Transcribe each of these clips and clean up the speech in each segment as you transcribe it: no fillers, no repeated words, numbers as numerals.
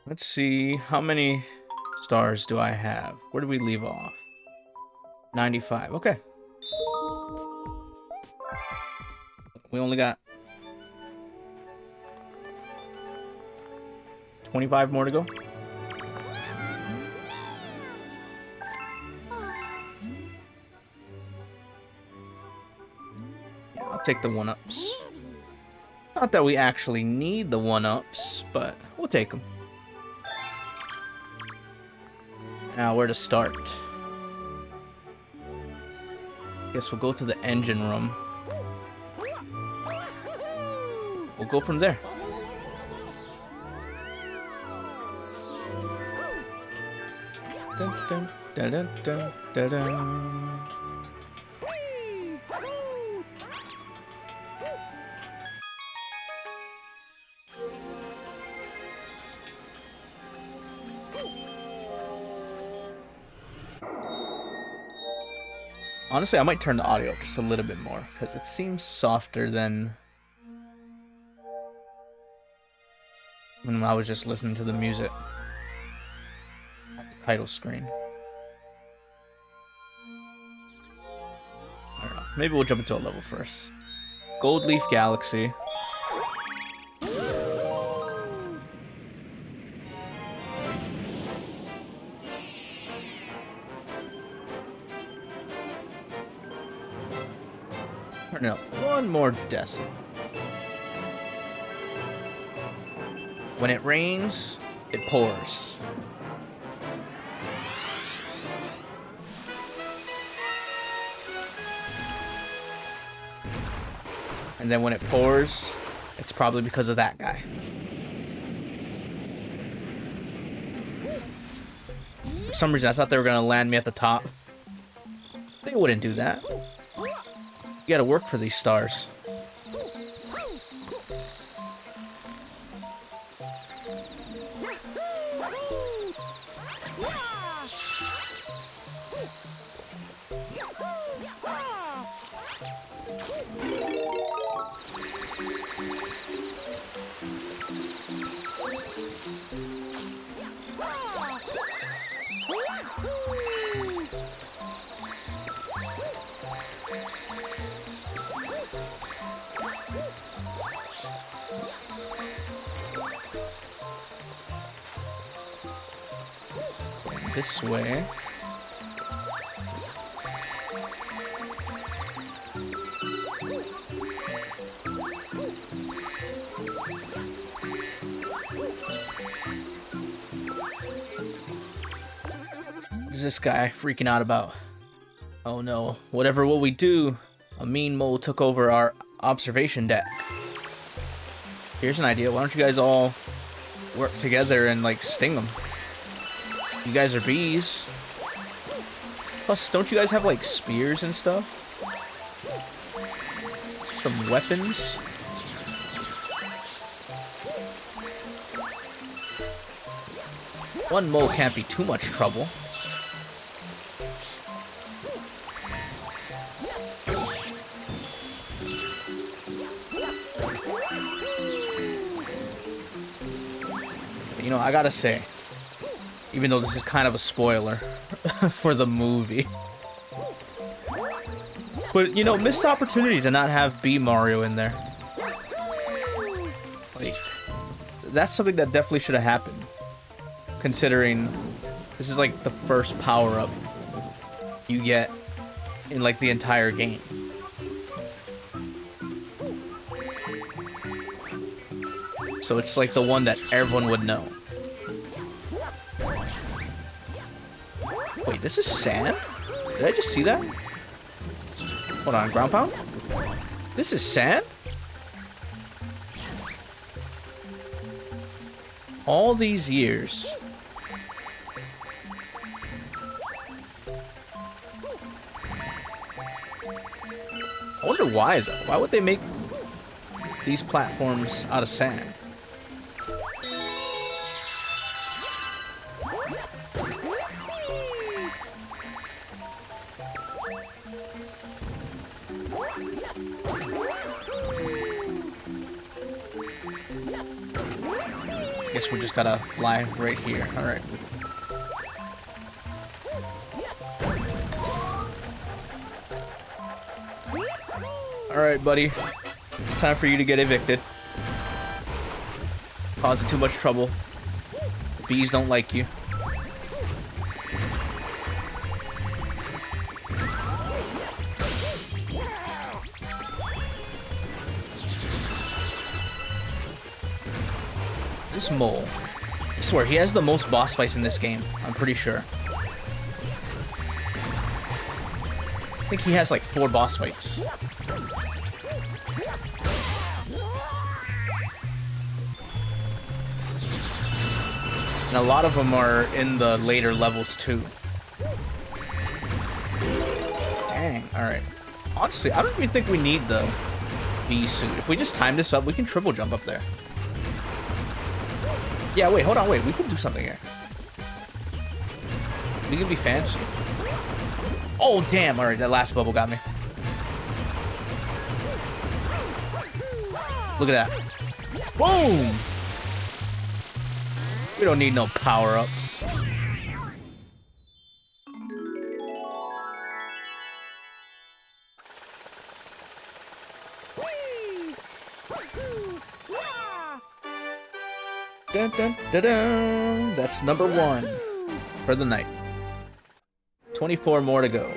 Let's see, how many stars do I have? Where do we leave off? 95. Okay. We only got 25 more to go. Yeah, I'll take the 1-ups. Not that we actually need the 1-ups, but we'll take them. Now, where to start? Guess we'll go to the engine room. We'll go from there. Dun, dun, dun, dun, dun, dun, dun. Honestly, I might turn the audio up just a little bit more, because it seems softer than when I was just listening to the music at the title screen. I don't know. Maybe we'll jump into a level first. Gold Leaf Galaxy. Turn it up one more decibel. When it rains, it pours. And then when it pours, it's probably because of that guy. For some reason, I thought they were going to land me at the top. They wouldn't do that. You gotta work for these stars. This way. What is this guy freaking out about? Oh no, what we do, a mean mole took over our observation deck. Here's an idea, why don't you guys all work together and like sting them? You guys are bees. Plus, don't you guys have like spears and stuff? Some weapons? One mole can't be too much trouble. But, you know, I gotta say, even though this is kind of a spoiler for the movie. But, you know, missed opportunity to not have Bee Mario in there. Like, that's something that definitely should have happened. Considering this is like the first power-up you get in like the entire game. So it's like the one that everyone would know. Wait, this is sand? Did I just see that? Hold on, ground pound? This is sand? All these years. I wonder why, though. Why would they make these platforms out of sand? Guess we just gotta fly right here. Alright. Alright, buddy. It's time for you to get evicted. Causing too much trouble. Bees don't like you. This mole. I swear, he has the most boss fights in this game. I'm pretty sure. I think he has like 4 boss fights. And a lot of them are in the later levels too. Dang, alright. Honestly, I don't even think we need the bee suit. If we just time this up, we can triple jump up there. Yeah, wait, hold on, wait. We can do something here. We can be fancy. Oh, damn. Alright, that last bubble got me. Look at that. Boom! We don't need no power-ups. Dun, dun, dun, dun. That's number 1 for the night. 24 more to go.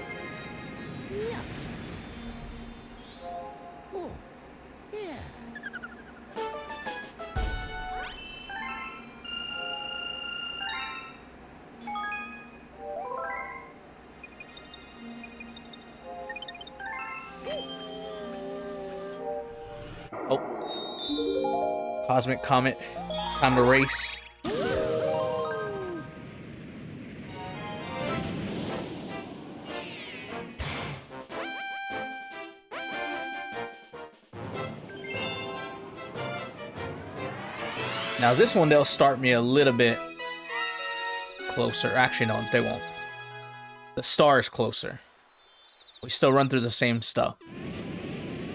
Oh. Cosmic Comet. Time to race. Now this one, they'll start me a little bit closer. Actually, no, they won't. The star is closer. We still run through the same stuff.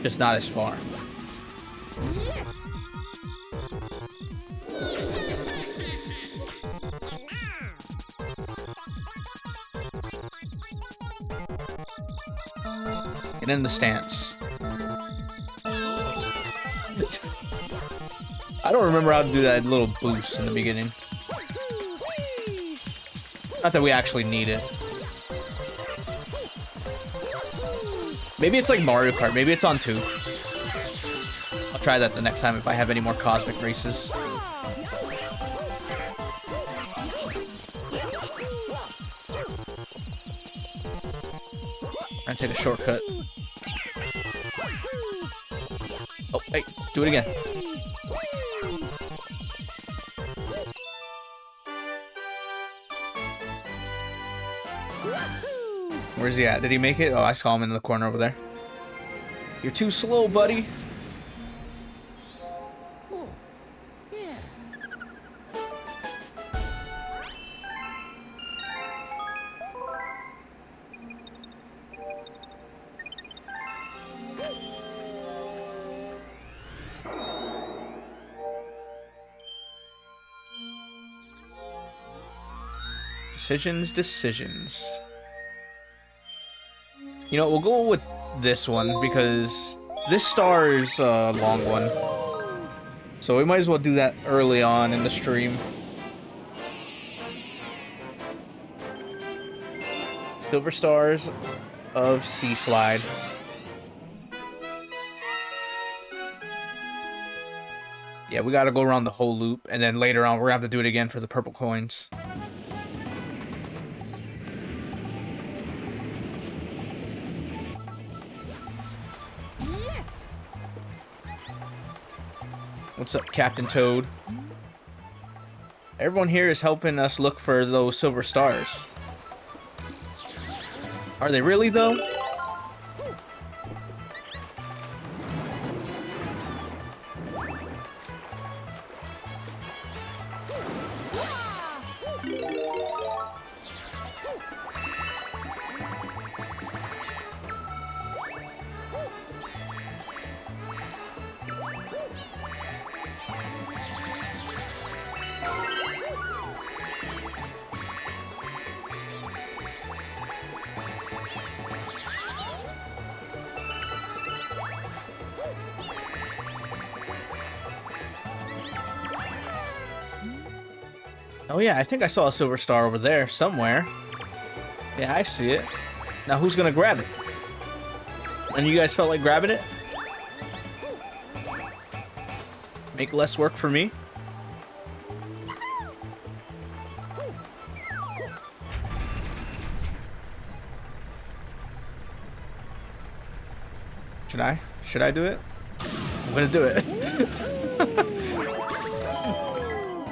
Just not as far. Get in the stance. I don't remember how to do that little boost in the beginning. Not that we actually need it. Maybe it's like Mario Kart. Maybe it's on 2. I'll try that the next time if I have any more cosmic races. I'm gonna take a shortcut. Oh, hey, do it again. Where's he at? Did he make it? Oh, I saw him in the corner over there. You're too slow, buddy. Decisions. You know, we'll go with this one because this star is a long one. So we might as well do that early on in the stream. Silver Stars of Sea Slide. Yeah, we gotta go around the whole loop, and then later on we're gonna have to do it again for the purple coins. What's up, Captain Toad? Everyone here is helping us look for those silver stars. Are they really, though? Oh yeah, I think I saw a silver star over there somewhere. Yeah, I see it. Now who's gonna grab it? And you guys felt like grabbing it? Make less work for me? Should I? Should I do it? I'm gonna do it.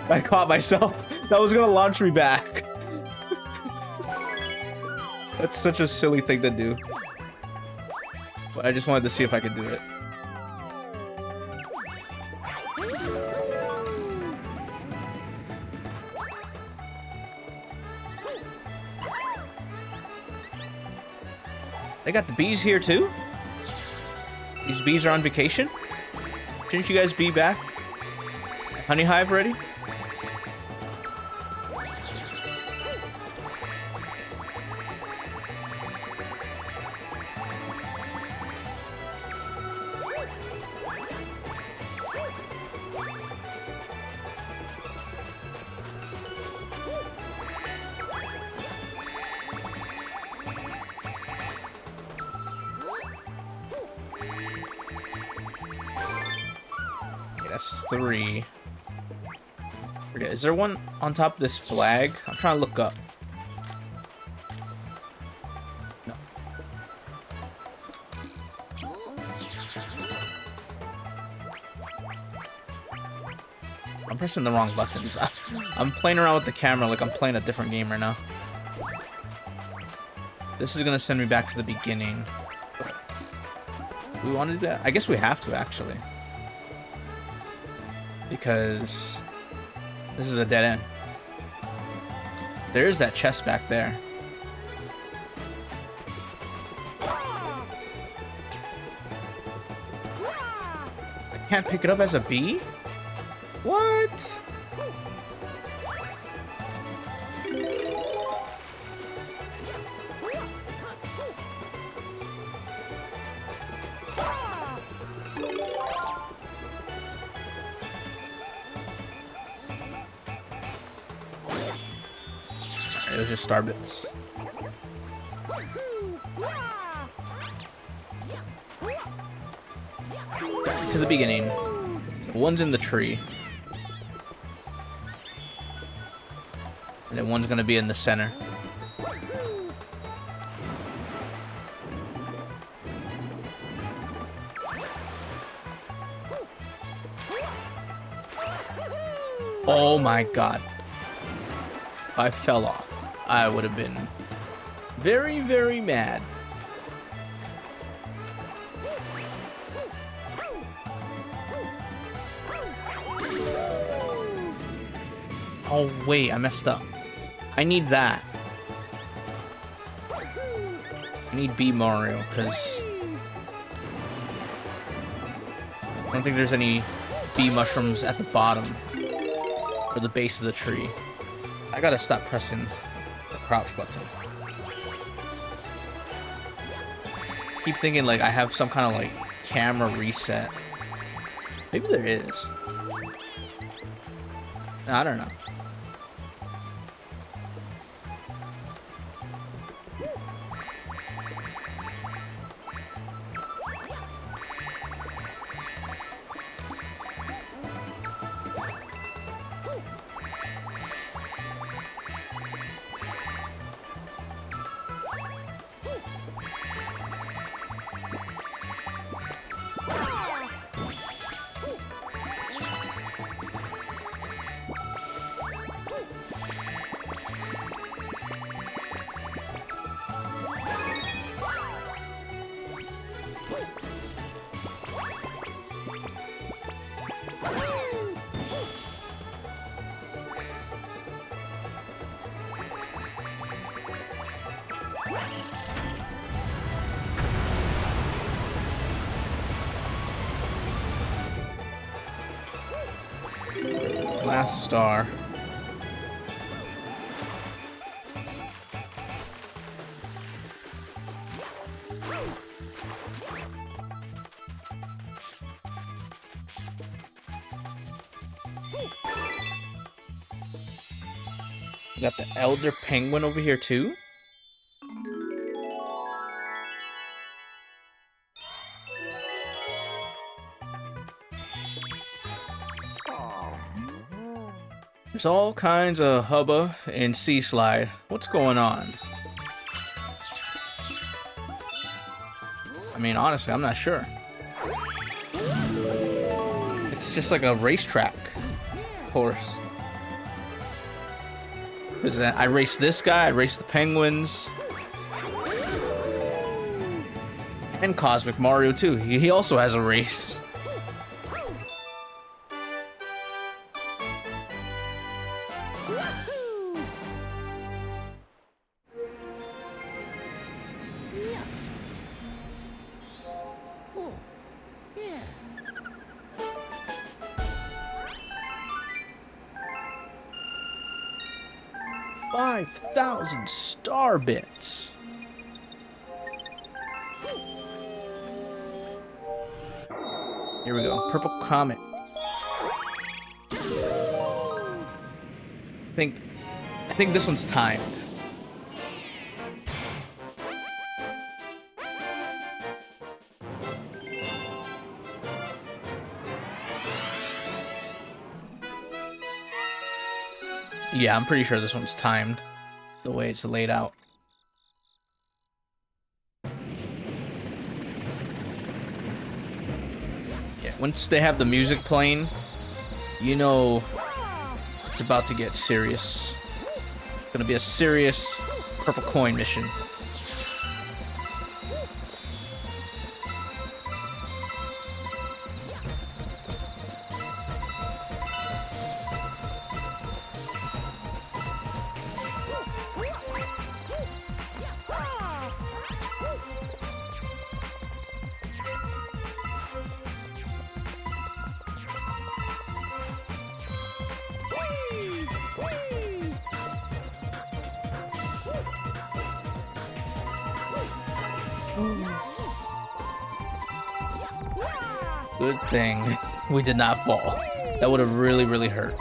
I caught myself. That was gonna launch me back. That's such a silly thing to do. But I just wanted to see if I could do it. They got the bees here too? These bees are on vacation? Shouldn't you guys be back? Honey hive ready? That's 3. Okay, is there one on top of this flag? I'm trying to look up. No. I'm pressing the wrong buttons. I'm playing around with the camera like I'm playing a different game right now. This is gonna send me back to the beginning. We wanted that? I guess we have to, actually. Because this is a dead end. There is that chest back there. I can't pick it up as a bee? What? It was just star bits. Back to the beginning. One's in the tree. And then one's gonna be in the center. Oh my god. If I fell off, I would have been very, very mad. Oh wait, I messed up. I need that. I need Bee Mario, because I don't think there's any bee mushrooms at the bottom or the base of the tree. I gotta stop pressing the crouch button. Keep thinking like I have some kind of like camera reset. Maybe there is. I don't know. Last star. Got the Elder Penguin over here too. There's all kinds of hubba in Sea Slide. What's going on? I mean, honestly, I'm not sure. It's just like a racetrack course. Because I race this guy, I race the penguins. And Cosmic Mario too. He also has a race. $5,000 star bits. Here we go. Purple Comet. I think this one's timed. Yeah, I'm pretty sure this one's timed, the way it's laid out. Yeah, once they have the music playing, you know it's about to get serious. It's gonna be a serious purple coin mission. Good thing we did not fall. That would have really, really hurt.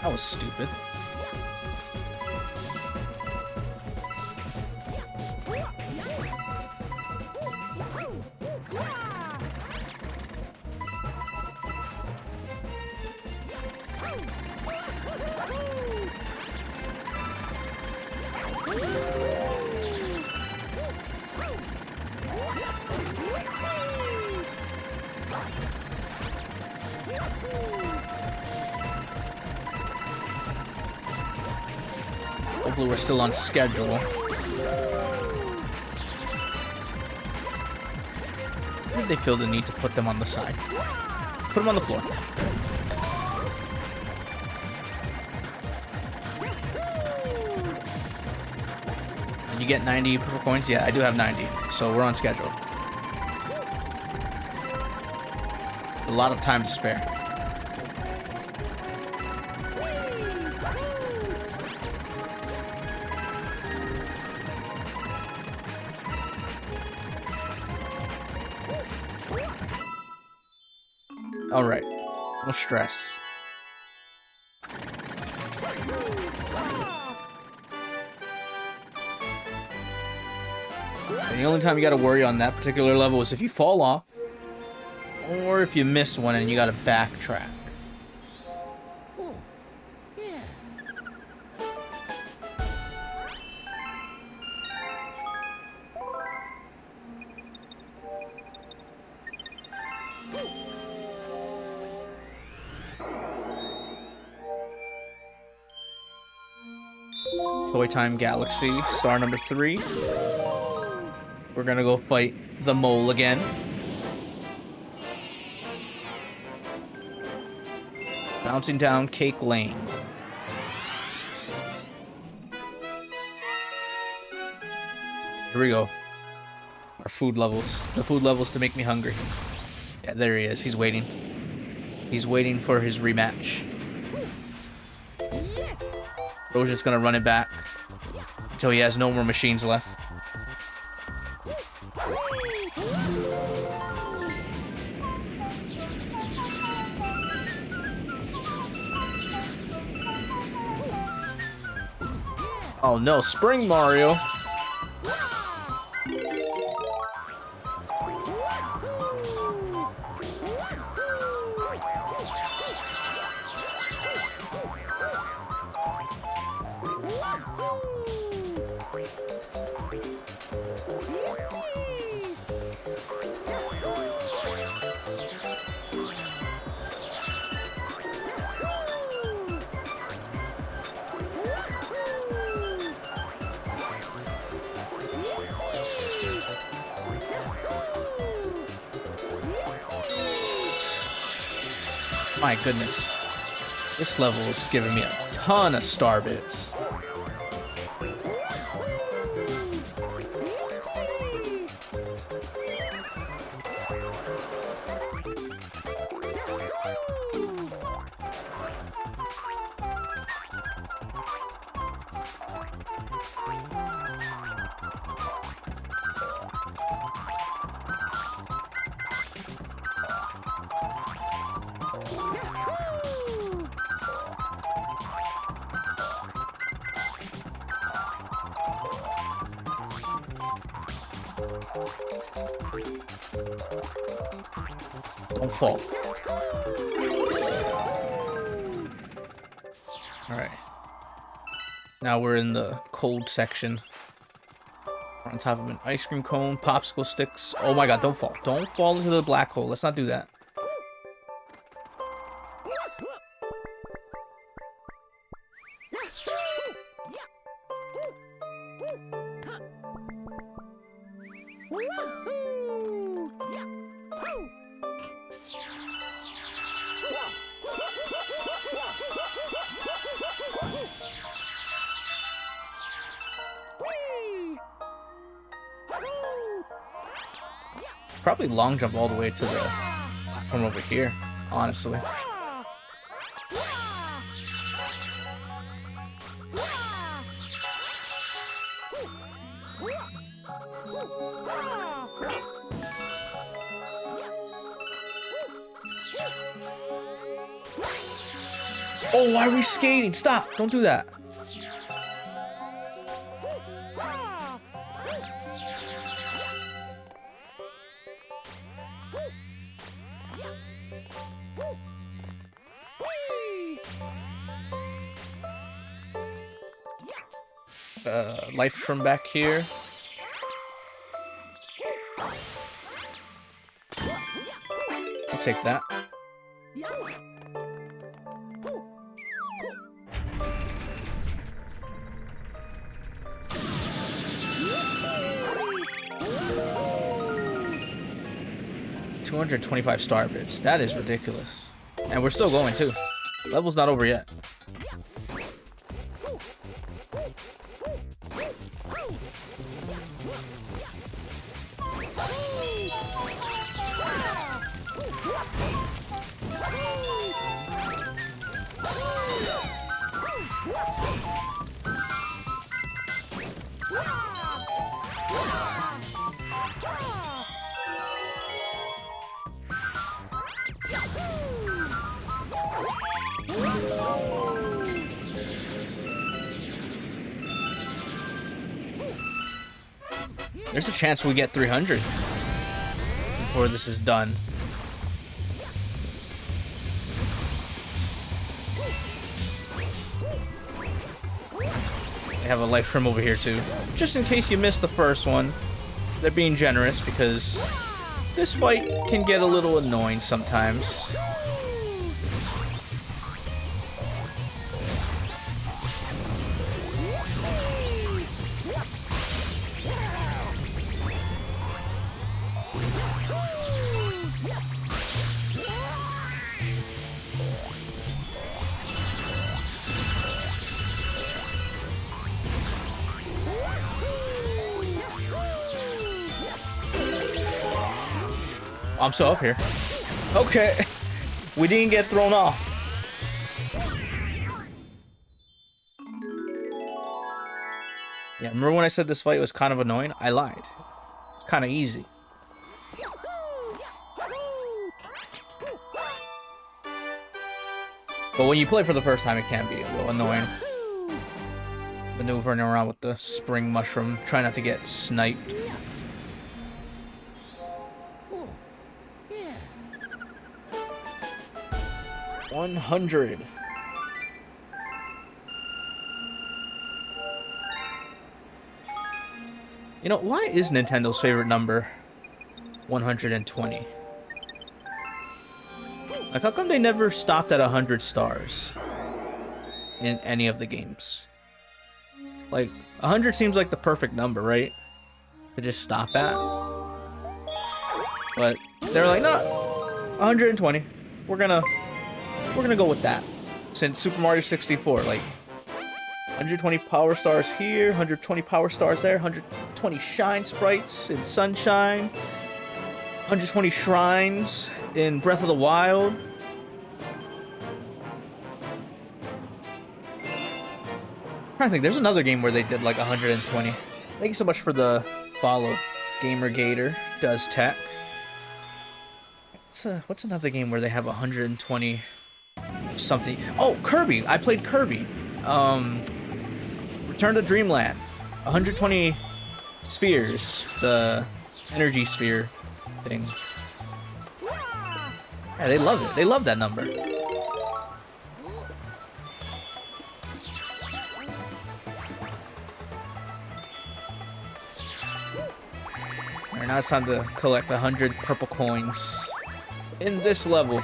That was stupid. Hopefully we're still on schedule. Why did they feel the need to put them on the side? Put them on the floor. Did you get 90 purple coins? Yeah, I do have 90, so we're on schedule. A lot of time to spare. Alright, no stress. And the only time you gotta worry on that particular level is if you fall off, or if you miss one and you gotta backtrack. Toy Time Galaxy, star number 3. We're gonna go fight the mole again. Bouncing down Cake Lane. Here we go. Our food levels. The food levels to make me hungry. Yeah, there he is. He's waiting. He's waiting for his rematch. Bro's just gonna run it back until he has no more machines left. Oh no, Spring Mario! My goodness. This level is giving me a ton of star bits. Don't fall. Alright. Now we're in the cold section. We're on top of an ice cream cone, popsicle sticks. Oh my god, don't fall. Don't fall into the black hole. Let's not do that. Probably long jump all the way to the platform over here, honestly. Oh, why are we skating? Stop! Don't do that. Life from back here. I'll take that. $225 star bits. That is ridiculous. And we're still going too. Level's not over yet. There's a chance we get 300 before this is done. They have a life trim over here too. Just in case you missed the first one, they're being generous because this fight can get a little annoying sometimes. I'm still up here. Okay. We didn't get thrown off. Yeah, remember when I said this fight was kind of annoying? I lied. It's kind of easy. But when you play for the first time, it can be a little annoying. Maneuvering around with the spring mushroom, trying not to get sniped. $100. You know, why is Nintendo's favorite number 120? Like, how come they never stopped at 100 stars in any of the games? Like, 100 seems like the perfect number, right? To just stop at. But they're like, no, 120. We're gonna go with that. Since Super Mario 64, like 120 power stars here, 120 power stars there, 120 shine sprites in Sunshine, 120 shrines in Breath of the Wild. I'm trying to think, there's another game where they did like 120. Thank you so much for the follow, GamerGator Does Tech. What's another game where they have 120 something? Oh, Kirby! I played Kirby. Return to Dreamland. 120 spheres. The energy sphere thing. Yeah, they love it. They love that number. Alright, now it's time to collect 100 purple coins in this level.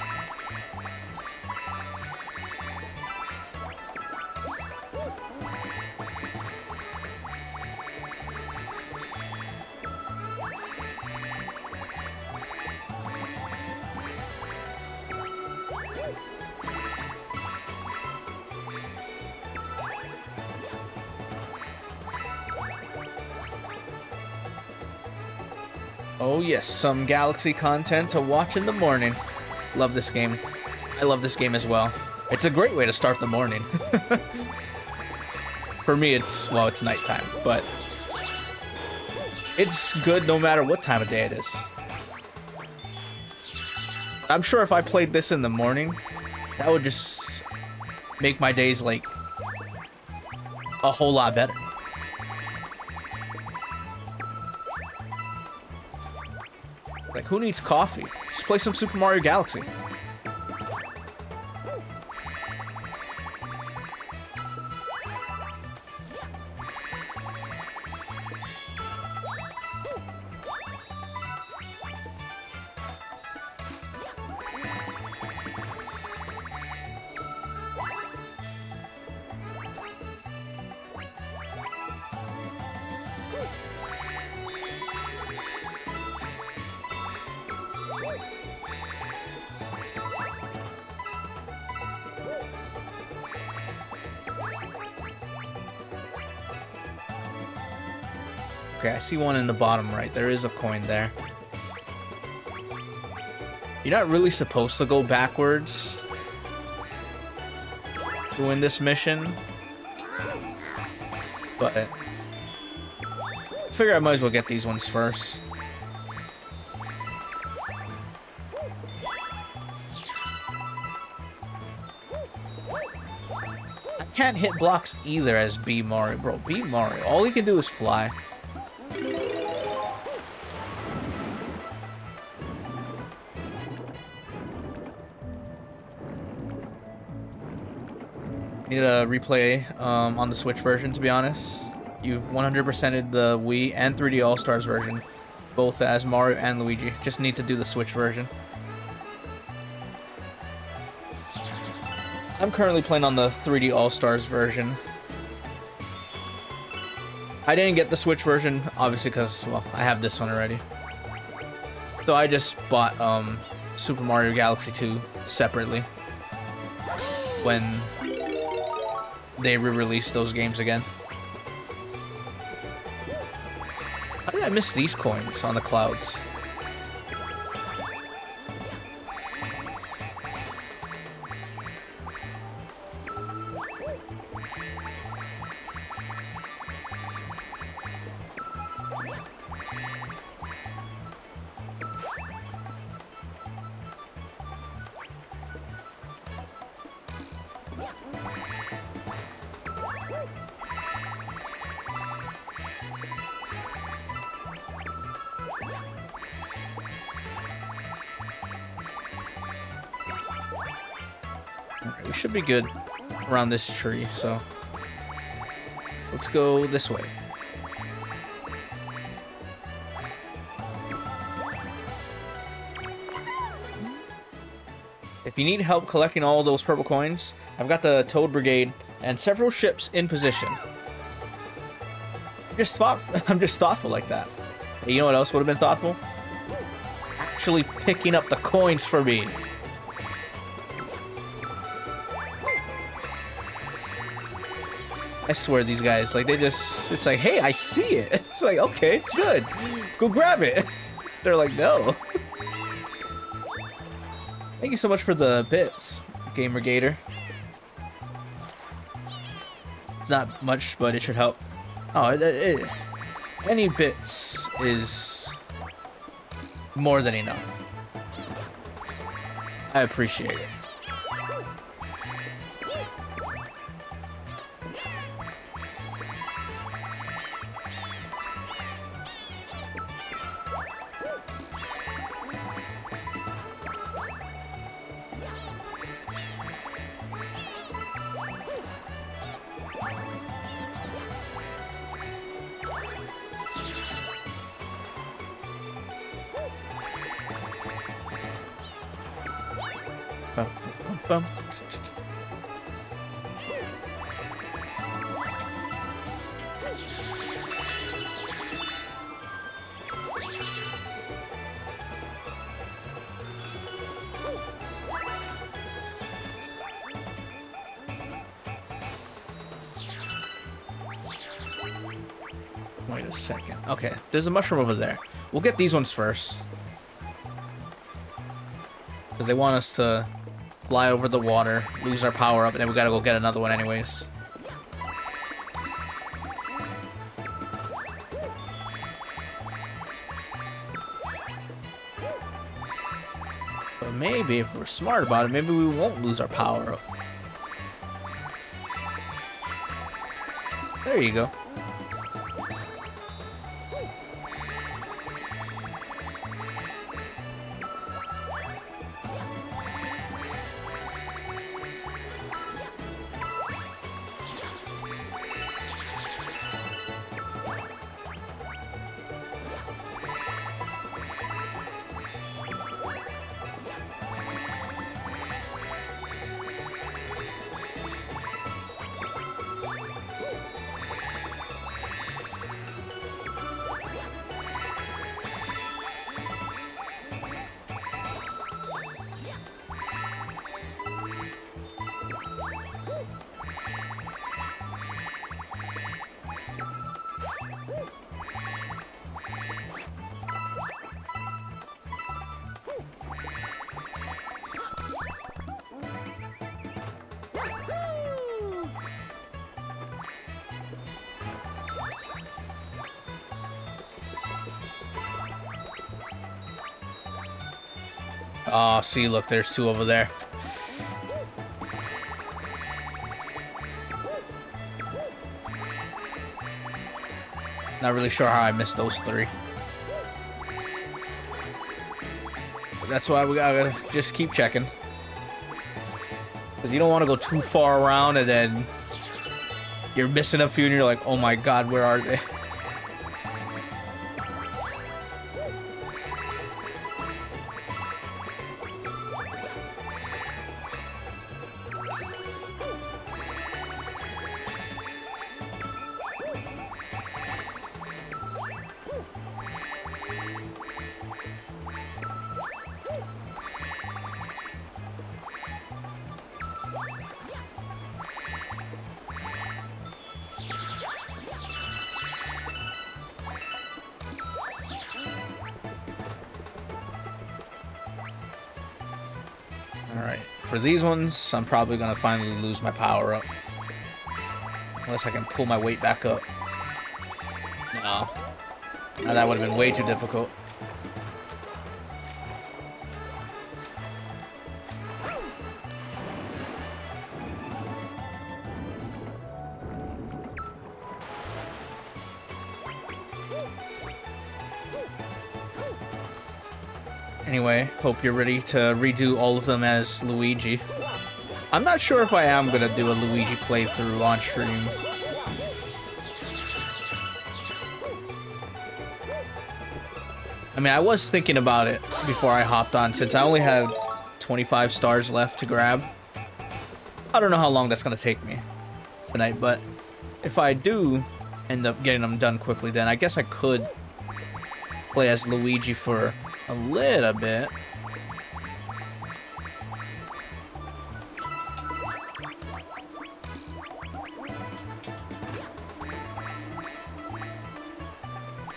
Oh yes, some Galaxy content to watch in the morning. Love this game. I love this game as well. It's a great way to start the morning. For me, it's nighttime, but it's good no matter what time of day it is. I'm sure if I played this in the morning, that would just make my days, like, a whole lot better. Like, who needs coffee? Just play some Super Mario Galaxy. Okay, I see one in the bottom right. There is a coin there. You're not really supposed to go backwards doing this mission, but I figure I might as well get these ones first. I can't hit blocks either as B Mario, bro. B Mario, all he can do is fly. Need a replay on the Switch version, to be honest. You've 100%ed the Wii and 3D All-Stars version, both as Mario and Luigi. Just need to do the Switch version. I'm currently playing on the 3D All-Stars version. I didn't get the Switch version, obviously, because, well, I have this one already. So I just bought Super Mario Galaxy 2 separately when they re-released those games again. How did I miss these coins on the clouds? We should be good around this tree, so let's go this way. If you need help collecting all those purple coins, I've got the Toad Brigade and several ships in position. I'm just thoughtful like that. Hey, you know what else would have been thoughtful? Actually picking up the coins for me. I swear these guys, like, they just, it's like, hey, I see it. It's like, okay, good. Go grab it. They're like, no. Thank you so much for the bits, Gamer Gator. It's not much, but it should help. Oh, any bits is more than enough. I appreciate it. Bum, bum, bum. Wait a second. Okay, there's a mushroom over there. We'll get these ones first. Because they want us to fly over the water, lose our power up, and then we gotta go get another one anyways. But maybe if we're smart about it, maybe we won't lose our power up. There you go. Oh, see, look, there's two over there. Not really sure how I missed those three. But that's why we gotta just keep checking. Because you don't want to go too far around and then you're missing a few and you're like, oh my god, where are they? Alright, for these ones, I'm probably gonna finally lose my power up. Unless I can pull my weight back up. No. Now that would have been way too difficult. Anyway, hope you're ready to redo all of them as Luigi. I'm not sure if I am gonna do a Luigi playthrough on stream. I mean, I was thinking about it before I hopped on, since I only had 25 stars left to grab. I don't know how long that's gonna take me tonight, but if I do end up getting them done quickly, then I guess I could play as Luigi for a little bit.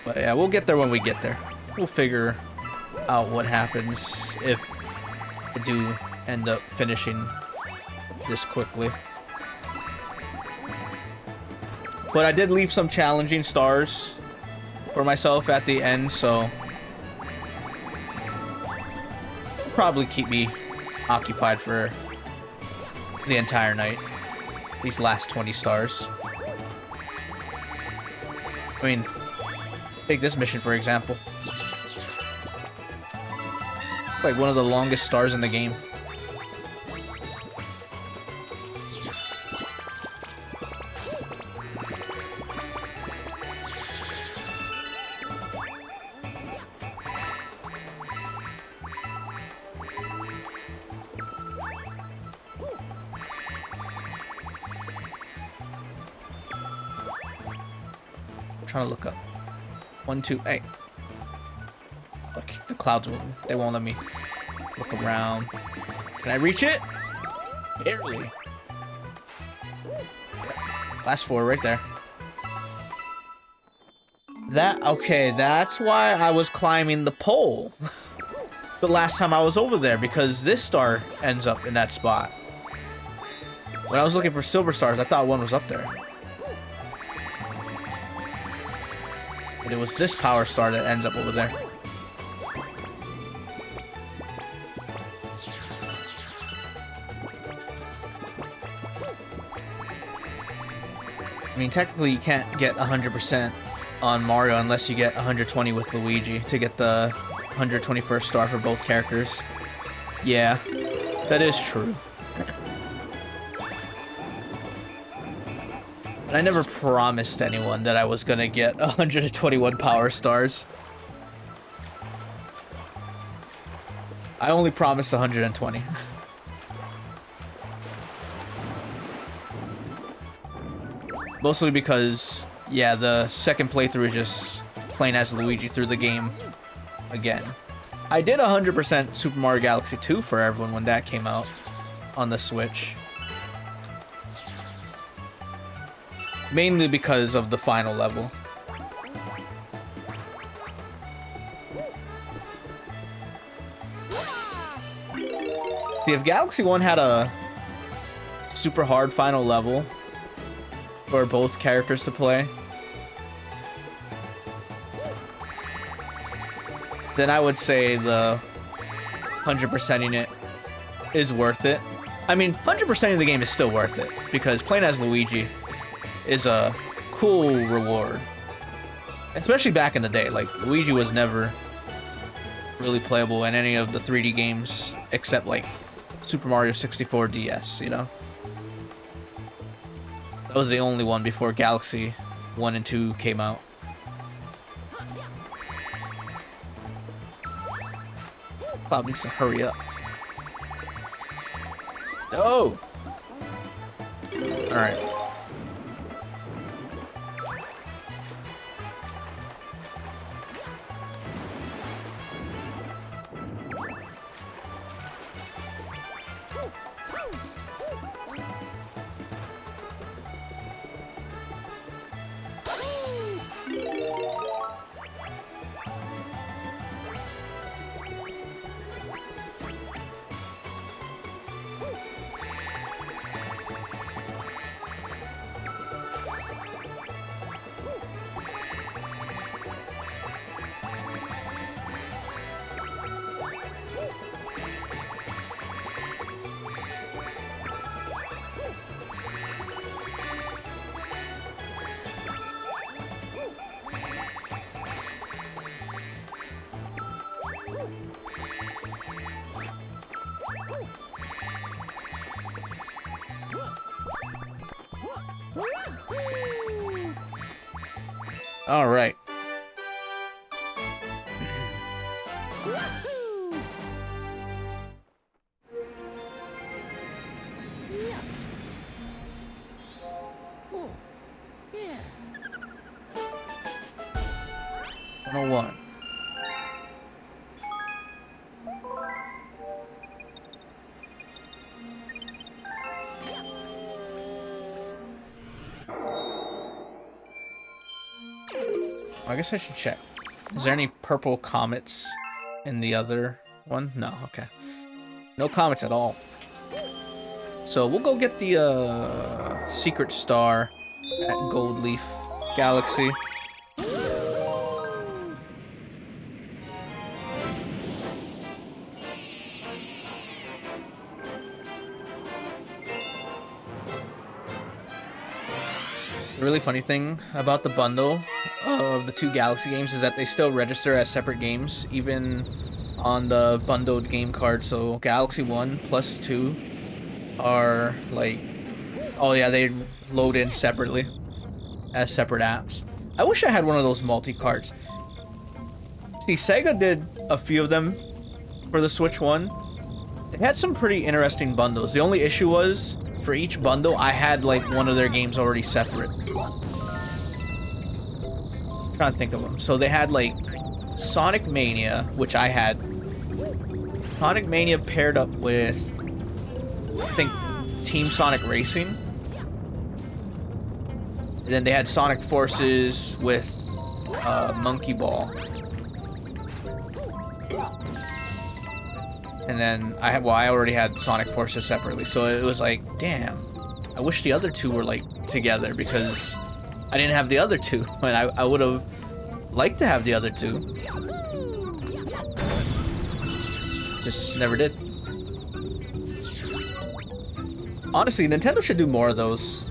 But yeah, we'll get there when we get there. We'll figure out what happens if I do end up finishing this quickly. But I did leave some challenging stars for myself at the end, so probably keep me occupied for the entire night. These last 20 stars. I mean, take this mission for example. Like one of the longest stars in the game. I'm trying to look up. 1, 2, 8. Okay, the clouds they won't let me look around. Can I reach it? Barely. Last 4 right there. Okay, that's why I was climbing the pole the last time I was over there, because this star ends up in that spot. When I was looking for silver stars, I thought one was up there. But it was this power star that ends up over there. I mean, technically you can't get 100% on Mario unless you get 120 with Luigi to get the 121st star for both characters. Yeah, that is true. But I never promised anyone that I was gonna get 121 power stars. I only promised 120. Mostly because, yeah, the second playthrough is just playing as Luigi through the game again. I did 100% Super Mario Galaxy 2 for everyone when that came out on the Switch. Mainly because of the final level. See, if Galaxy 1 had a super hard final level for both characters to play, then I would say the 100%ing it is worth it. I mean, 100%ing the game is still worth it, because playing as Luigi is a cool reward. Especially back in the day, like, Luigi was never really playable in any of the 3D games except, like, Super Mario 64 DS, you know? That was the only one before Galaxy 1 and 2 came out. Cloud needs to hurry up. No! Alright. All right. One. I guess I should check. Is there any purple comets in the other one? No, okay. No comets at all. So we'll go get the secret star at Gold Leaf Galaxy. The really funny thing about the bundle of the 2 Galaxy games is that they still register as separate games, even on the bundled game card. So Galaxy 1 plus 2 are like, oh yeah, they load in separately as separate apps. I wish I had one of those multi-cards. See, Sega did a few of them for the Switch 1. They had some pretty interesting bundles. The only issue was, for each bundle, I had like one of their games already separate. I'm trying to think of them. So they had like Sonic Mania, which I had. Sonic Mania paired up with, I think, Team Sonic Racing. And then they had Sonic Forces with Monkey Ball. And then I already had Sonic Forces separately, so it was like, damn, I wish the other 2 were like together, because I didn't have the other 2, and I would have liked to have the other 2. Just never did. Honestly, Nintendo should do more of those.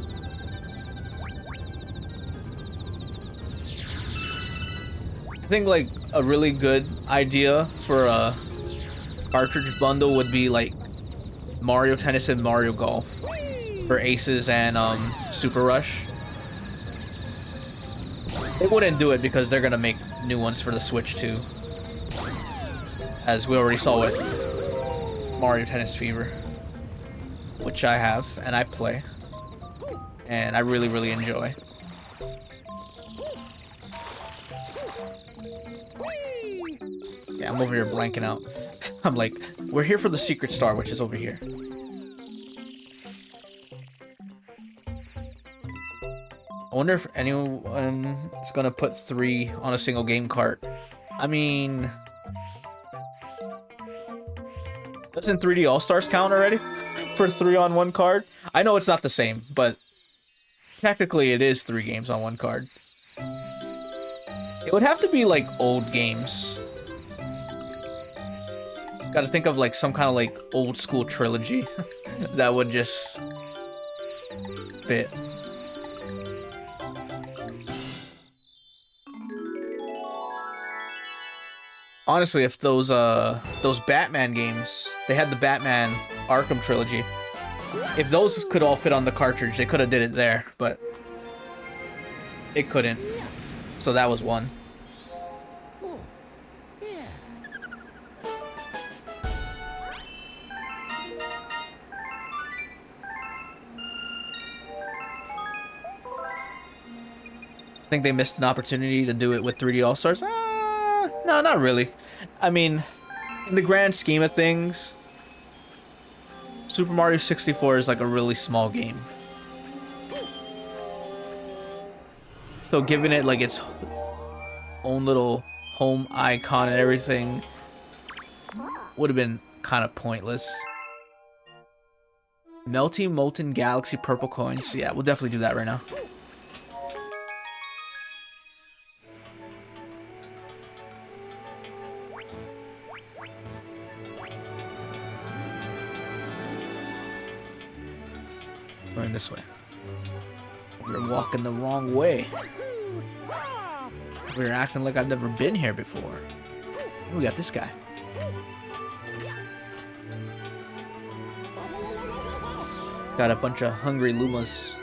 I think like a really good idea for a cartridge bundle would be like Mario Tennis and Mario Golf for Aces and Super Rush. They wouldn't do it because they're gonna make new ones for the Switch too, as we already saw with Mario Tennis Fever, which I have and I play and I really enjoy. Yeah, I'm over here blanking out. I'm like, we're here for the secret star, which is over here. I wonder if anyone is gonna put 3 on a single game cart. I mean, doesn't 3D All-Stars count already for 3 on 1 card? I know it's not the same, but technically it is 3 games on 1 card. It would have to be like old games. Gotta think of like some kind of like old school trilogy that would just fit. Honestly, if those Batman games, they had the Batman Arkham trilogy. If those could all fit on the cartridge, they could have did it there, but it couldn't. So that was one. I think they missed an opportunity to do it with 3D All-Stars. No, not really. I mean, in the grand scheme of things, Super Mario 64 is like a really small game. So giving it like its own little home icon and everything would have been kind of pointless. Melty Molten Galaxy Purple Coins. Yeah, we'll definitely do that right now. Going this way. We're walking the wrong way. We're acting like I've never been here before. We got this guy. Got a bunch of hungry Lumas.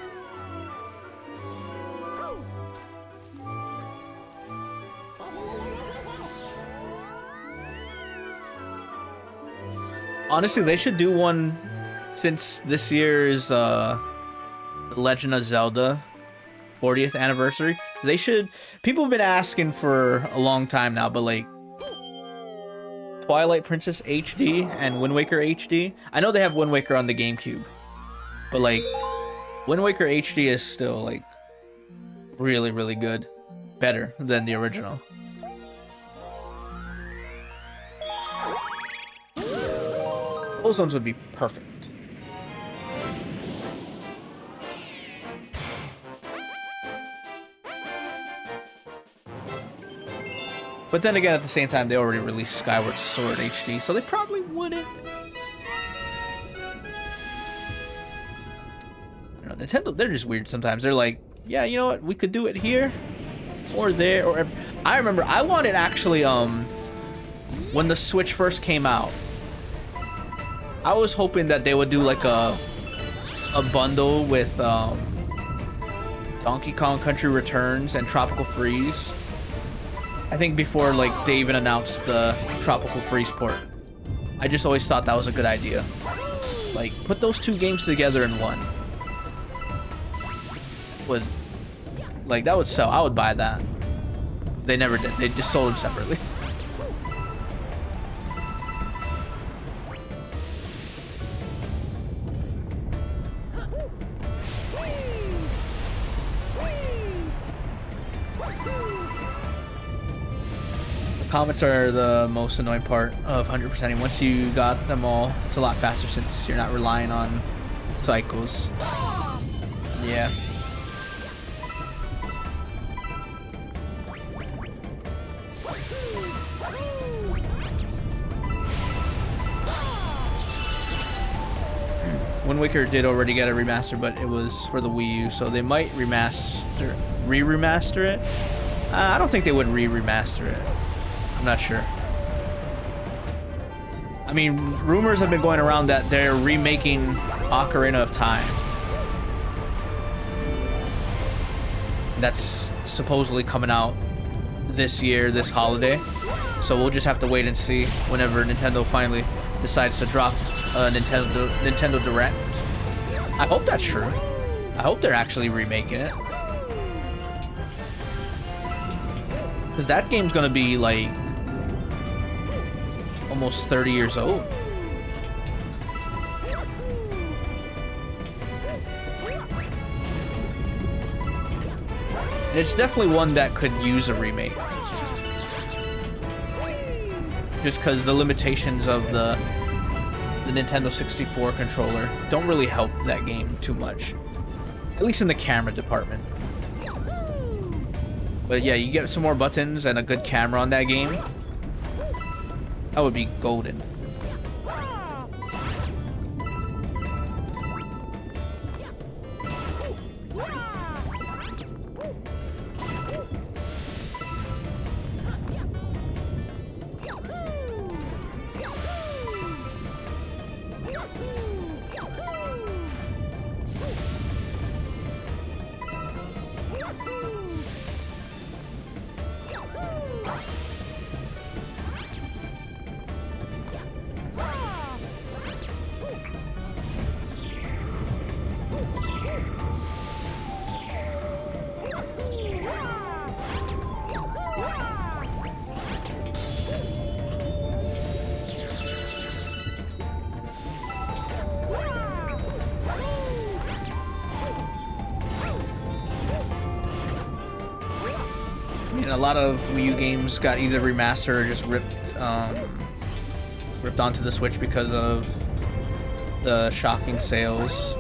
Honestly, they should do one since this year's Legend of Zelda 40th anniversary. They should. People have been asking for a long time now, but like Twilight Princess HD and Wind Waker HD. I know they have Wind Waker on the GameCube, but like Wind Waker HD is still like really, really good, better than the original. Those ones would be perfect. But then again, at the same time, they already released Skyward Sword HD, so they probably wouldn't. I don't know, Nintendo, they're just weird sometimes. They're like, yeah, you know what? We could do it here, or there, or ever. I remember I wanted actually, when the Switch first came out, I was hoping that they would do like a bundle with Donkey Kong Country Returns and Tropical Freeze. I think before like they even announced the Tropical Freeze port. I just always thought that was a good idea. Like, put those two games together in one. That would sell. I would buy that. They never did. They just sold them separately. Comments are the most annoying part of 100%ing. Once you got them all, it's a lot faster since you're not relying on cycles. Yeah. Wind Waker did already get a remaster, but it was for the Wii U, so they might re-remaster it. I don't think they would re-remaster it. I'm not sure. I mean, rumors have been going around that they're remaking Ocarina of Time. That's supposedly coming out this year, this holiday. So we'll just have to wait and see whenever Nintendo finally decides to drop a Nintendo Direct. I hope that's true. I hope they're actually remaking it. Because that game's gonna be like almost 30 years old. And it's definitely one that could use a remake. Just because the limitations of the Nintendo 64 controller don't really help that game too much. At least in the camera department. But yeah, you get some more buttons and a good camera on that game. That would be golden. A lot of Wii U games got either remastered or just ripped onto the Switch because of the shocking sales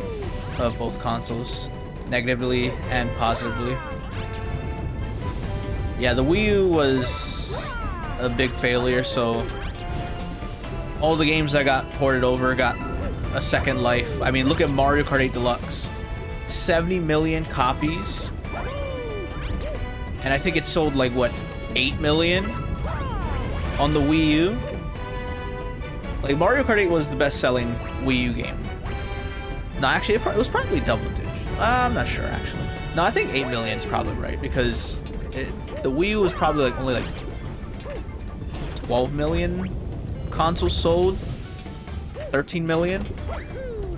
of both consoles, negatively and positively. Yeah, the Wii U was a big failure, so all the games that got ported over got a second life. I mean, look at Mario Kart 8 Deluxe. 70 million copies. And I think it sold like, what, 8 million on the Wii U? Like, Mario Kart 8 was the best-selling Wii U game. No, actually, it was probably double-digit. I'm not sure, actually. No, I think 8 million is probably right, because the Wii U was probably like only like 12 million consoles sold 13 million.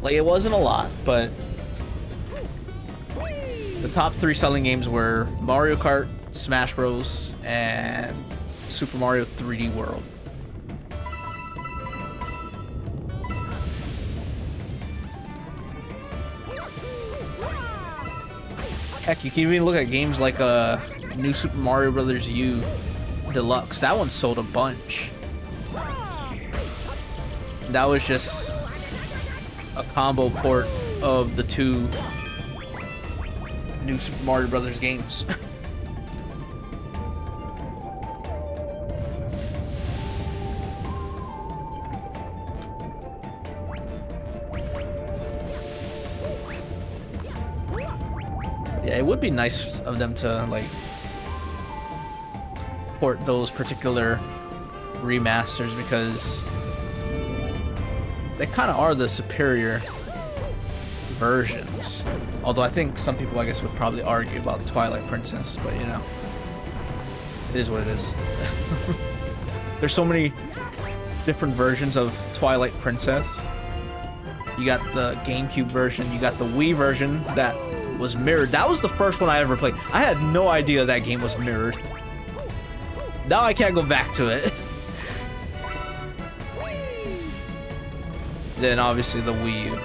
Like, it wasn't a lot, but the top 3 selling games were Mario Kart, Smash Bros, and Super Mario 3D World. Heck, you can even look at games like New Super Mario Bros. U Deluxe. That one sold a bunch. That was just a combo port of the 2 New Super Mario Bros. Games. Yeah, it would be nice of them to like port those particular remasters because they kind of are the superior versions. Although I think some people, I guess, would probably argue about Twilight Princess, but you know, it is what it is. There's so many different versions of Twilight Princess. You got the GameCube version, you got the Wii version that was mirrored. That was the first one I ever played. I had no idea that game was mirrored. Now I can't go back to it. Then obviously the Wii U.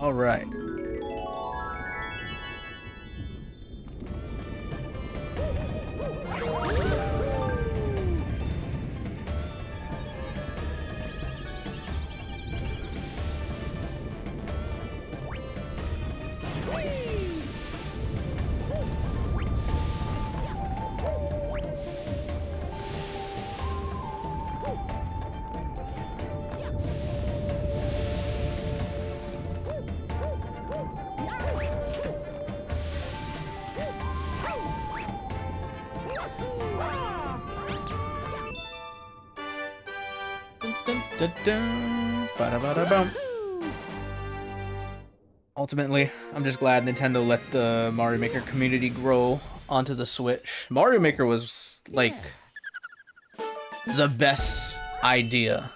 All right. Ultimately, I'm just glad Nintendo let the Mario Maker community grow onto the Switch. Mario Maker was, like, the best idea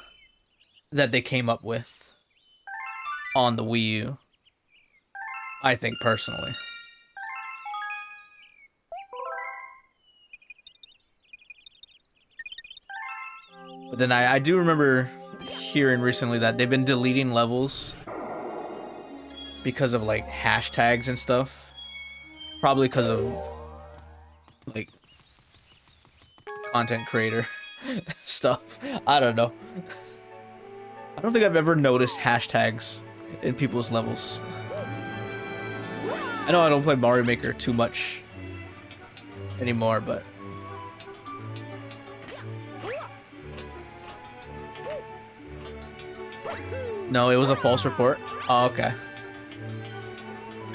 that they came up with on the Wii U, I think, personally. But then I do remember hearing recently that they've been deleting levels because of like hashtags and stuff. Probably because of like content creator stuff. I don't know. I don't think I've ever noticed hashtags in people's levels. I know I don't play Mario Maker too much anymore, but no, it was a false report. Oh, okay.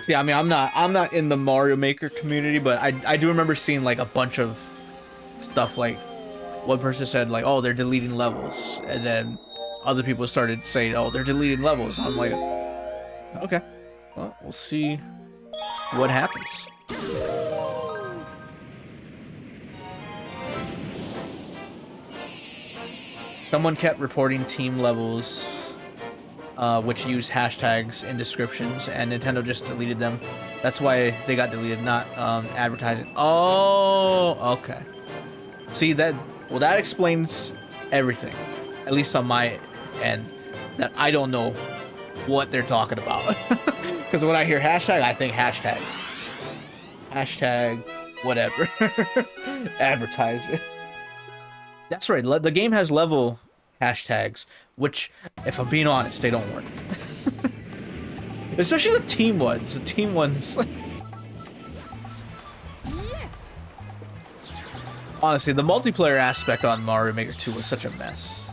See, I mean, I'm not in the Mario Maker community, but I do remember seeing like a bunch of stuff. Like one person said like, oh, they're deleting levels, and then other people started saying, oh, they're deleting levels. I'm like, okay, well, we'll see what happens. Someone kept reporting team levels which use hashtags in descriptions, and Nintendo just deleted them. That's why they got deleted, not advertising. Oh, okay. See that? Well, that explains everything, at least on my end. That I don't know what they're talking about, because when I hear hashtag, I think hashtag, whatever, advertisement. That's right. The game has level hashtags, which, if I'm being honest, they don't work. Especially the team ones. The team ones. Yes. Honestly, the multiplayer aspect on Mario Maker 2 was such a mess.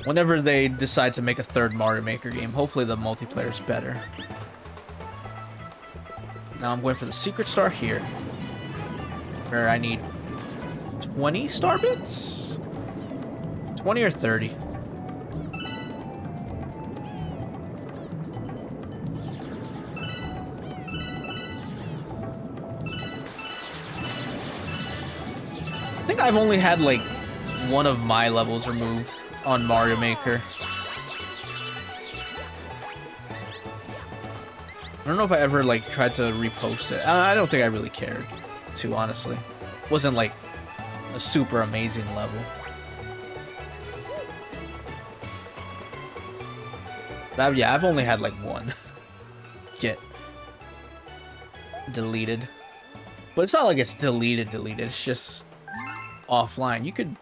Whenever they decide to make a third Mario Maker game, hopefully the multiplayer is better. Now I'm going for the secret star here, where I need 20 star bits? 20 or 30? I think I've only had like one of my levels removed on Mario Maker. I don't know if I ever like tried to repost it. I don't think I really cared, too, honestly. Wasn't like a super amazing level. But yeah, I've only had like one get deleted. But it's not like it's deleted. It's just offline. You could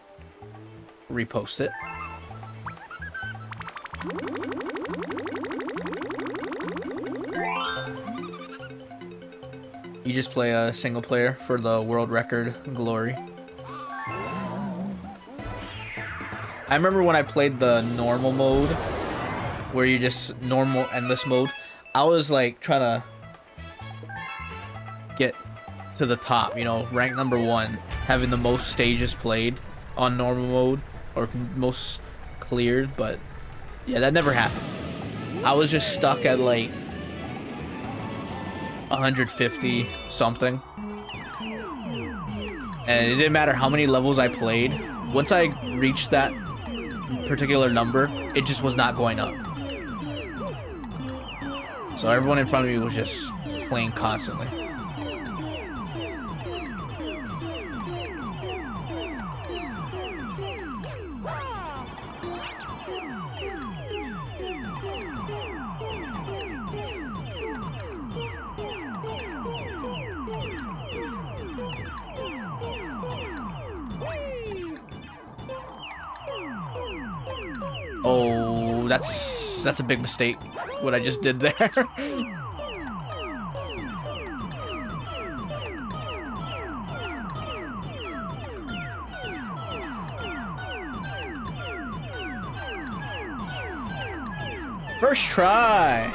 repost it. You just play a single player for the world record glory. I remember when I played the normal mode, where you just normal endless mode, I was like trying to get to the top, you know, rank number 1, having the most stages played on normal mode, or most cleared, but yeah, that never happened. I was just stuck at like 150 something, and it didn't matter how many levels I played. Once I reached that particular number, it just was not going up. So everyone in front of me was just playing constantly. Oh, that's a big mistake, what I just did there. First try.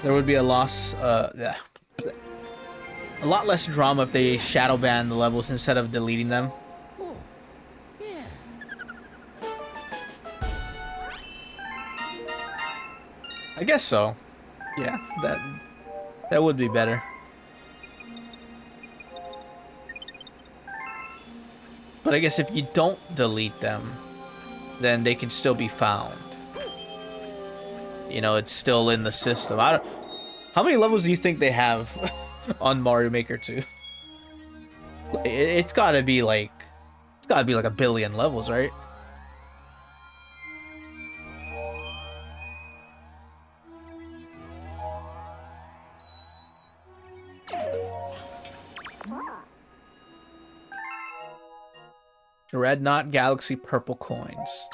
There would be a loss, a lot less drama if they shadow ban the levels instead of deleting them. I guess so. Yeah, that would be better. But I guess if you don't delete them, then they can still be found. You know, it's still in the system. How many levels do you think they have on Mario Maker 2? It's gotta be like a billion levels, right? Dreadnought Galaxy purple coins.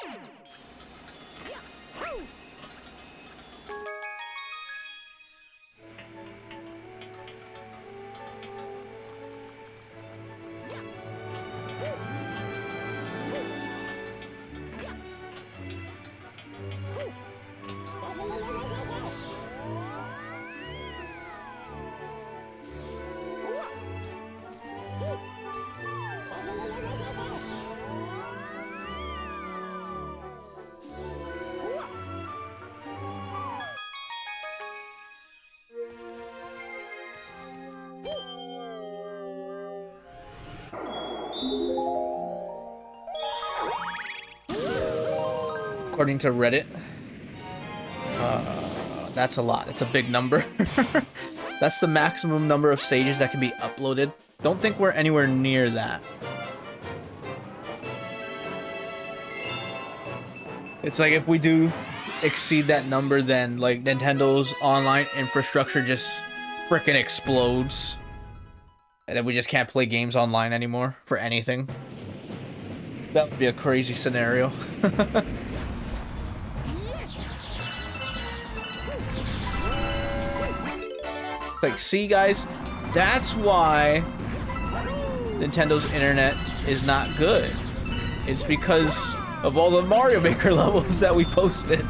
According to Reddit, that's a lot. It's a big number. That's the maximum number of stages that can be uploaded. Don't think we're anywhere near that. It's like if we do exceed that number, then like Nintendo's online infrastructure just frickin' explodes. And then we just can't play games online anymore for anything. That would be a crazy scenario. Like, see, guys? That's why Nintendo's internet is not good. It's because of all the Mario Maker levels that we posted.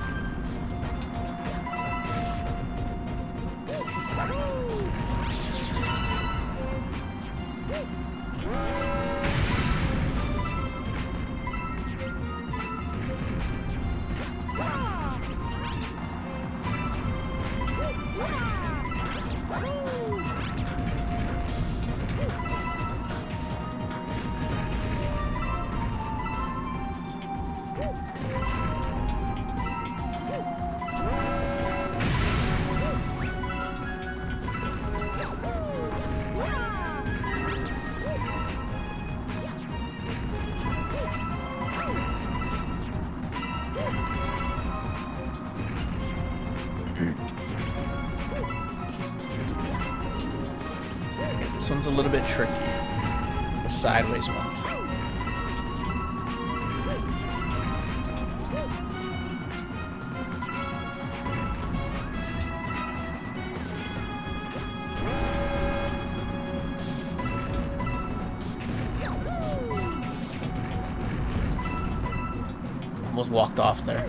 This one's a little bit tricky. The sideways one. Almost walked off there.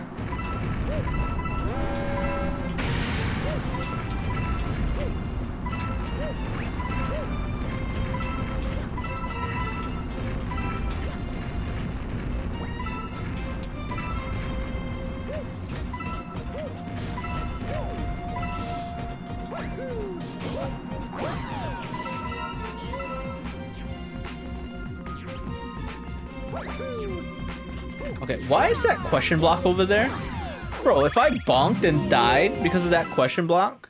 Okay, why is that question block over there? Bro, if I bonked and died because of that question block,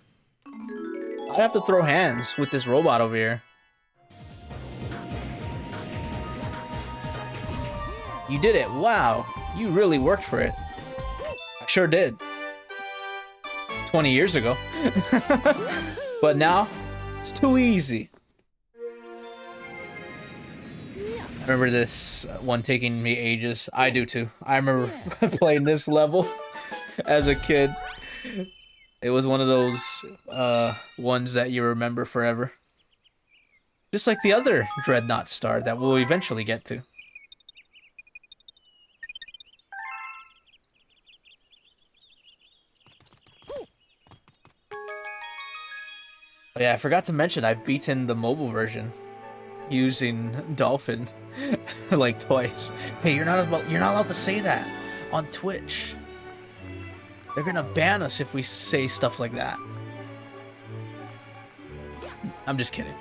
I'd have to throw hands with this robot over here. You did it. Wow. You really worked for it. I sure did. 20 years ago. But now, it's too easy. I remember this one taking me ages. I do too. I remember playing this level as a kid. It was one of those ones that you remember forever. Just like the other Dreadnought star that we'll eventually get to. Oh yeah, I forgot to mention I've beaten the mobile version using Dolphin like twice. Hey, you're not allowed to say that on Twitch. They're gonna ban us if we say stuff like that. I'm just kidding.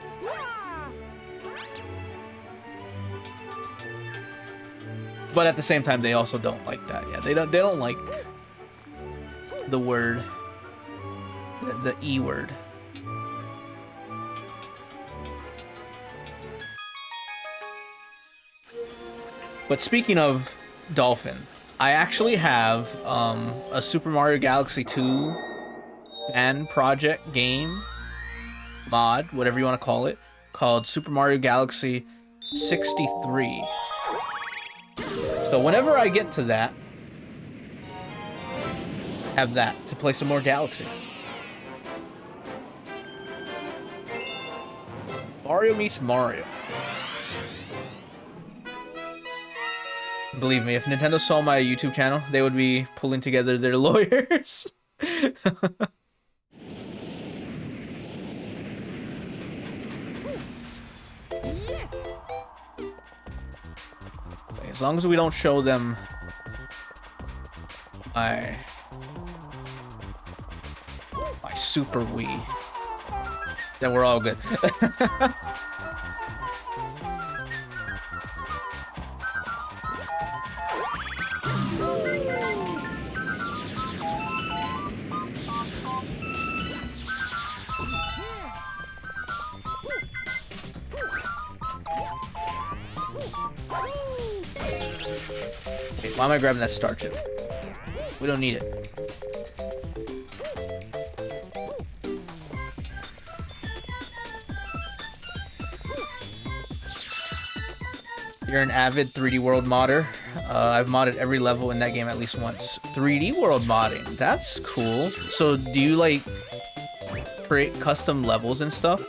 But at the same time, they also don't like that. Yeah, they don't like the word, the E word. But speaking of Dolphin, I actually have a Super Mario Galaxy 2 fan project game, mod, whatever you want to call it, called Super Mario Galaxy 63. So whenever I get to that, have that to play some more Galaxy. Mario meets Mario. Believe me, if Nintendo saw my YouTube channel, they would be pulling together their lawyers. As long as we don't show them my Super Wii, then we're all good. Why am I grabbing that star chip? We don't need it. You're an avid 3D World modder. I've modded every level in that game at least once. 3D World modding, that's cool. So do you like create custom levels and stuff?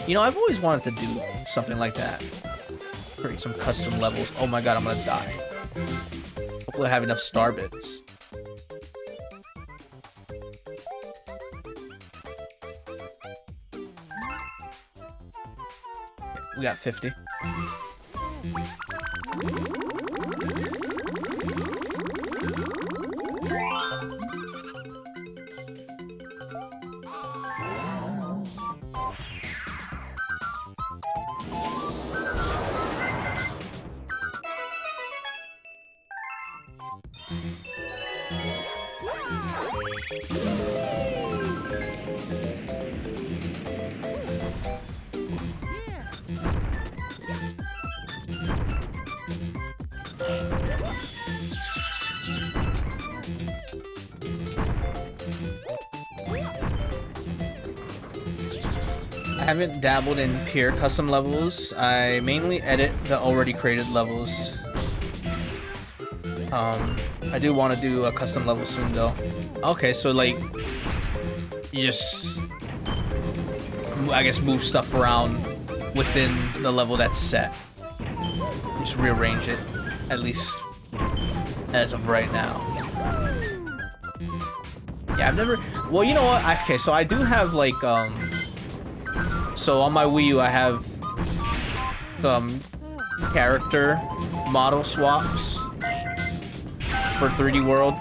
You know, I've always wanted to do something like that. Create some custom levels. Oh my god, I'm gonna die. Hopefully I have enough star bits. We got 50. I haven't dabbled in pure custom levels. I mainly edit the already created levels. I do want to do a custom level soon though. Okay, so like, you just, I guess, move stuff around within the level that's set. Just rearrange it, at least as of right now. Yeah, I've never, well, you know what? Okay, so I do have like, so on my Wii U, I have some character model swaps for 3D World.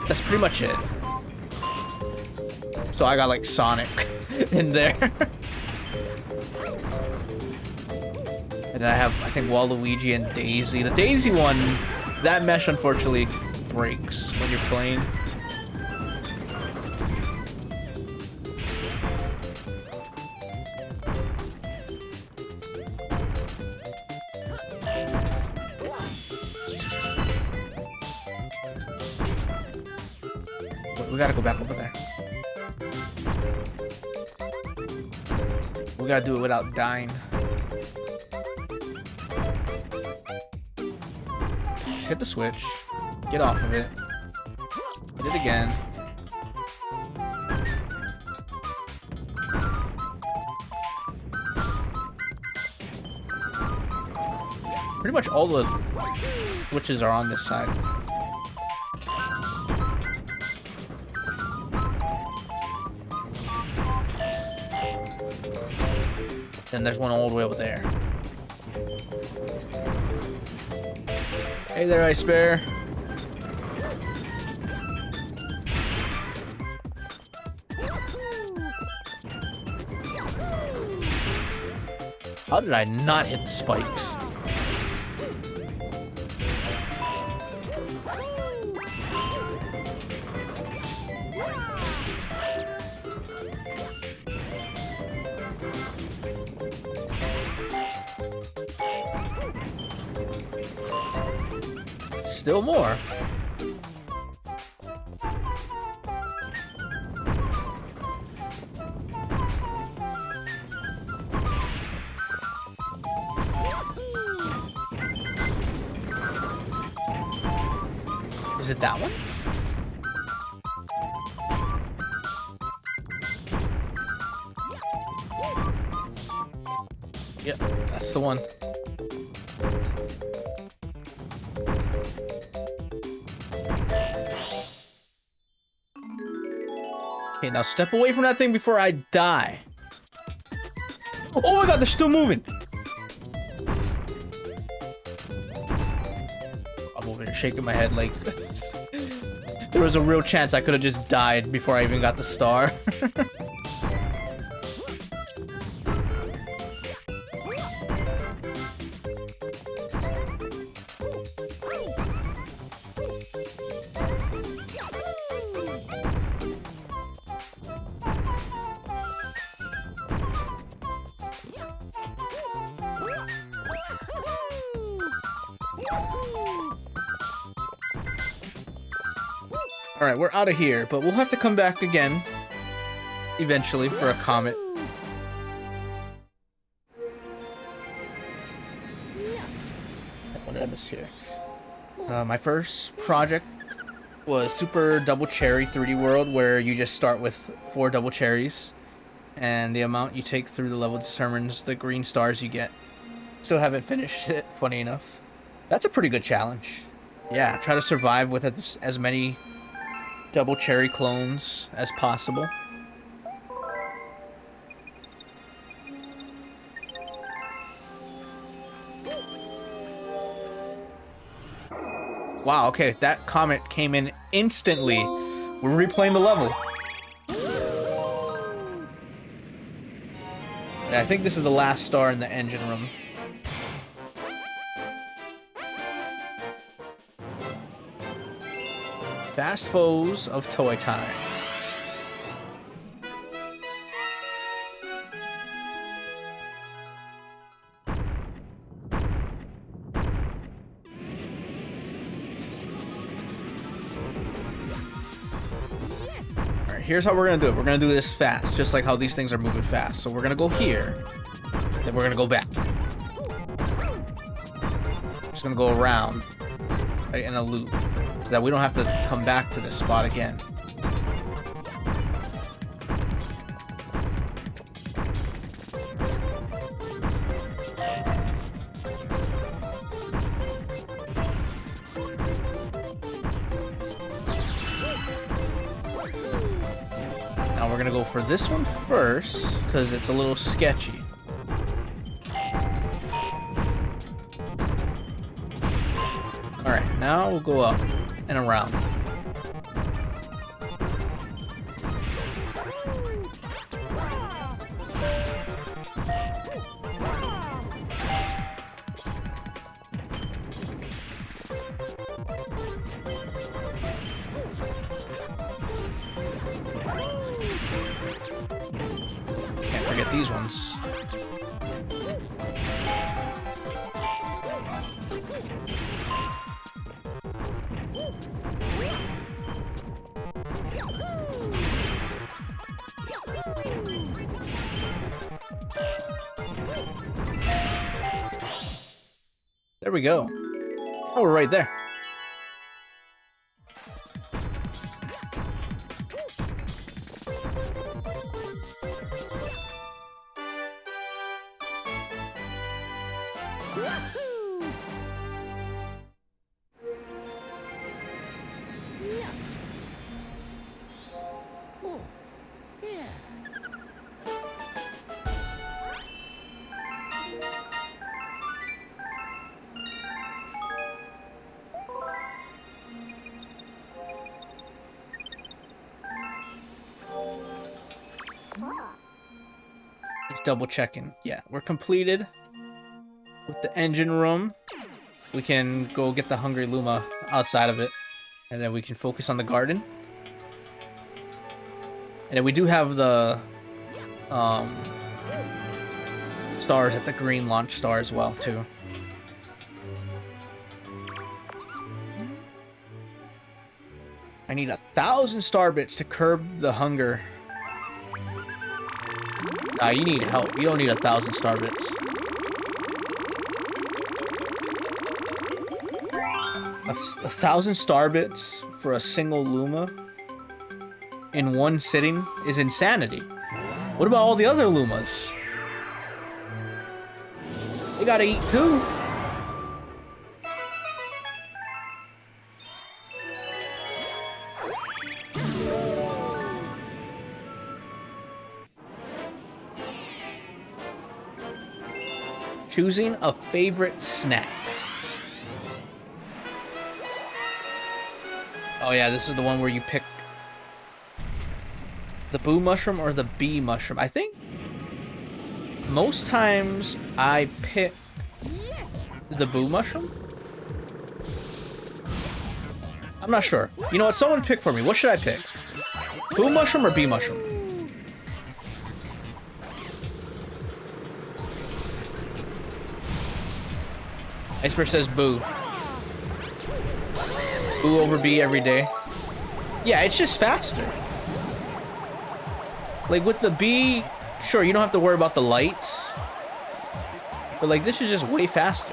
That's pretty much it. So I got like Sonic in there. And I have, I think, Waluigi and Daisy. The Daisy one, that mesh unfortunately breaks when you're playing. We gotta go back over there. We gotta do it without dying. Just hit the switch. Get off of it. Hit it again. Pretty much all the switches are on this side. Then there's one all the way over there. Hey there, Ice Bear. How did I not hit the spikes? Still more. Is it that one? Yep, that's the one. Okay, now step away from that thing before I die. Oh my god, they're still moving! I'm over here shaking my head like... there was a real chance I could have just died before I even got the star. Alright, we're out of here, but we'll have to come back again eventually for a comet. What did I miss here? My first project was Super Double Cherry 3D World, where you just start with 4 double cherries, and the amount you take through the level determines the green stars you get. Still haven't finished it, funny enough. That's a pretty good challenge. Yeah, try to survive with as many double cherry clones as possible. Wow, okay, that comet came in instantly. We're replaying the level. And I think this is the last star in the engine room. Fast Foes of Toy Time. Alright, here's how we're gonna do it. We're gonna do this fast, just like how these things are moving fast. So we're gonna go here, then we're gonna go back. Just gonna go around, right, in a loop, so that we don't have to come back to this spot again. Now we're gonna go for this one first, because it's a little sketchy. Alright, now we'll go up and around. Can't forget these ones. There we go. Oh, we're right there. Just double checking. Yeah, we're completed with the engine room. We can go get the Hungry Luma outside of it, and then we can focus on the garden. And then we do have the stars at the green launch star as well, too. I need 1,000 star bits to curb the hunger. Nah, you need help. You don't need 1,000 star bits. 1,000 star bits for a single Luma in one sitting is insanity. What about all the other Lumas? They gotta eat too. Choosing a favorite snack. Oh yeah, this is the one where you pick the Boo Mushroom or the Bee Mushroom. I think most times I pick the Boo Mushroom. I'm not sure. You know what? Someone pick for me. What should I pick? Boo Mushroom or Bee Mushroom? Iceberg says boo. Boo over bee every day. Yeah, it's just faster. Like with the bee, sure, you don't have to worry about the lights. But like this is just way faster.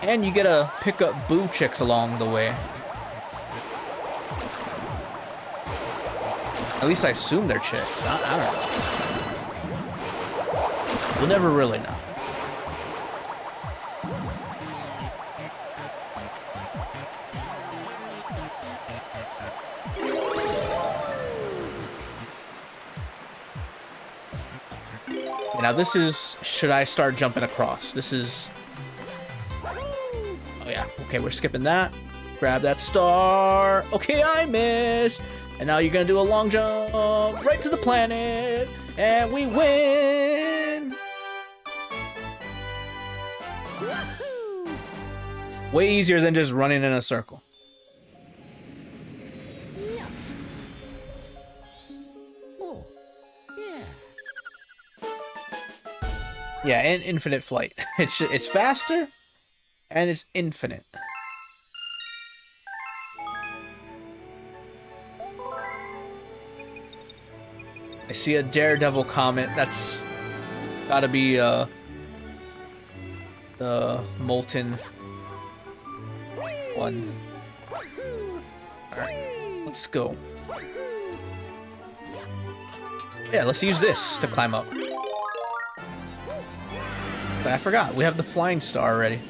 And you get to pick up boo chicks along the way. At least I assume they're chicks. I don't know. We'll never really know. Okay, now this is... Should I start jumping across? This is... Oh yeah. Okay, we're skipping that. Grab that star. Okay, I missed. And now you're gonna do a long jump right to the planet, and we win! Way easier than just running in a circle. Yeah, and infinite flight. It's faster, and it's infinite. I see a Daredevil comment. That's gotta be the molten one. Alright, let's go. Yeah, let's use this to climb up. But I forgot, we have the flying star already.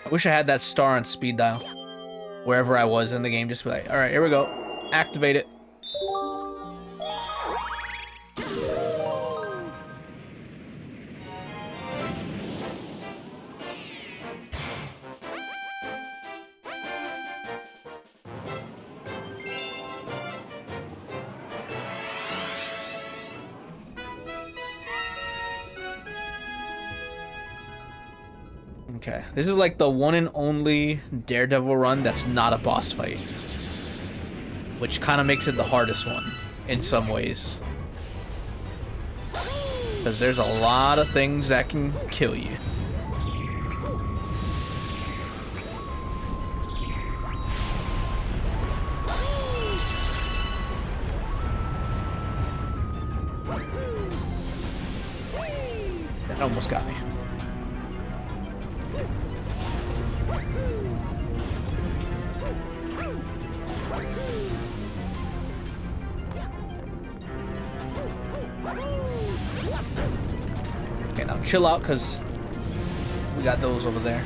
I wish I had that star on speed dial. Wherever I was in the game, just be like, alright, here we go. Activate it. Okay, this is like the one and only Daredevil run that's not a boss fight. Which kind of makes it the hardest one, in some ways. Because there's a lot of things that can kill you. That almost got me. Okay, now chill out, because we got those over there.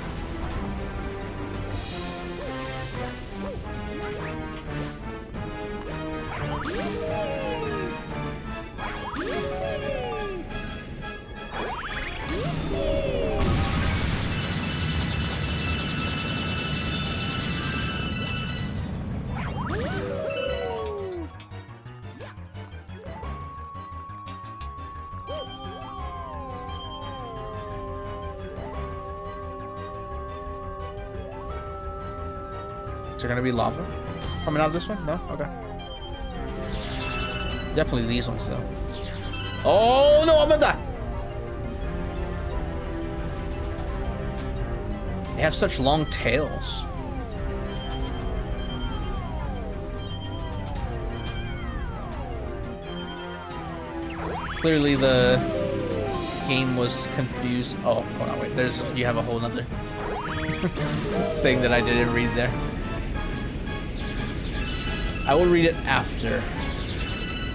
Is there gonna be lava coming out of this one? No? Okay. Definitely these ones though. Oh no, I'm gonna die! They have such long tails. Clearly the game was confused. Oh, hold on, wait. You have a whole nother thing that I didn't read there. I will read it after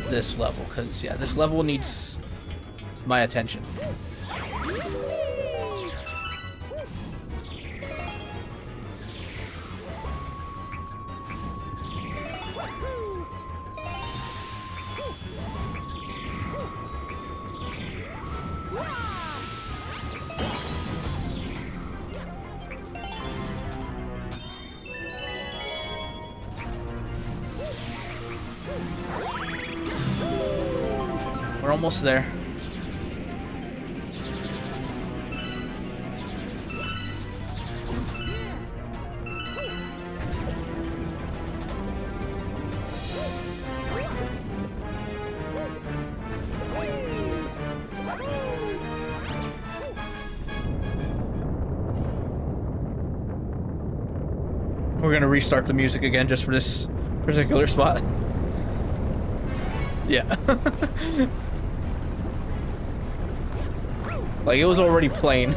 this level, because, yeah, this level needs my attention. We're almost there. We're gonna restart the music again just for this particular spot. Yeah. Like, it was already playing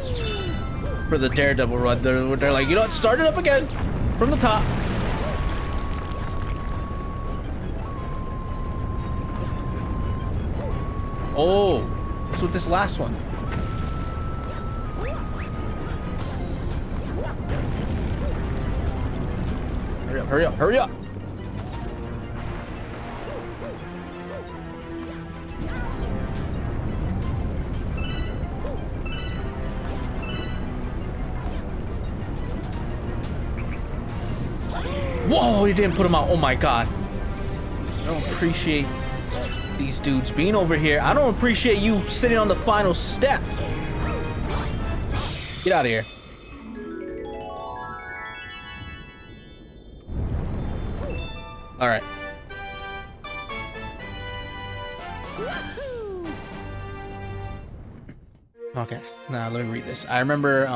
for the Daredevil run. They're like, you know what, start it up again from the top. Oh, what's with this last one? Hurry up, hurry up, hurry up! Whoa, he didn't put him out. Oh my god. I don't appreciate these dudes being over here. I don't appreciate you sitting on the final step. Get out of here. All right. Okay, now let me read this. I remember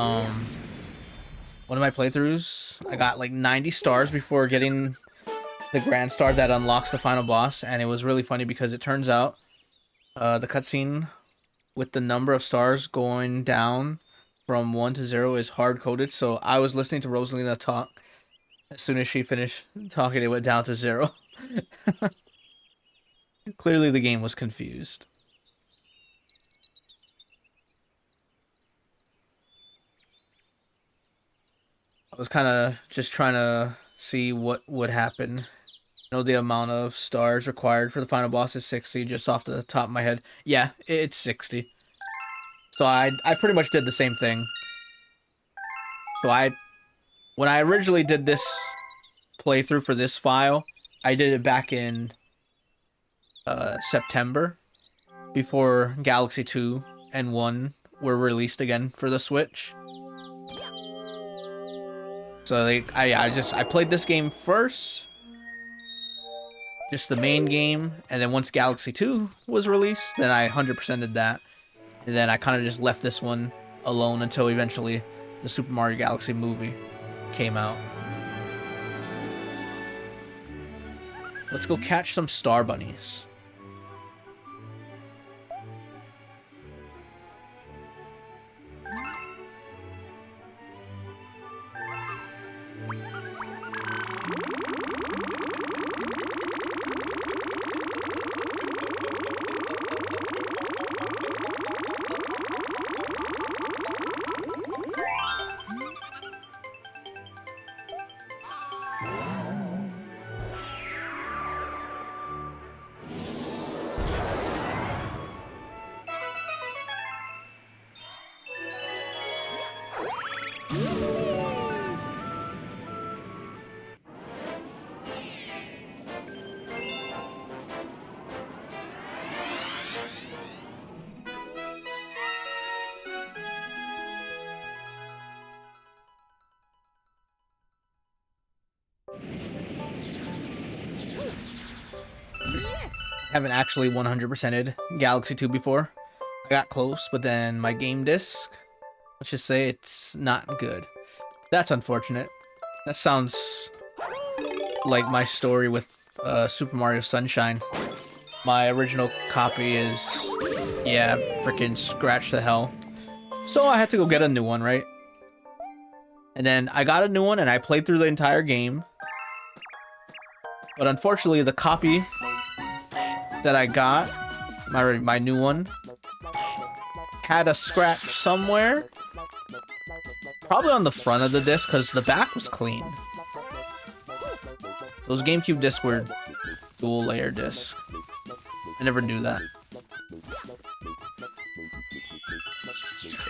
one of my playthroughs, I got like 90 stars before getting the grand star that unlocks the final boss, and it was really funny because it turns out the cutscene with the number of stars going down from 1 to 0 is hard-coded, so I was listening to Rosalina talk. As soon as she finished talking, it went down to 0. Clearly the game was confused. I was kind of just trying to see what would happen. I know the amount of stars required for the final boss is 60, just off the top of my head. Yeah, it's 60. So I pretty much did the same thing. So when I originally did this playthrough for this file, I did it back in September, before Galaxy 2 and 1 were released again for the Switch. So I played this game first, just the main game, and then once Galaxy 2 was released, then I 100%ed that. And then I kind of just left this one alone until eventually the Super Mario Galaxy movie came out. Let's go catch some star bunnies. Haven't actually 100%ed Galaxy 2 before. I got close, but then my game disc, let's just say it's not good. That's unfortunate. That sounds like my story with Super Mario Sunshine. My original copy is, yeah, freaking scratch the hell. So I had to go get a new one, right? And then I got a new one and I played through the entire game. But unfortunately, the copy that I got, my new one, had a scratch somewhere. Probably on the front of the disc, because the back was clean. Those GameCube discs were dual layer discs. I never knew that.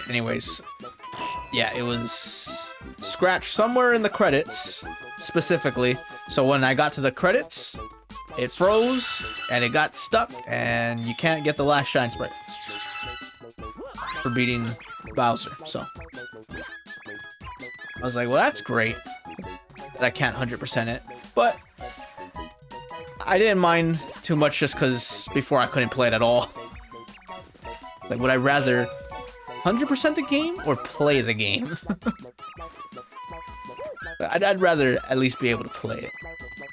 Anyways, yeah, it was scratched somewhere in the credits, specifically. So when I got to the credits, it froze, and it got stuck, and you can't get the last shine sprite for beating Bowser, so. I was like, well, that's great that I can't 100% it, but I didn't mind too much just because before I couldn't play it at all. Like, would I rather 100% the game or play the game? I'd rather at least be able to play it.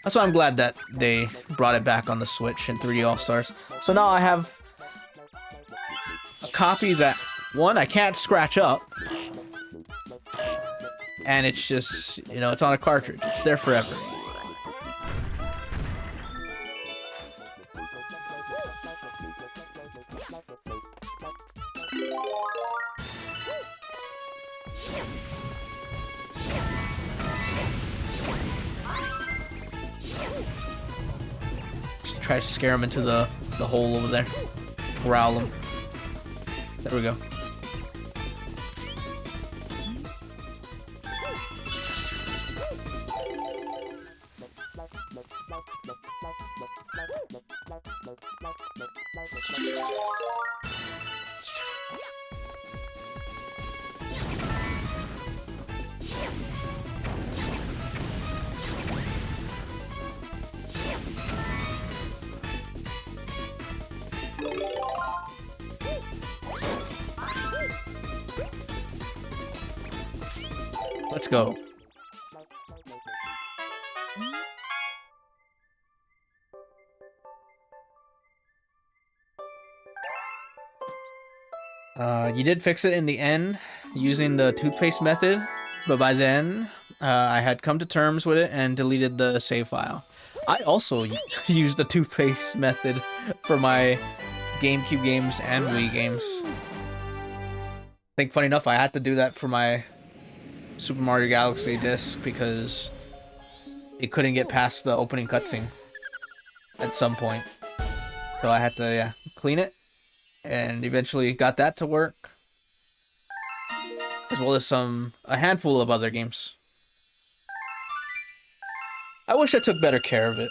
That's why I'm glad that they brought it back on the Switch in 3D All-Stars. So now I have a copy that, one, I can't scratch up. And it's just, you know, it's on a cartridge. It's there forever. Just try to scare him into the hole over there. Growl him. There we go. Let's go. You did fix it in the end using the toothpaste method, but by then I had come to terms with it and deleted the save file. I also used the toothpaste method for my GameCube games and Wii games. I think, funny enough, I had to do that for my Super Mario Galaxy disc because it couldn't get past the opening cutscene at some point. So I had to, yeah, clean it, and eventually got that to work, as well as a handful of other games. I wish I took better care of it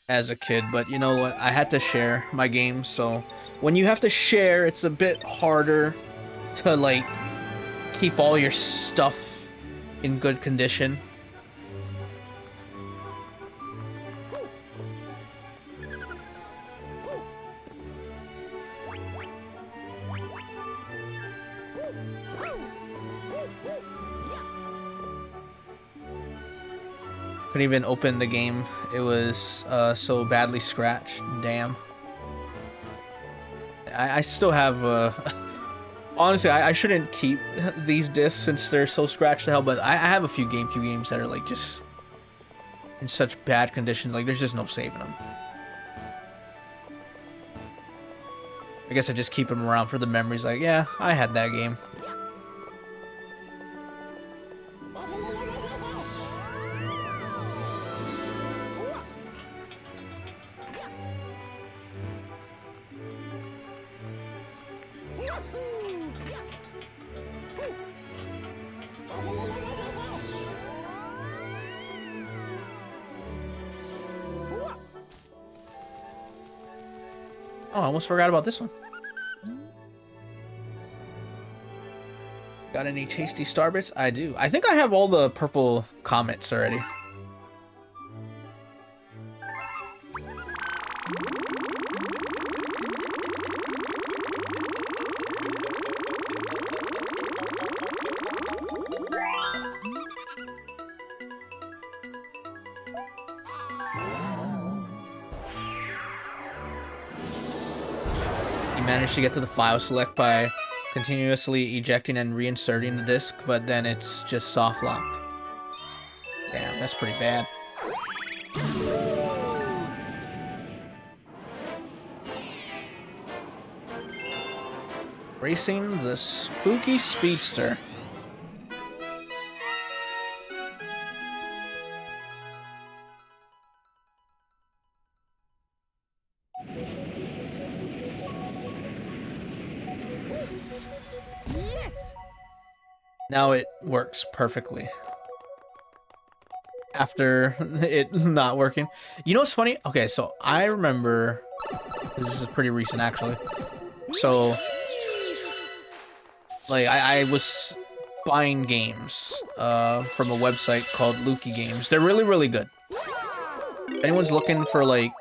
as a kid, but you know what? I had to share my games, so when you have to share, it's a bit harder to, like, keep all your stuff in good condition. Couldn't even open the game. It was so badly scratched. Damn. I still have honestly, I shouldn't keep these discs since they're so scratched to hell, but I have a few GameCube games that are like just in such bad conditions, like there's just no saving them. I guess I just keep them around for the memories, like, yeah, I had that game. Oh, I almost forgot about this one. Got any tasty Starbits? I do. I think I have all the purple comets already. Managed to get to the file select by continuously ejecting and reinserting the disc, but then it's just soft locked. Damn, that's pretty bad. Racing the Spooky Speedster. Now it works perfectly. After it not working. You know what's funny? Okay, so I remember... This is pretty recent, actually. So... Like, I was buying games from a website called Lukey Games. They're really, really good. If anyone's looking for, like,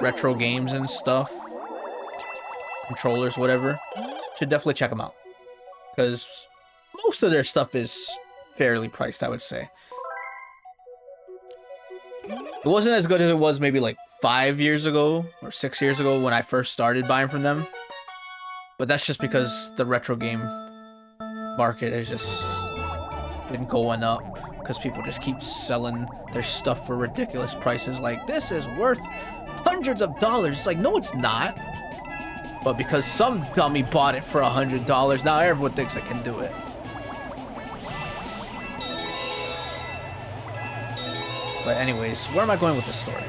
retro games and stuff, controllers, whatever, should definitely check them out. Because... most of their stuff is fairly priced, I would say. It wasn't as good as it was maybe like 5 years ago or 6 years ago when I first started buying from them. But that's just because the retro game market has just been going up because people just keep selling their stuff for ridiculous prices. Like, this is worth hundreds of dollars. It's like, no, it's not. But because some dummy bought it for $100, now everyone thinks I can do it. But anyways, where am I going with this story?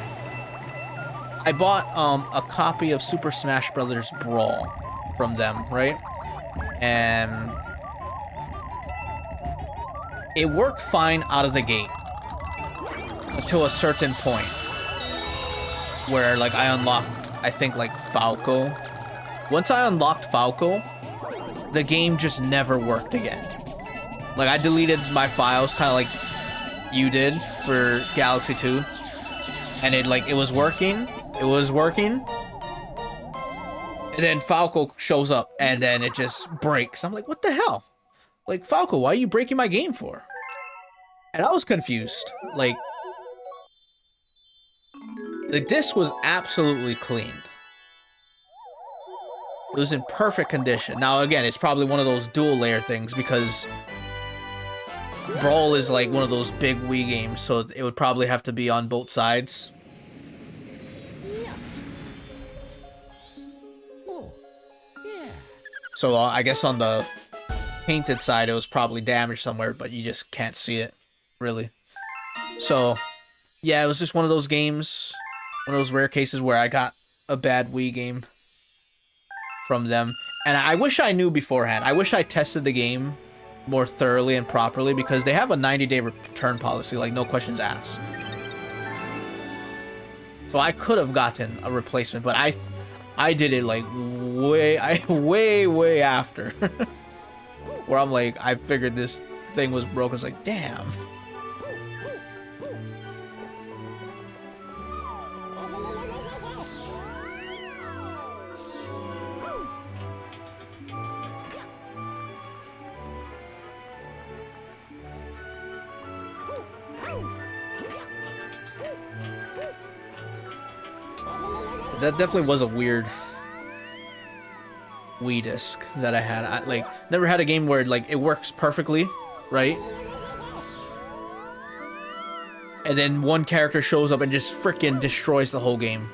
I bought a copy of Super Smash Bros. Brawl from them, right? And it worked fine out of the gate until a certain point where, like, I unlocked, I think, like, Falco. Once I unlocked Falco, the game just never worked again. Like, I deleted my files, kind of like you did for Galaxy 2, and it was working. It was working. And then Falco shows up, and then it just breaks. I'm like, what the hell? Like, Falco, why are you breaking my game for? And I was confused. Like, the disc was absolutely clean. It was in perfect condition. Now, again, it's probably one of those dual layer things because Brawl is like one of those big Wii games, so it would probably have to be on both sides. So I guess on the painted side, it was probably damaged somewhere, but you just can't see it, really. So, yeah, it was just one of those games, one of those rare cases where I got a bad Wii game from them. And I wish I knew beforehand. I wish I tested the game more thoroughly and properly, because they have a 90-day return policy, like no questions asked. So I could have gotten a replacement, but I did it like way after. Where I'm like, I figured this thing was broken. It's like, damn. That definitely was a weird Wii disc that I had. I like never had a game where like it works perfectly, right? And then one character shows up and just freaking destroys the whole game.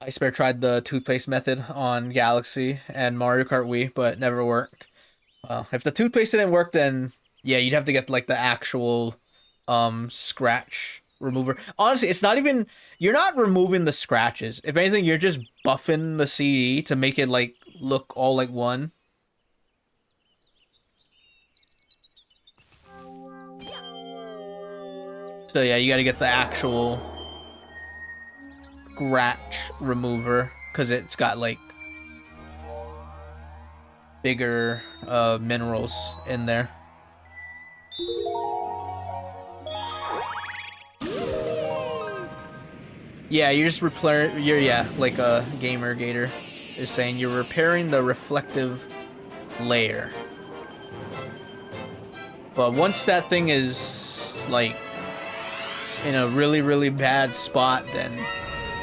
I Spare tried the toothpaste method on Galaxy and Mario Kart Wii, but never worked. If the toothpaste didn't work, then yeah, you'd have to get like the actual scratch remover. Honestly, it's not even, you're not removing the scratches. If anything, you're just buffing the CD to make it like look all like one. So yeah, you gotta get the actual scratch remover, because it's got like bigger minerals in there. Yeah, you're just like a Gamer Gator is saying, you're repairing the reflective layer. But once that thing is like in a really bad spot, then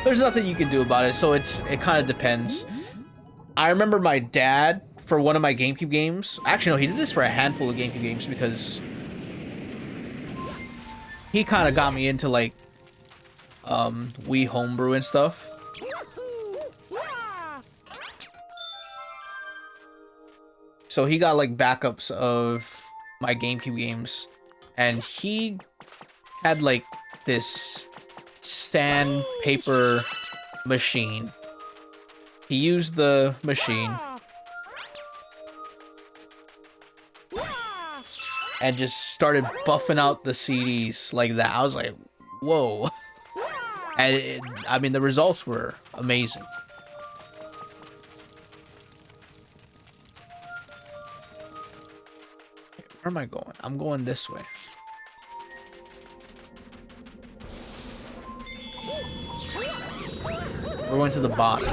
there's nothing you can do about it. So it kind of depends. I remember my dad, for one of my GameCube games, actually no, he did this for a handful of GameCube games, because he kind of got me into like Wii homebrew and stuff. So he got like backups of my GameCube games, and he had like this sandpaper machine. He used the machine and just started buffing out the CDs like that. I was like, whoa. And I mean, the results were amazing. Where am I going? I'm going this way. We're going to the bottom.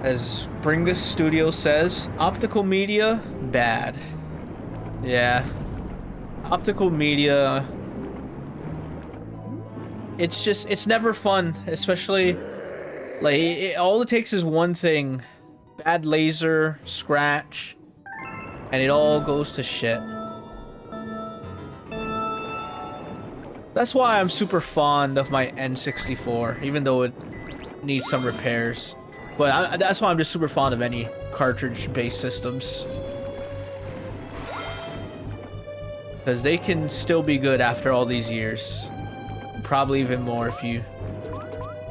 As Bringus Studio says, optical media, bad. Yeah. Optical media... It's never fun, especially... Like, all it takes is one thing. Bad laser, scratch, and it all goes to shit. That's why I'm super fond of my N64, even though it needs some repairs. But that's why I'm just super fond of any cartridge-based systems. Because they can still be good after all these years. Probably even more if you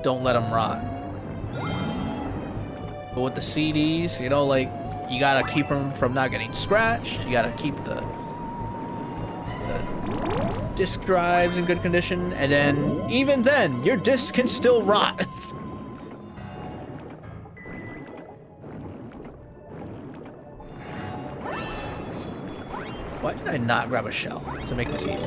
don't let them rot. But with the CDs, you know, like, you gotta keep them from not getting scratched. You gotta keep the disk drives in good condition. And then, even then, your disc can still rot. Why did I not grab a shell to make this easier?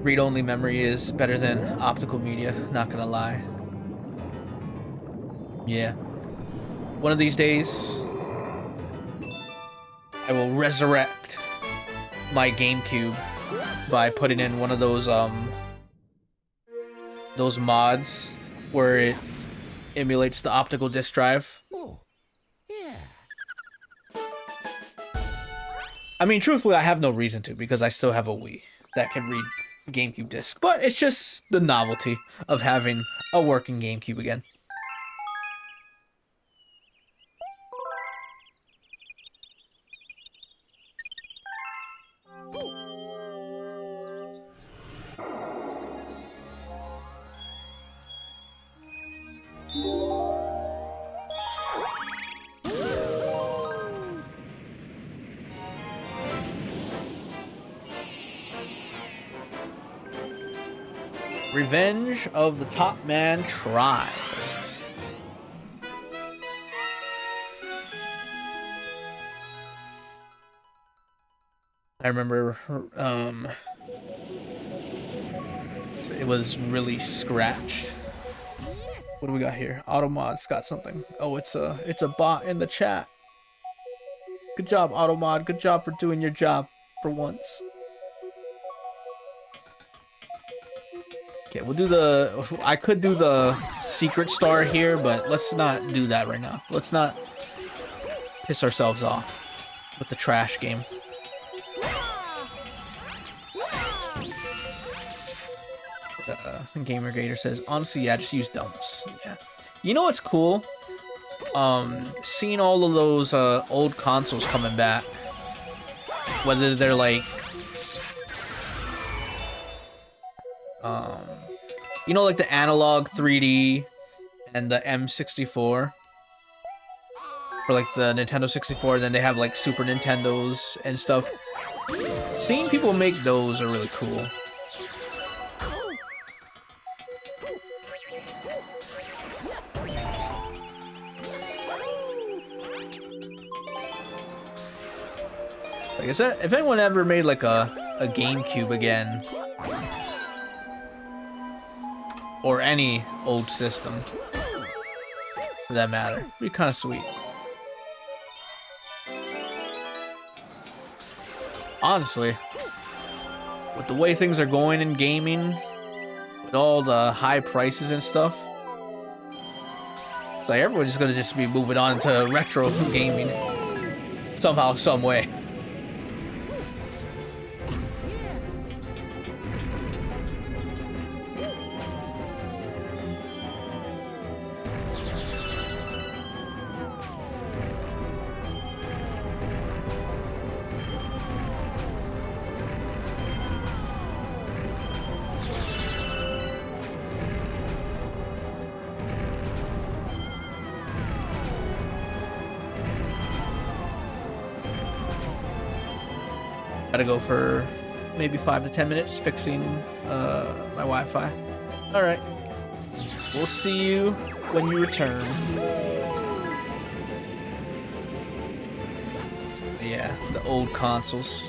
Read-only memory is better than optical media, not gonna lie. Yeah. One of these days, I will resurrect my GameCube by putting in one of those mods where it emulates the optical disc drive. Oh, yeah. I mean, truthfully, I have no reason to because I still have a Wii that can read GameCube disc, but it's just the novelty of having a working GameCube again. Revenge of the Top Man Tribe. I remember it was really scratched. What do we got here? Automod's got something. Oh, it's a bot in the chat. Good job, Automod. Good job for doing your job for once. Okay, we'll do the... I could do the secret star here, but let's not do that right now. Let's not piss ourselves off with the trash game. GamerGator says, honestly, yeah, just use dumps. Yeah. You know what's cool? Seeing all of those old consoles coming back. Whether they're like... you know, like the analog 3D and the M64 for like the Nintendo 64, then they have like Super Nintendos and stuff. Seeing people make those are really cool. Like, if anyone ever made like a GameCube again, or any old system, for that matter, it'd be kind of sweet. Honestly, with the way things are going in gaming, with all the high prices and stuff, it's like everyone's gonna just be moving on to retro gaming somehow, some way. Gotta go for maybe 5 to 10 minutes fixing my Wi-Fi. All right. We'll see you when you return. Yeah, the old consoles.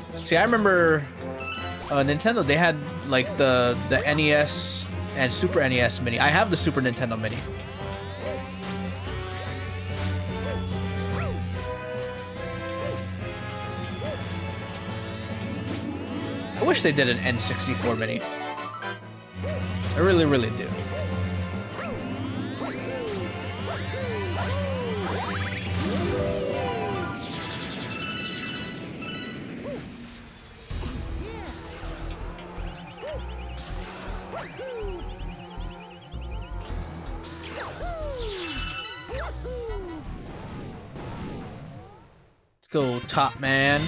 See, I remember Nintendo, they had like the NES and Super NES Mini. I have the Super Nintendo Mini. I wish they did an N64 Mini. I really, really do. Let's go, Top Man.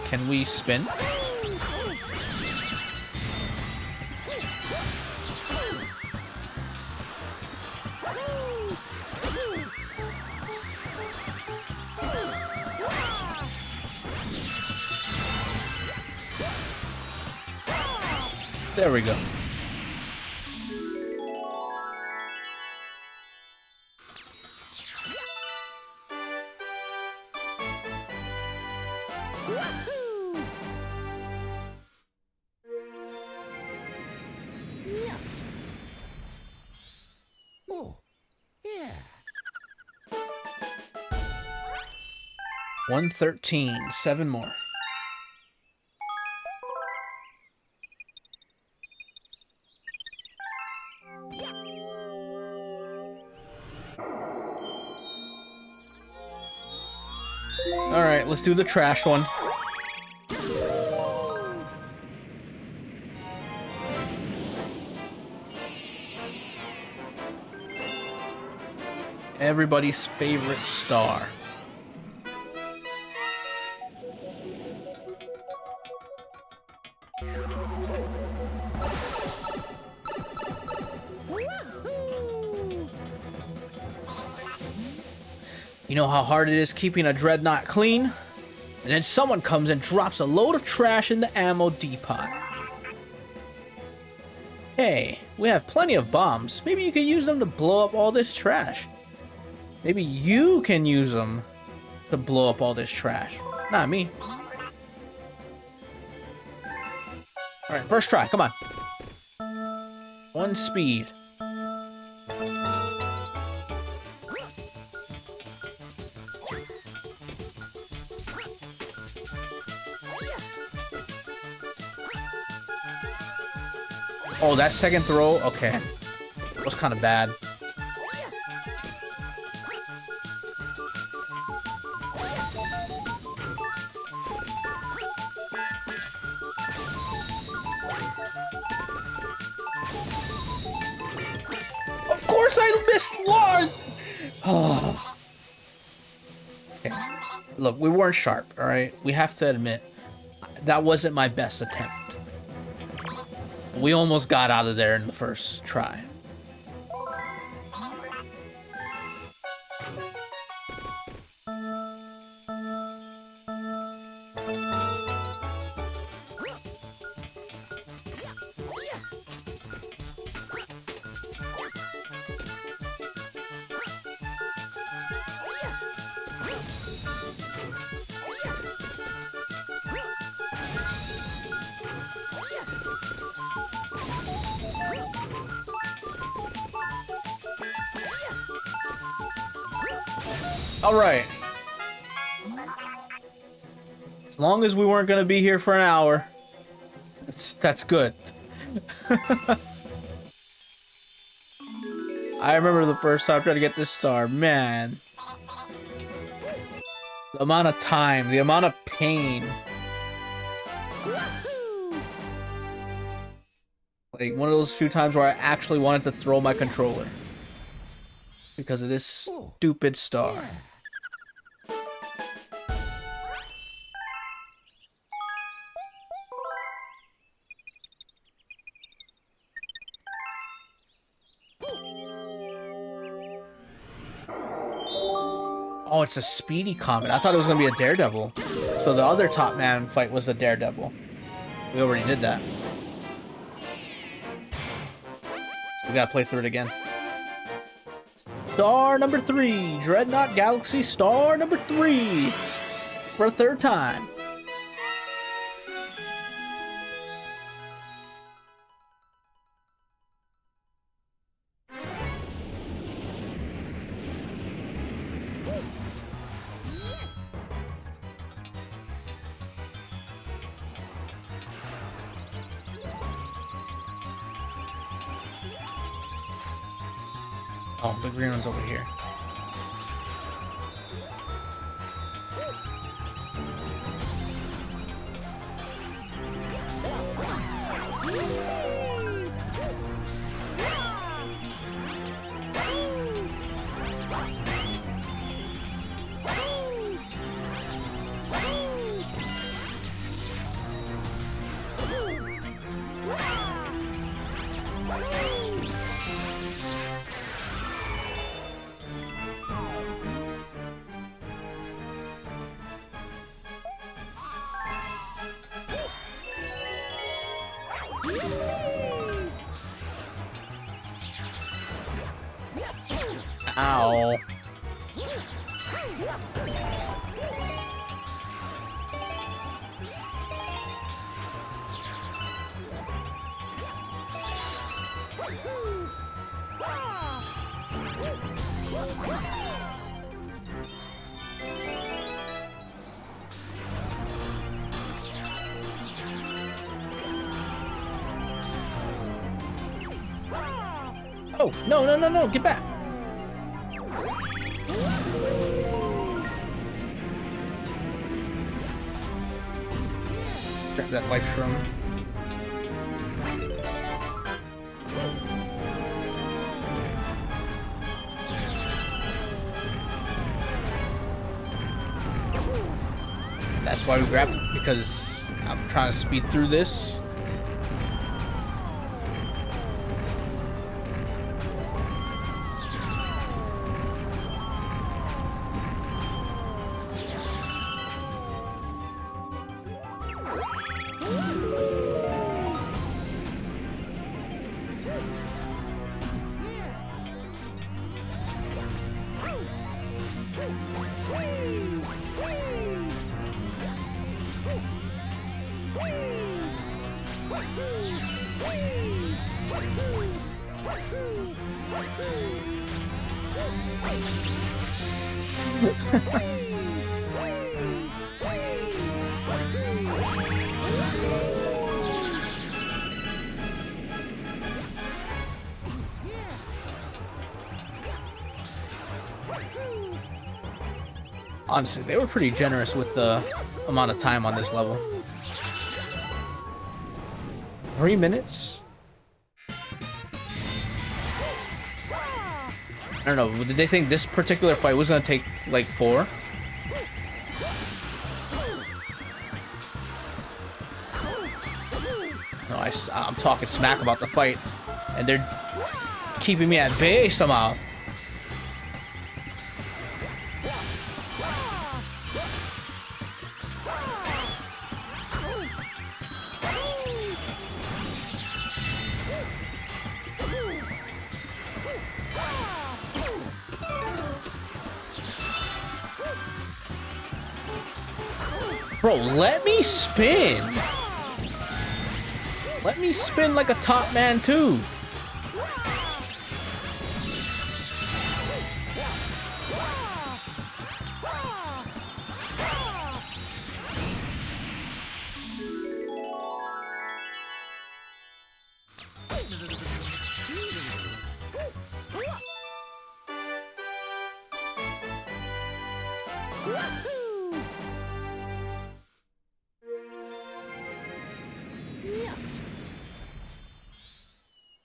Can we spin? There we go. Oh, yeah. 113. 7 more. All right, let's do the trash one. Everybody's favorite star. You know how hard it is keeping a Dreadnought clean? And then someone comes and drops a load of trash in the ammo depot. Hey, we have plenty of bombs. Maybe you could use them to blow up all this trash. Maybe you can use them to blow up all this trash. Not me. Alright, first try, come on. 1 speed. Oh, that second throw? Okay. That was kind of bad. Of course I missed one! Oh. Okay. Look, we weren't sharp, alright? We have to admit, that wasn't my best attempt. We almost got out of there in the first try. All right. As long as we weren't gonna be here for an hour, that's good. I remember the first time trying to get this star, man. The amount of time, the amount of pain. Like one of those few times where I actually wanted to throw my controller because of this stupid star. Oh, it's a Speedy Comet. I thought it was gonna be a Daredevil. So the other Top Man fight was the Daredevil. We already did that. We gotta play through it again. Star number 3, Dreadnought Galaxy Star number 3, for a third time. Oh, the green one's over here. Ow. Oh, no, no, no, no, get back. Grab that life shroom. That's why we grabbed it, because I'm trying to speed through this. Honestly, they were pretty generous with the amount of time on this level. 3 minutes? I don't know, did they think this particular fight was gonna take like 4? No, I'm talking smack about the fight, and they're keeping me at bay somehow. Bro, let me spin. Let me spin like a top man too.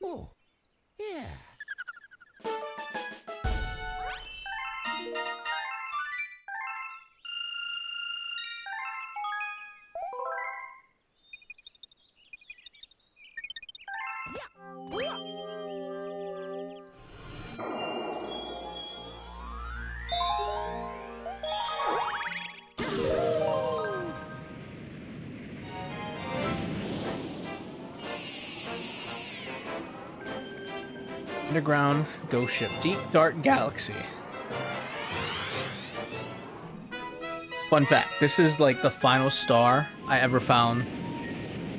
Oh, yeah. Underground ghost ship. Deep Dark Galaxy. Fun fact, this is like the final star I ever found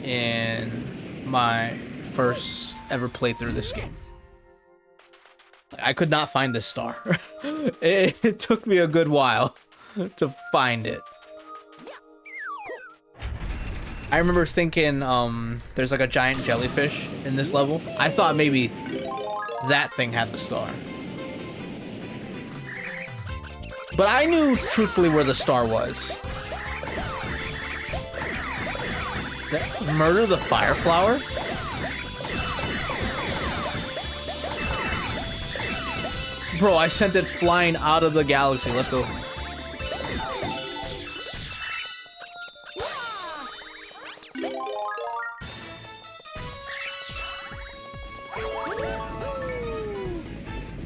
in my first ever playthrough of this game. I could not find this star. It took me a good while to find it. I remember thinking there's like a giant jellyfish in this level. I thought maybe that thing had the star. But I knew truthfully where the star was. Murder the Fire Flower? Bro, I sent it flying out of the galaxy. Let's go.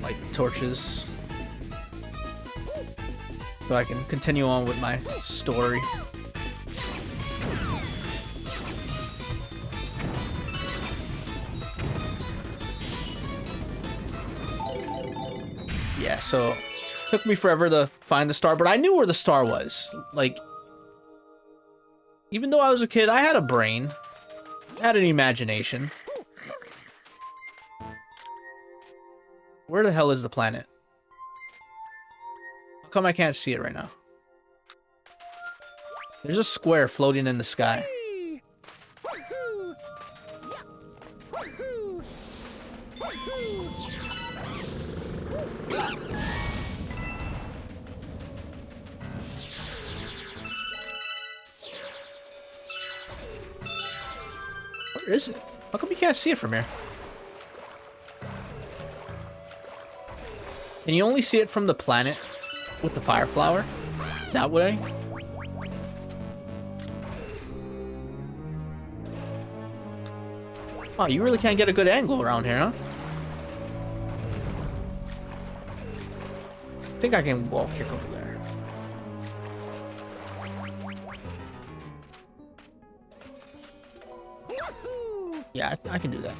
Light the torches. So I can continue on with my story. Yeah, so it took me forever to find the star, but I knew where the star was. Like, even though I was a kid, I had a brain. I had an imagination. Where the hell is the planet? How come I can't see it right now? There's a square floating in the sky. Where is it? How come you can't see it from here? Can you only see it from the planet with the fire flower? Is that what I... Oh, you really can't get a good angle around here, huh? I think I can wall kick over there. Yeah, I can do that.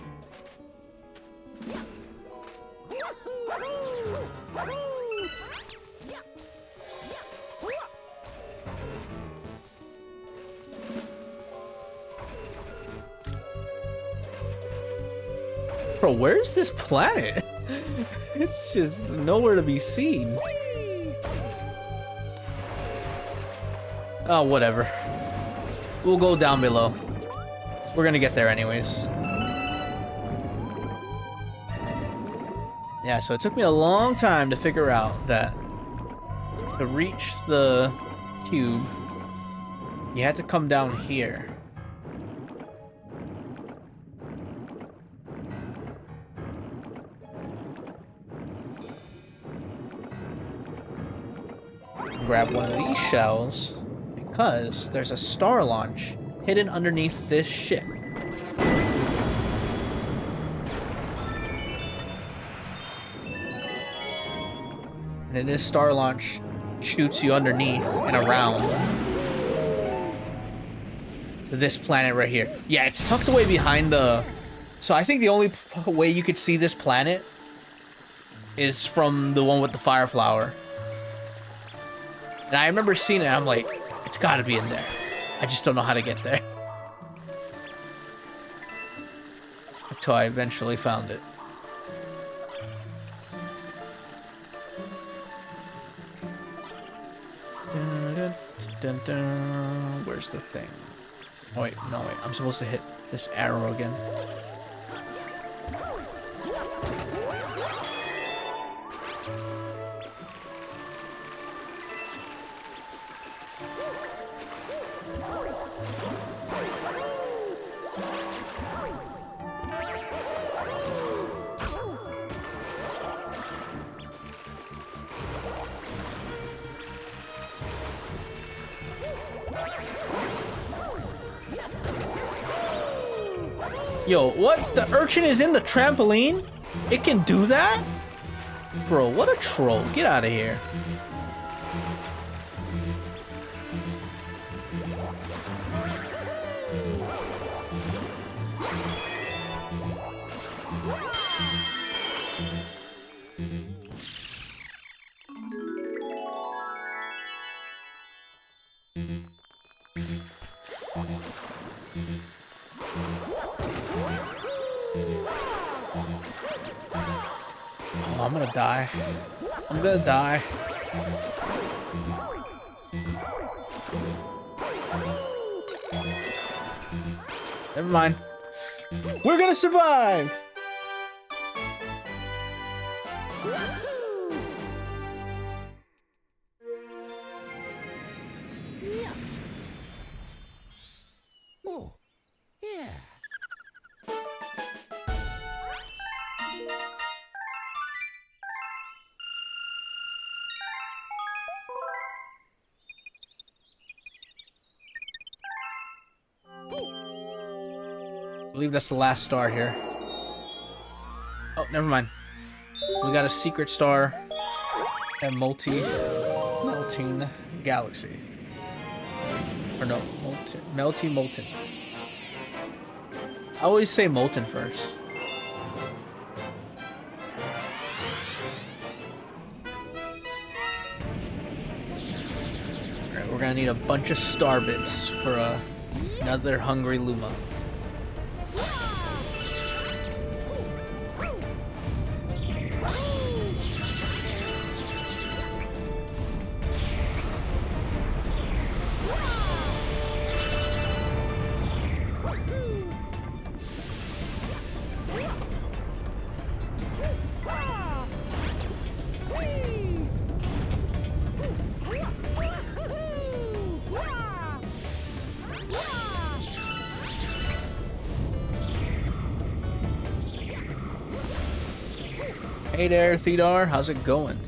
Bro, where's this planet? It's just nowhere to be seen. Oh, whatever. We'll go down below. We're gonna get there anyways. Yeah, so it took me a long time to figure out that to reach the cube, you had to come down here. Grab one of these shells because there's a star launch hidden underneath this ship. And then this star launch shoots you underneath and around to this planet right here. Yeah, it's tucked away behind the... So I think the only way you could see this planet is from the one with the fire flower. And I remember seeing it, and I'm like, it's gotta be in there. I just don't know how to get there. Until I eventually found it. Dun, dun, dun, dun. Where's the thing? Oh wait, no wait, I'm supposed to hit this arrow again. Yo, what? The urchin is in the trampoline? It can do that? Bro, what a troll. Get out of here. Oh, I'm gonna die. I'm gonna die. Never mind. We're gonna survive! Oh, yeah. I believe that's the last star here. Oh, never mind. We got a secret star at melting galaxy. Or no, molten. I always say molten first. Alright, we're gonna need a bunch of star bits for another hungry Luma. Hey there, Thedar. How's it going?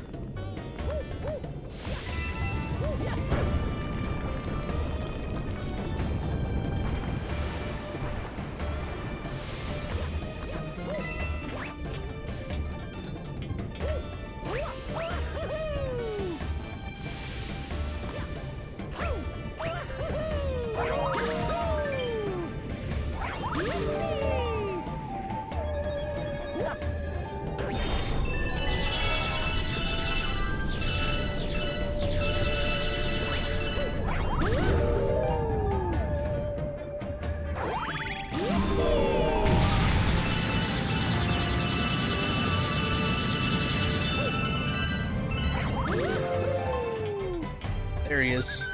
There he is.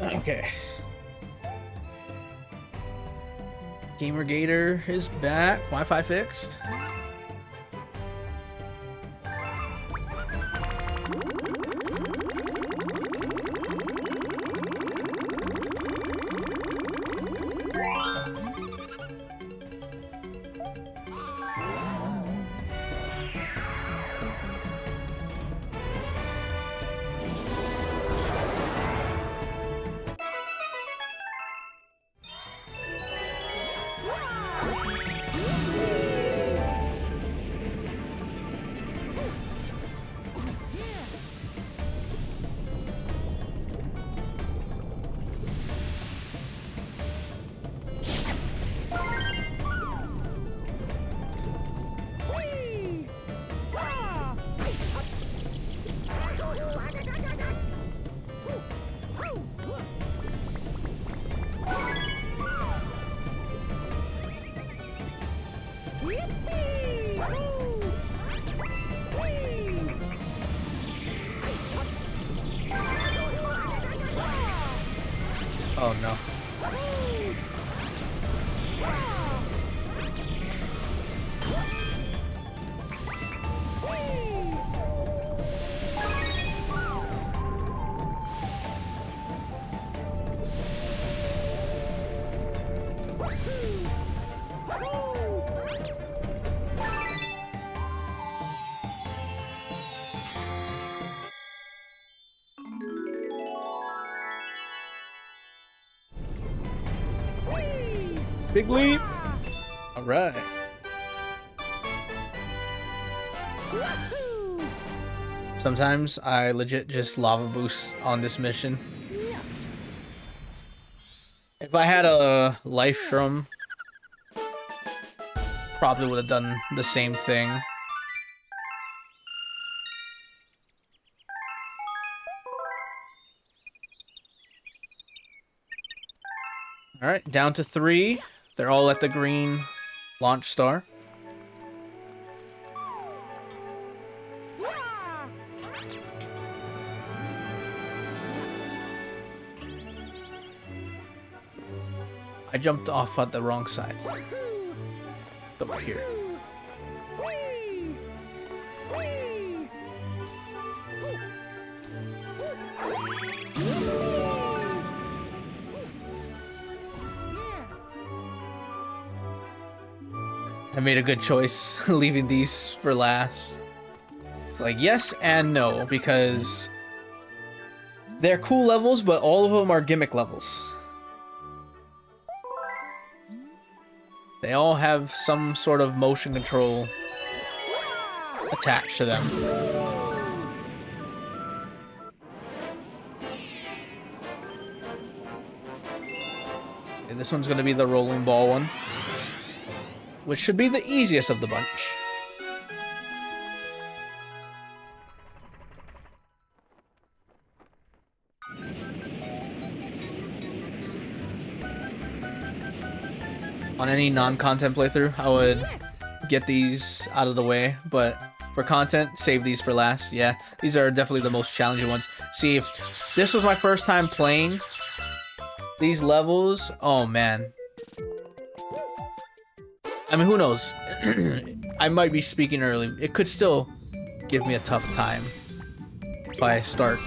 Okay. Gamergator is back. Wi-Fi fixed. Oh no. Big leap. All right. Sometimes I legit just lava boost on this mission. If I had a life shroom, probably would have done the same thing. All right, down to 3. They're all at the green launch star. I jumped off at the wrong side. Over here. I made a good choice leaving these for last. It's like yes and no, because they're cool levels, but all of them are gimmick levels. They all have some sort of motion control attached to them. And this one's gonna be the rolling ball one, which should be the easiest of the bunch. On any non-content playthrough, I would get these out of the way, but for content, save these for last. Yeah, these are definitely the most challenging ones. See, if this was my first time playing these levels, oh man. I mean, who knows? I might be speaking early. It could still give me a tough time if I start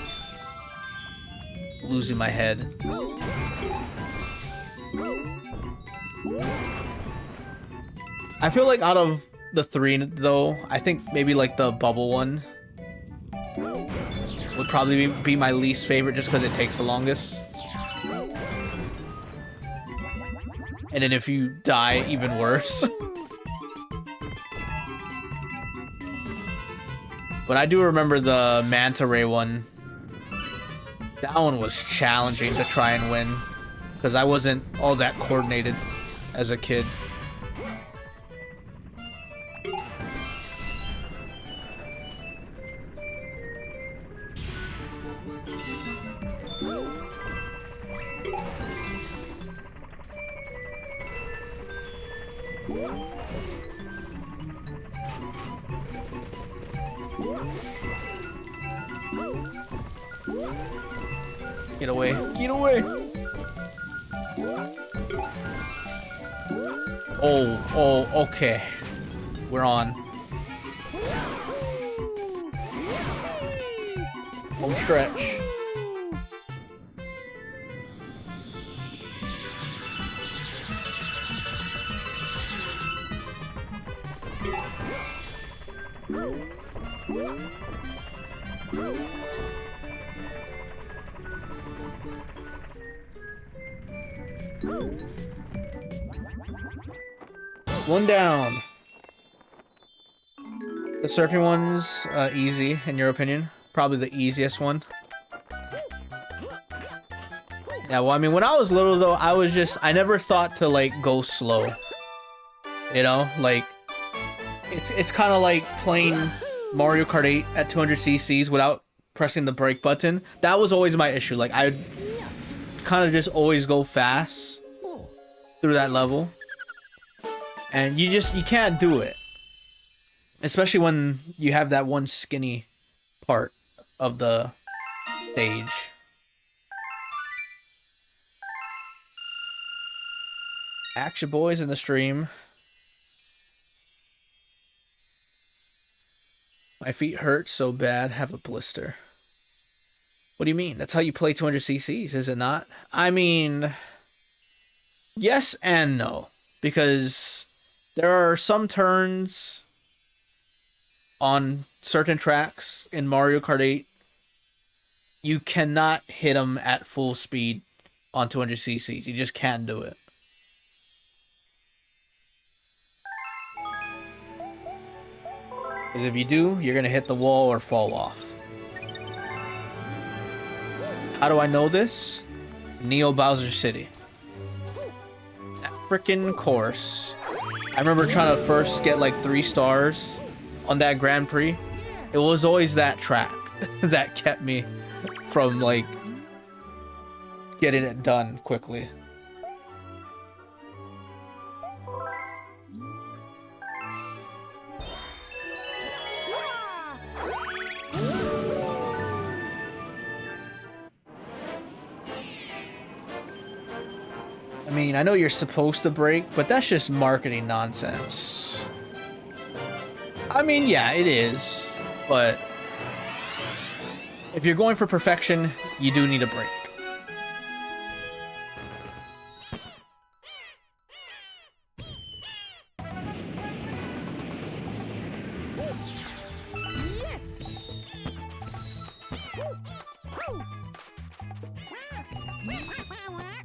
losing my head. I feel like out of the three, though, I think maybe like the bubble one would probably be my least favorite just because it takes the longest. And then if you die, even worse. But I do remember the Manta Ray one. That one was challenging to try and win because I wasn't all that coordinated as a kid. Get away. Get away. Oh, okay. We're on. Home stretch. One down. The surfing one's easy, in your opinion. Probably the easiest one. Yeah, well, I mean, when I was little, though, I never thought to, like, go slow. You know? Like, it's kind of like playing Mario Kart 8 at 200 cc's without pressing the brake button. That was always my issue. Like, I'd kind of just always go fast through that level. And you can't do it. Especially when you have that one skinny part of the stage. Action Boys in the stream. My feet hurt so bad, have a blister. What do you mean? That's how you play 200 cc's, is it not? I mean, yes and no. Because there are some turns on certain tracks in Mario Kart 8, you cannot hit them at full speed on 200 cc's. You just can't do it. Because if you do, you're going to hit the wall or fall off. How do I know this? Neo Bowser City. That frickin' course. I remember trying to first get like 3 stars on that Grand Prix. It was always that track that kept me from like getting it done quickly. mean, I know you're supposed to break, but that's just marketing nonsense. I mean, yeah, it is, but if you're going for perfection, you do need a break. Yes.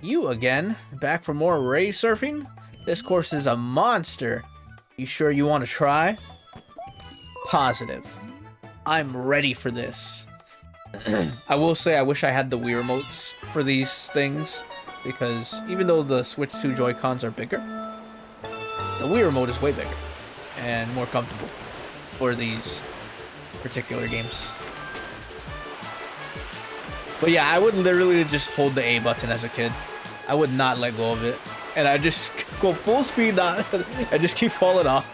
You again? Back for more ray surfing? This course is a monster. You sure you want to try? Positive. I'm ready for this. I will say I wish I had the Wii remotes for these things, because even though the Switch 2 Joy-Cons are bigger, the Wii remote is way bigger and more comfortable for these particular games. But yeah, I would literally just hold the A button as a kid. I would not let go of it. And I just go full speed, I just keep falling off.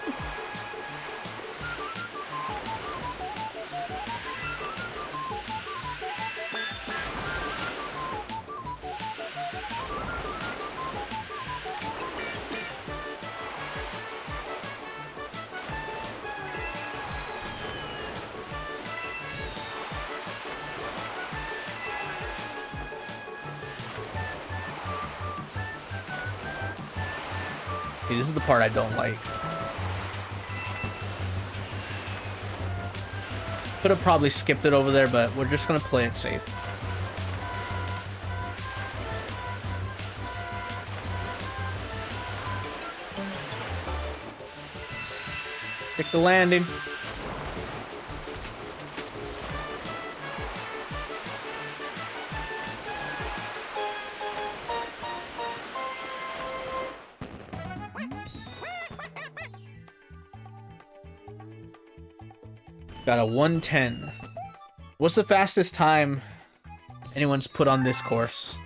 See, this is the part I don't like. Could have probably skipped it over there, but we're just gonna play it safe. Stick the landing. Got a 110. What's the fastest time anyone's put on this course?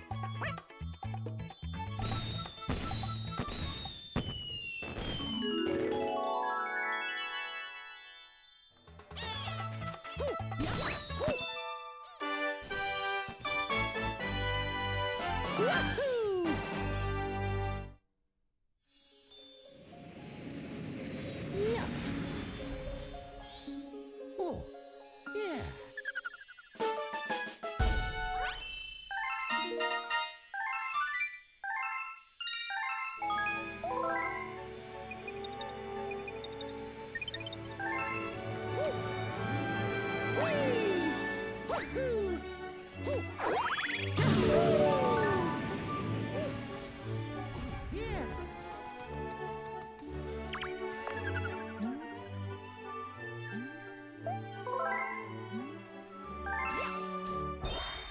Oh, yeah.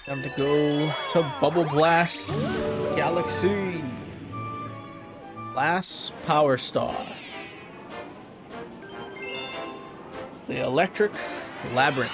Time to go to Bubble Blast Galaxy. Last Power Star. The Electric Labyrinth.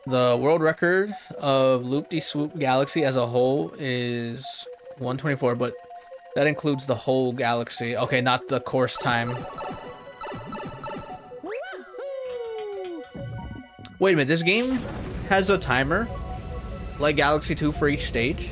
The world record of Loop-de-Swoop Galaxy as a whole is 124, but that includes the whole galaxy. Okay, not the course time. Wait a minute, this game has a timer? Like Galaxy 2 for each stage?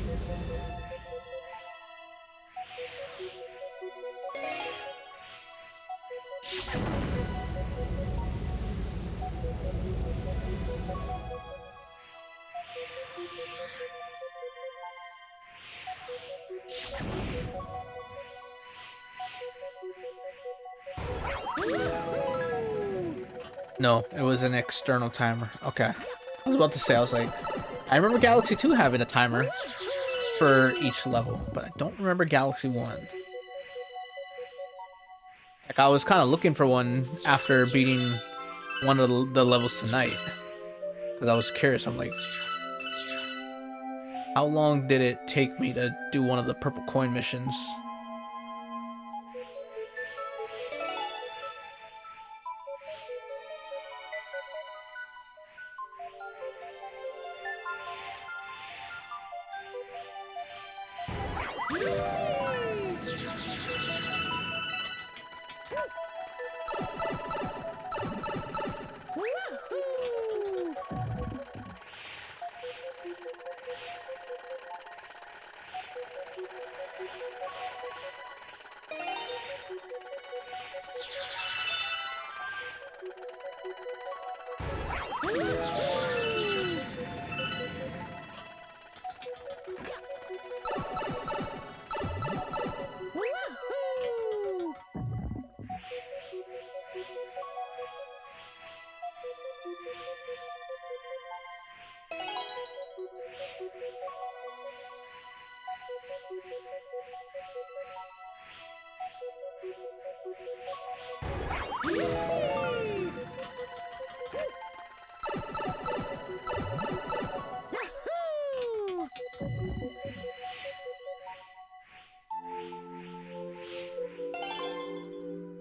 No, it was an external timer. Okay. I was about to say, I was like, I remember Galaxy 2 having a timer for each level, but I don't remember Galaxy 1. Like, I was kind of looking for one after beating one of the levels tonight. Because I was curious, I'm like, how long did it take me to do one of the purple coin missions?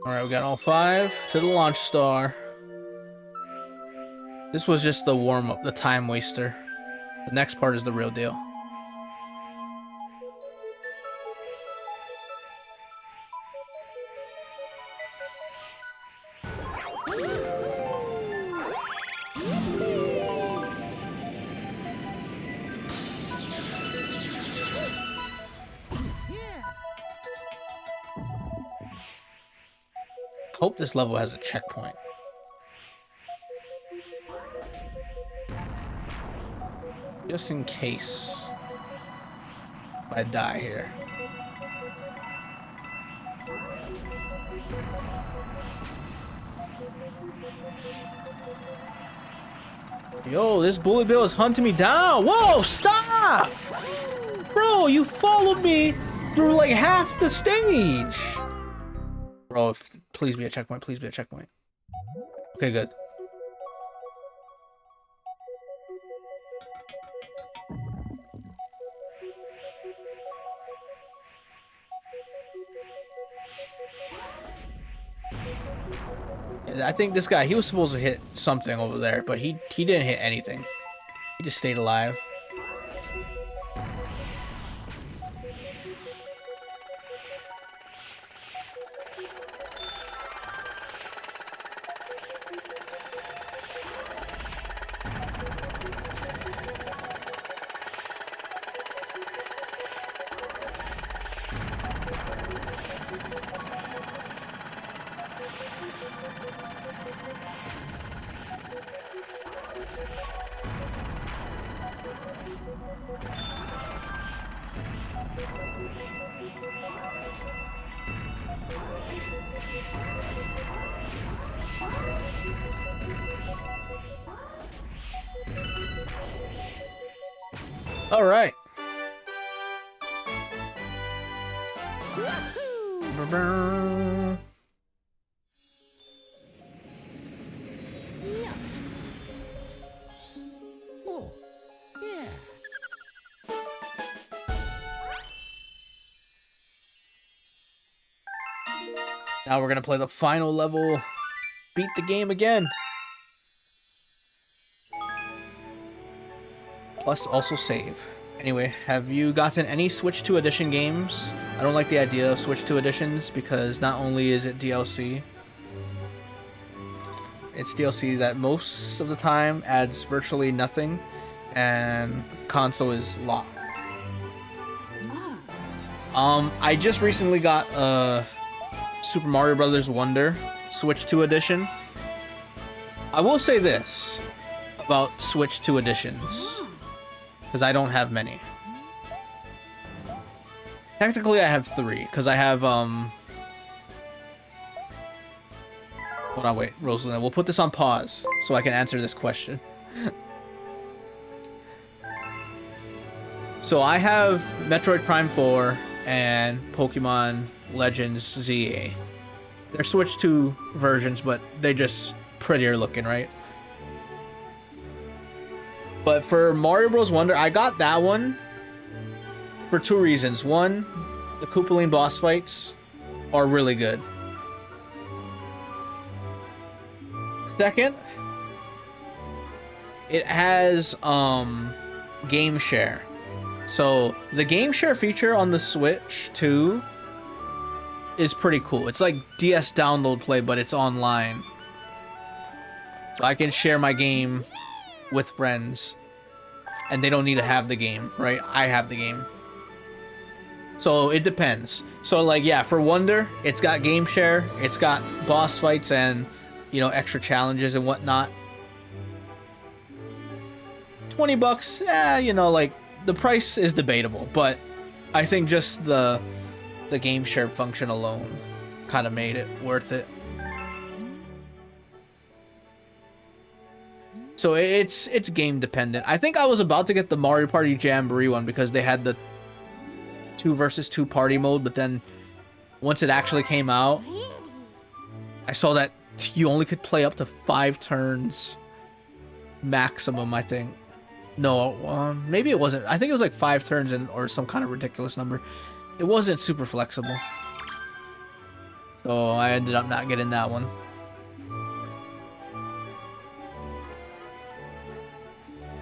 Alright, we got all 5 to the launch star. This was just the warm-up, the time waster. The next part is the real deal. Hope this level has a checkpoint. Just in case I die here. Yo, this bullet bill is hunting me down. Whoa, stop! Bro, you followed me through like half the stage. Bro, please be a checkpoint. Please be a checkpoint. Okay, good. I think this guy, he was supposed to hit something over there, but he didn't hit anything. He just stayed alive. All right. Oh, yeah. Now we're gonna play the final level. Beat the game again. Plus also save. Anyway, have you gotten any Switch 2 Edition games? I don't like the idea of Switch 2 Editions because not only is it DLC, it's DLC that most of the time adds virtually nothing, and console is locked. I just recently got Super Mario Brothers Wonder Switch 2 Edition. I will say this about Switch 2 Editions, because I don't have many. Technically, I have 3, because I have, Hold on, wait, Rosalind, we'll put this on pause, so I can answer this question. So I have Metroid Prime 4 and Pokemon Legends ZA. They're Switch 2 versions, but they're just prettier looking, right? But for Mario Bros. Wonder, I got that one for 2 reasons. One, the Koopaline boss fights are really good. Second, it has game share. So the game share feature on the Switch 2 is pretty cool. It's like DS download play, but it's online. So I can share my game with friends, and they don't need to have the game, right? I have the game. So it depends. So like, yeah, for Wonder, it's got game share, it's got boss fights and, you know, extra challenges and whatnot. $20, you know, like, the price is debatable, but I think just the game share function alone kind of made it worth it. So it's game dependent. I think I was about to get the Mario Party Jamboree one because they had the 2 versus 2 party mode, but then once it actually came out, I saw that you only could play up to 5 turns maximum, I think. No, maybe it wasn't. I think it was like 5 turns or some kind of ridiculous number. It wasn't super flexible. So I ended up not getting that one.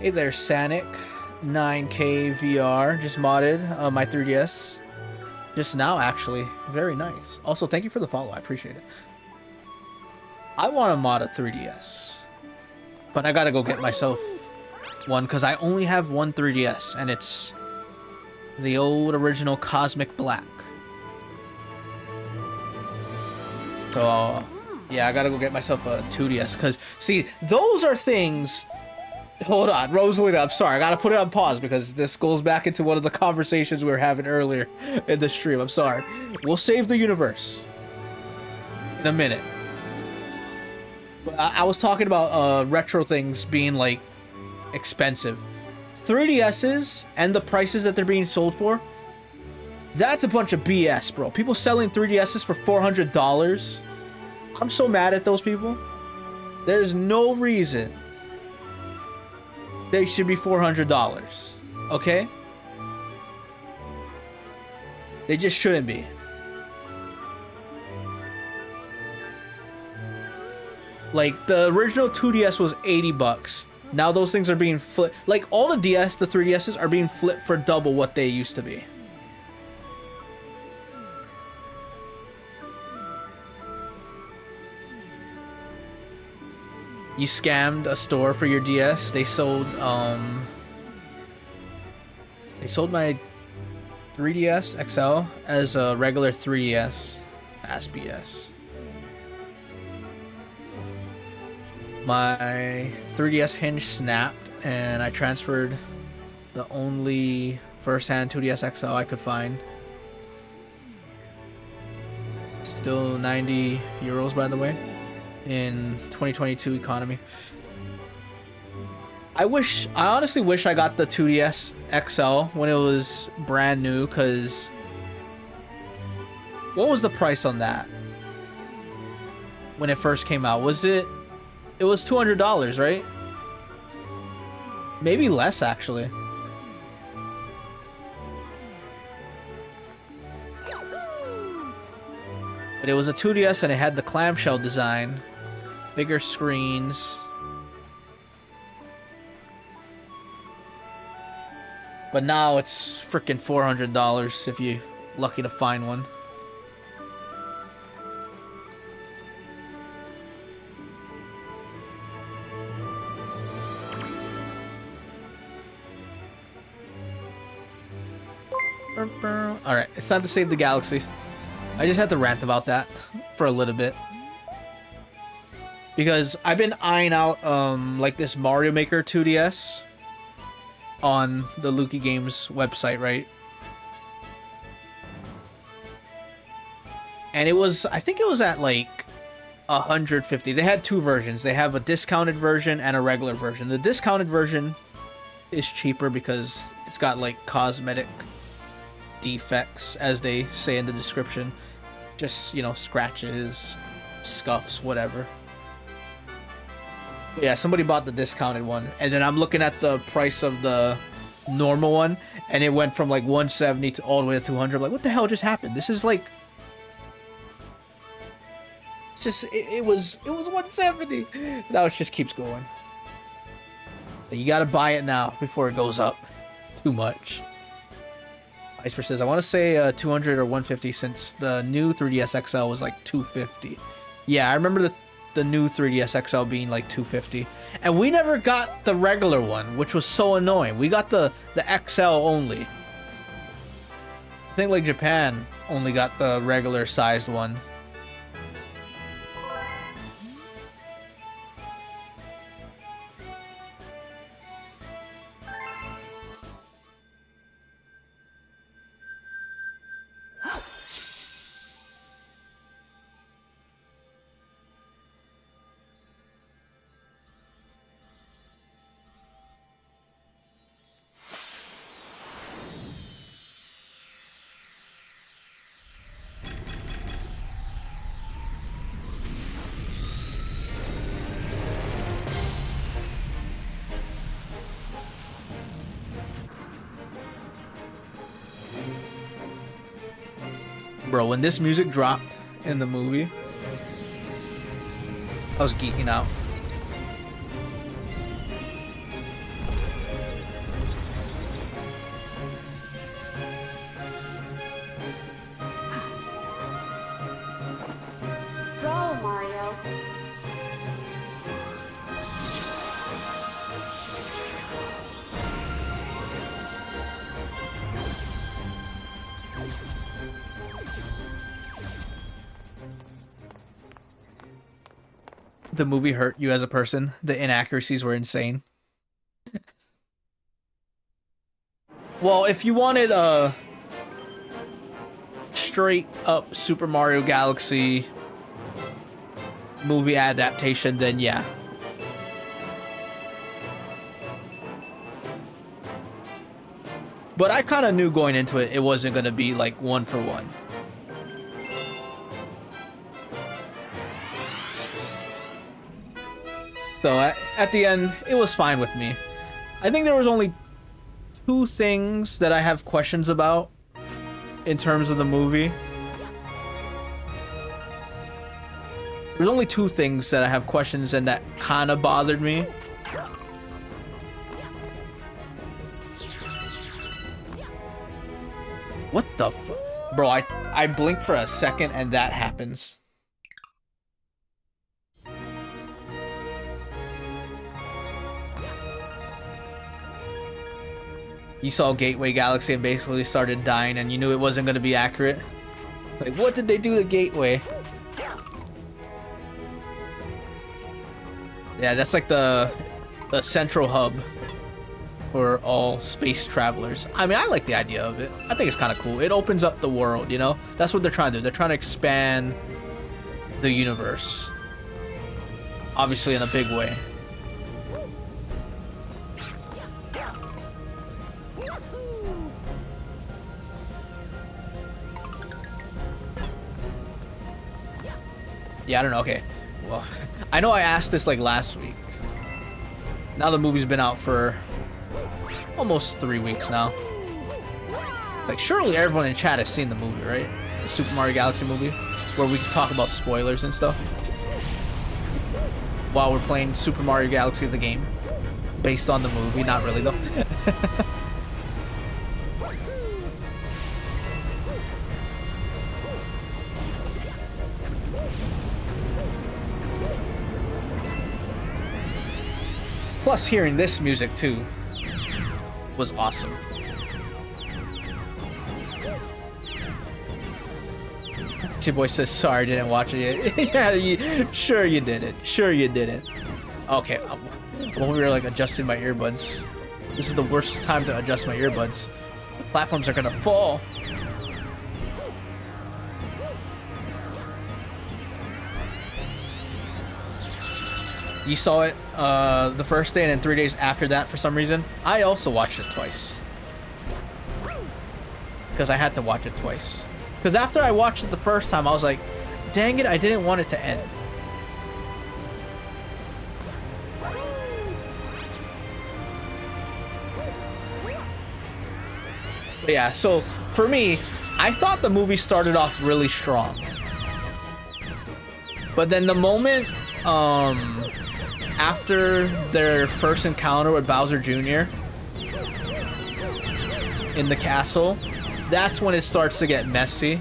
Hey there, Sanic. 9K VR. Just modded my 3DS. Just now, actually. Very nice. Also, thank you for the follow. I appreciate it. I want to mod a 3DS. But I gotta go get myself one because I only have one 3DS, and it's the old original Cosmic Black. So yeah, I gotta go get myself a 2DS because, see, those are things. Hold on, Rosalina, I'm sorry, I gotta put it on pause because this goes back into one of the conversations we were having earlier in the stream. I'm sorry. We'll save the universe in a minute. But I was talking about retro things being like expensive. 3DSs and the prices that they're being sold for, that's a bunch of BS, bro. People selling 3DSs for $400. I'm so mad at those people. There's no reason they should be $400. Okay? They just shouldn't be. Like, the original 2DS was $80. Now those things are being flipped. Like, all the DS, the 3DSs, are being flipped for double what they used to be. You scammed a store for your DS. They sold my 3DS XL as a regular 3DS. That's BS. My 3DS hinge snapped, and I transferred the only first-hand 2DS XL I could find. Still 90 euros, by the way, in 2022 economy. I honestly wish I got the 2DS XL when it was brand new, because what was the price on that when it first came out? It was $200, right? Maybe less, actually. But it was a 2DS and it had the clamshell design, bigger screens. But now it's freaking $400 if you're lucky to find one. Alright, it's time to save the galaxy. I just had to rant about that for a little bit. Because I've been eyeing out like this Mario Maker 2DS on the Luki Games website, right? And I think it was at like 150. They had 2 versions. They have a discounted version and a regular version. The discounted version is cheaper because it's got like cosmetic defects, as they say in the description. Just, you know, scratches, scuffs, whatever. But yeah, somebody bought the discounted one, and then I'm looking at the price of the normal one, and it went from like 170 to all the way to 200. I'm like, what the hell just happened? This is like, it's just it was 170. Now it just keeps going. So you gotta buy it now before it goes up too much. Iceper says, I want to say 200 or 150 since the new 3DS XL was like 250. Yeah, I remember the new 3DS XL being like 250. And we never got the regular one, which was so annoying. We got the XL only. I think like Japan only got the regular sized one. Bro, when this music dropped in the movie, I was geeking out. Go, Mario. The movie hurt you as a person. The inaccuracies were insane. Well, if you wanted a straight up Super Mario Galaxy movie adaptation, then yeah. But I kind of knew going into it, it wasn't going to be like one for one. So at the end, it was fine with me. I think there was only 2 things that I have questions about in terms of the movie. There's only 2 things that I have questions and that kind of bothered me. What the fuck? Bro, I blink for a second and that happens. You saw Gateway Galaxy and basically started dying and you knew it wasn't going to be accurate. Like, what did they do to Gateway? Yeah, that's like the central hub for all space travelers. I mean, I like the idea of it. I think it's kind of cool. It opens up the world, you know? That's what they're trying to do. They're trying to expand the universe. Obviously in a big way. Yeah, I don't know. Okay. Well, I know I asked this like last week. Now the movie's been out for almost 3 weeks now. Like, surely everyone in chat has seen the movie, right? The Super Mario Galaxy movie, where we can talk about spoilers and stuff while we're playing Super Mario Galaxy the game, based on the movie. Not really though. Plus, hearing this music too was awesome. Your boy says sorry, didn't watch it yet. Yeah, sure you didn't. Sure you didn't. Okay, I'm over here like adjusting my earbuds. This is the worst time to adjust my earbuds. The platforms are gonna fall. You saw it the first day and then 3 days after that for some reason. I also watched it twice. Because I had to watch it twice. Because after I watched it the first time, I was like, dang it, I didn't want it to end. But yeah, so for me, I thought the movie started off really strong. But then the moment after their first encounter with Bowser Jr. in the castle, that's when it starts to get messy.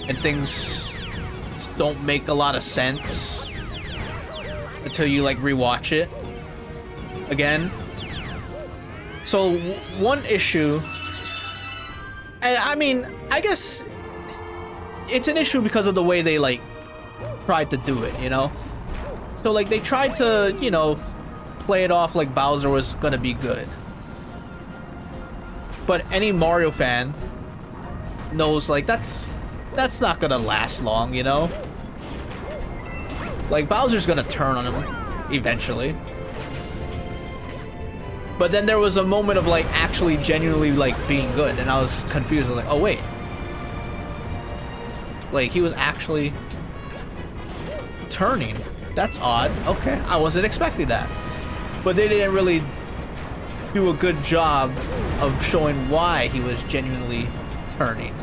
And things don't make a lot of sense until you like rewatch it again. So one issue, and I mean, I guess it's an issue because of the way they like tried to do it, you know? So like they tried to, you know, play it off like Bowser was gonna be good. But any Mario fan knows like that's not gonna last long, you know? Like Bowser's gonna turn on him eventually. But then there was a moment of like actually genuinely like being good, and I was confused. I was like, oh wait. Like he was actually turning. That's odd. Okay, I wasn't expecting that. But they didn't really do a good job of showing why he was genuinely turning.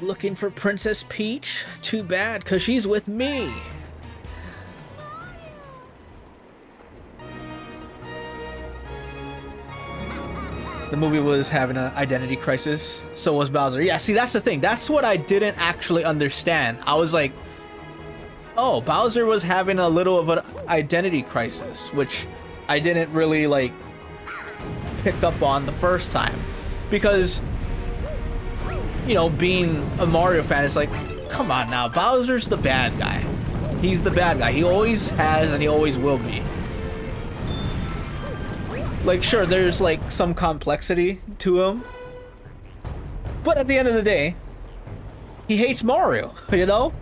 Looking for Princess Peach? Too bad, cause she's with me. The movie was having an identity crisis. So was Bowser. Yeah, see, that's the thing. That's what I didn't actually understand. I was like, oh, Bowser was having a little of an identity crisis, which I didn't really like pick up on the first time. Because, you know, being a Mario fan, it's like, come on now, Bowser's the bad guy. He's the bad guy. He always has and he always will be. Like, sure, there's like some complexity to him, but at the end of the day, he hates Mario, you know?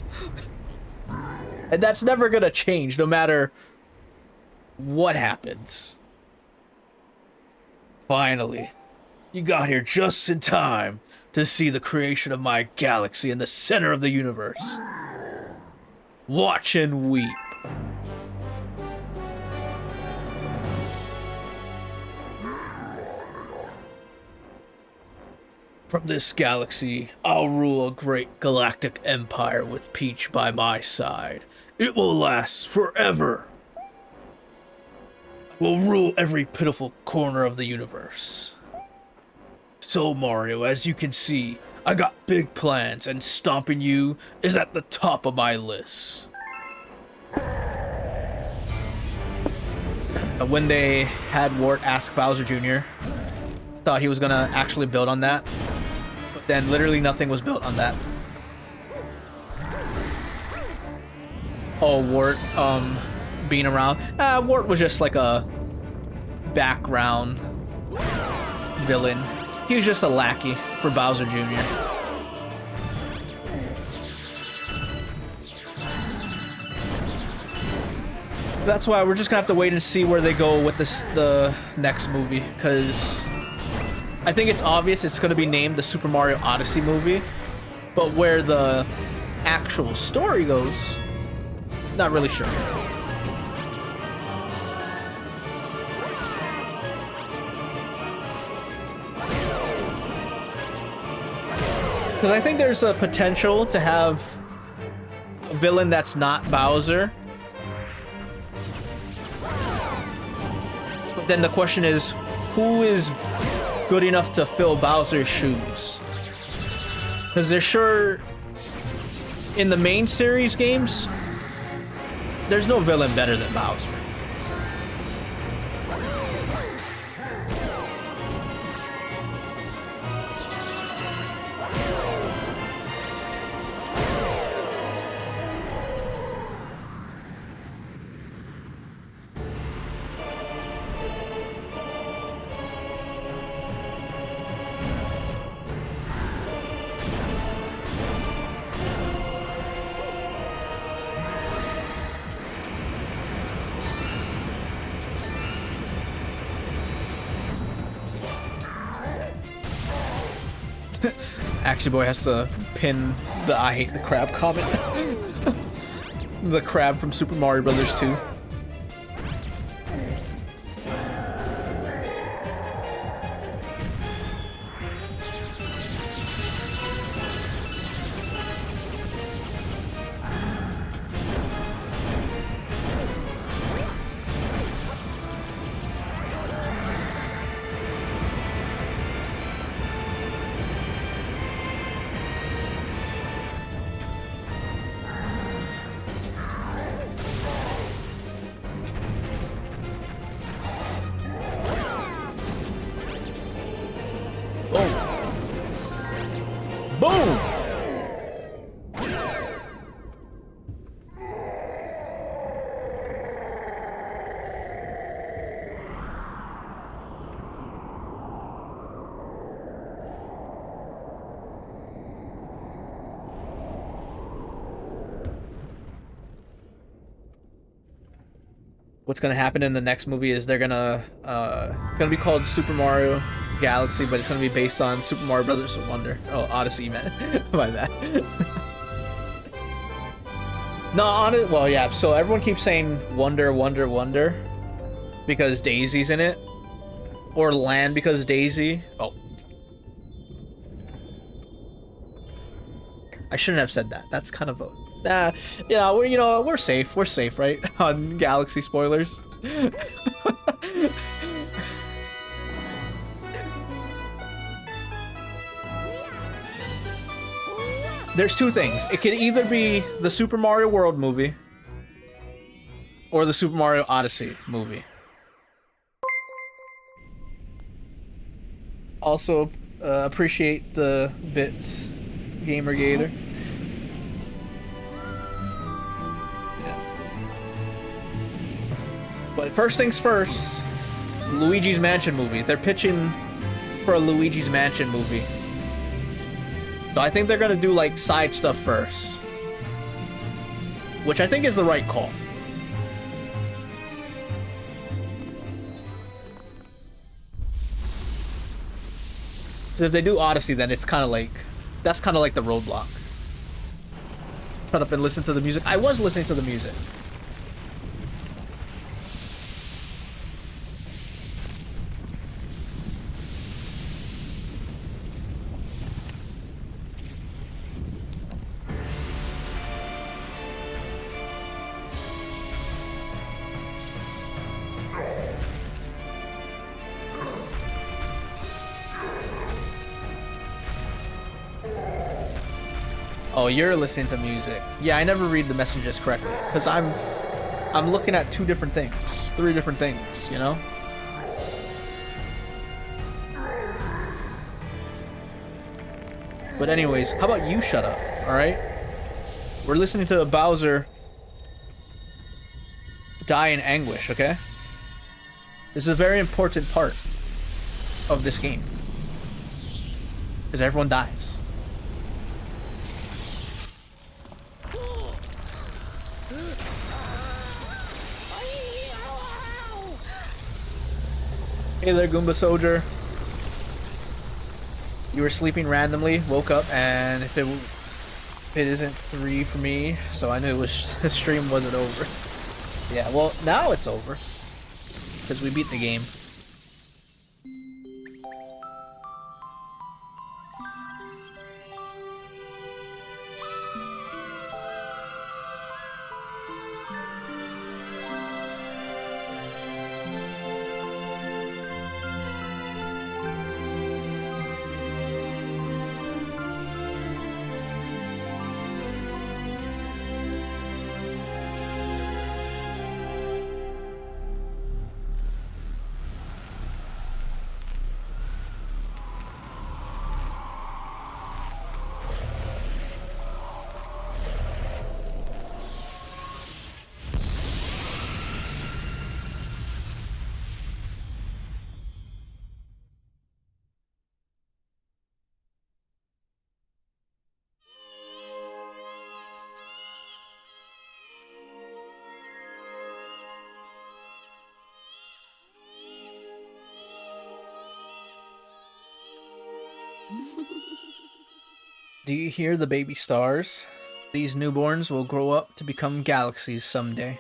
And that's never gonna change no matter what happens. Finally, you got here just in time to see the creation of my galaxy in the center of the universe. Watch and weep. From this galaxy, I'll rule a great galactic empire with Peach by my side. It will last forever. I will rule every pitiful corner of the universe. So Mario, as you can see, I got big plans, and stomping you is at the top of my list. When they had Wart ask Bowser Jr., I thought he was gonna actually build on that. But then literally nothing was built on that. Oh, Wart, being around. Wart was just like a background villain. He was just a lackey for Bowser Jr. That's why we're just gonna have to wait and see where they go with the next movie, because I think it's obvious it's gonna be named the Super Mario Odyssey movie, but where the actual story goes, not really sure. Because I think there's a potential to have a villain that's not Bowser. But then the question is, who is good enough to fill Bowser's shoes? Because they're sure, in the main series games, there's no villain better than Bowser. Action Boy has to pin the "I hate the crab" comment. The crab from Super Mario Brothers 2. What's gonna happen in the next movie is they're gonna it's gonna be called Super Mario Galaxy, but it's gonna be based on Super Mario Brothers Wonder. Oh, Odyssey, man. My bad. No, on it. Well, yeah. So everyone keeps saying Wonder, Wonder, Wonder because Daisy's in it, or Land because Daisy. Oh, I shouldn't have said that. That's kind of a yeah. We're safe. We're safe, right? On Galaxy spoilers. There's two things. It could either be the Super Mario World movie or the Super Mario Odyssey movie. Also, appreciate the bits, Gamergator. Yeah. But first things first, Luigi's Mansion movie. They're pitching for a Luigi's Mansion movie. So I think they're gonna do like side stuff first, which I think is the right call. So if they do Odyssey, then it's kind of like that's kind of like the roadblock. Shut up and listen to the music. I was listening to the music. Oh, you're listening to music. Yeah, I never read the messages correctly because I'm looking at two different things, three different things, you know? But anyways, how about you shut up, all right? We're listening to Bowser die in anguish, okay? This is a very important part of this game because everyone dies. Hey there, Goomba Soldier. You were sleeping randomly, woke up, and if it isn't 3 for me, so I knew it was the stream wasn't over. Yeah, well, now it's over because we beat the game. Do you hear the baby stars? These newborns will grow up to become galaxies someday.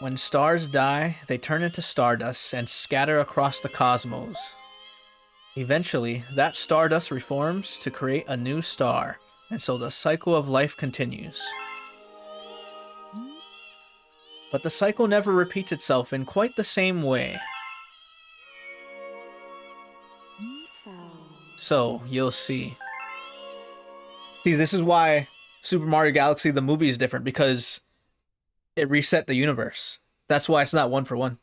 When stars die, they turn into stardust and scatter across the cosmos. Eventually, that stardust reforms to create a new star, and so the cycle of life continues. But the cycle never repeats itself in quite the same way. So, you'll see. See, this is why Super Mario Galaxy, the movie, is different, because it reset the universe. That's why it's not one for one.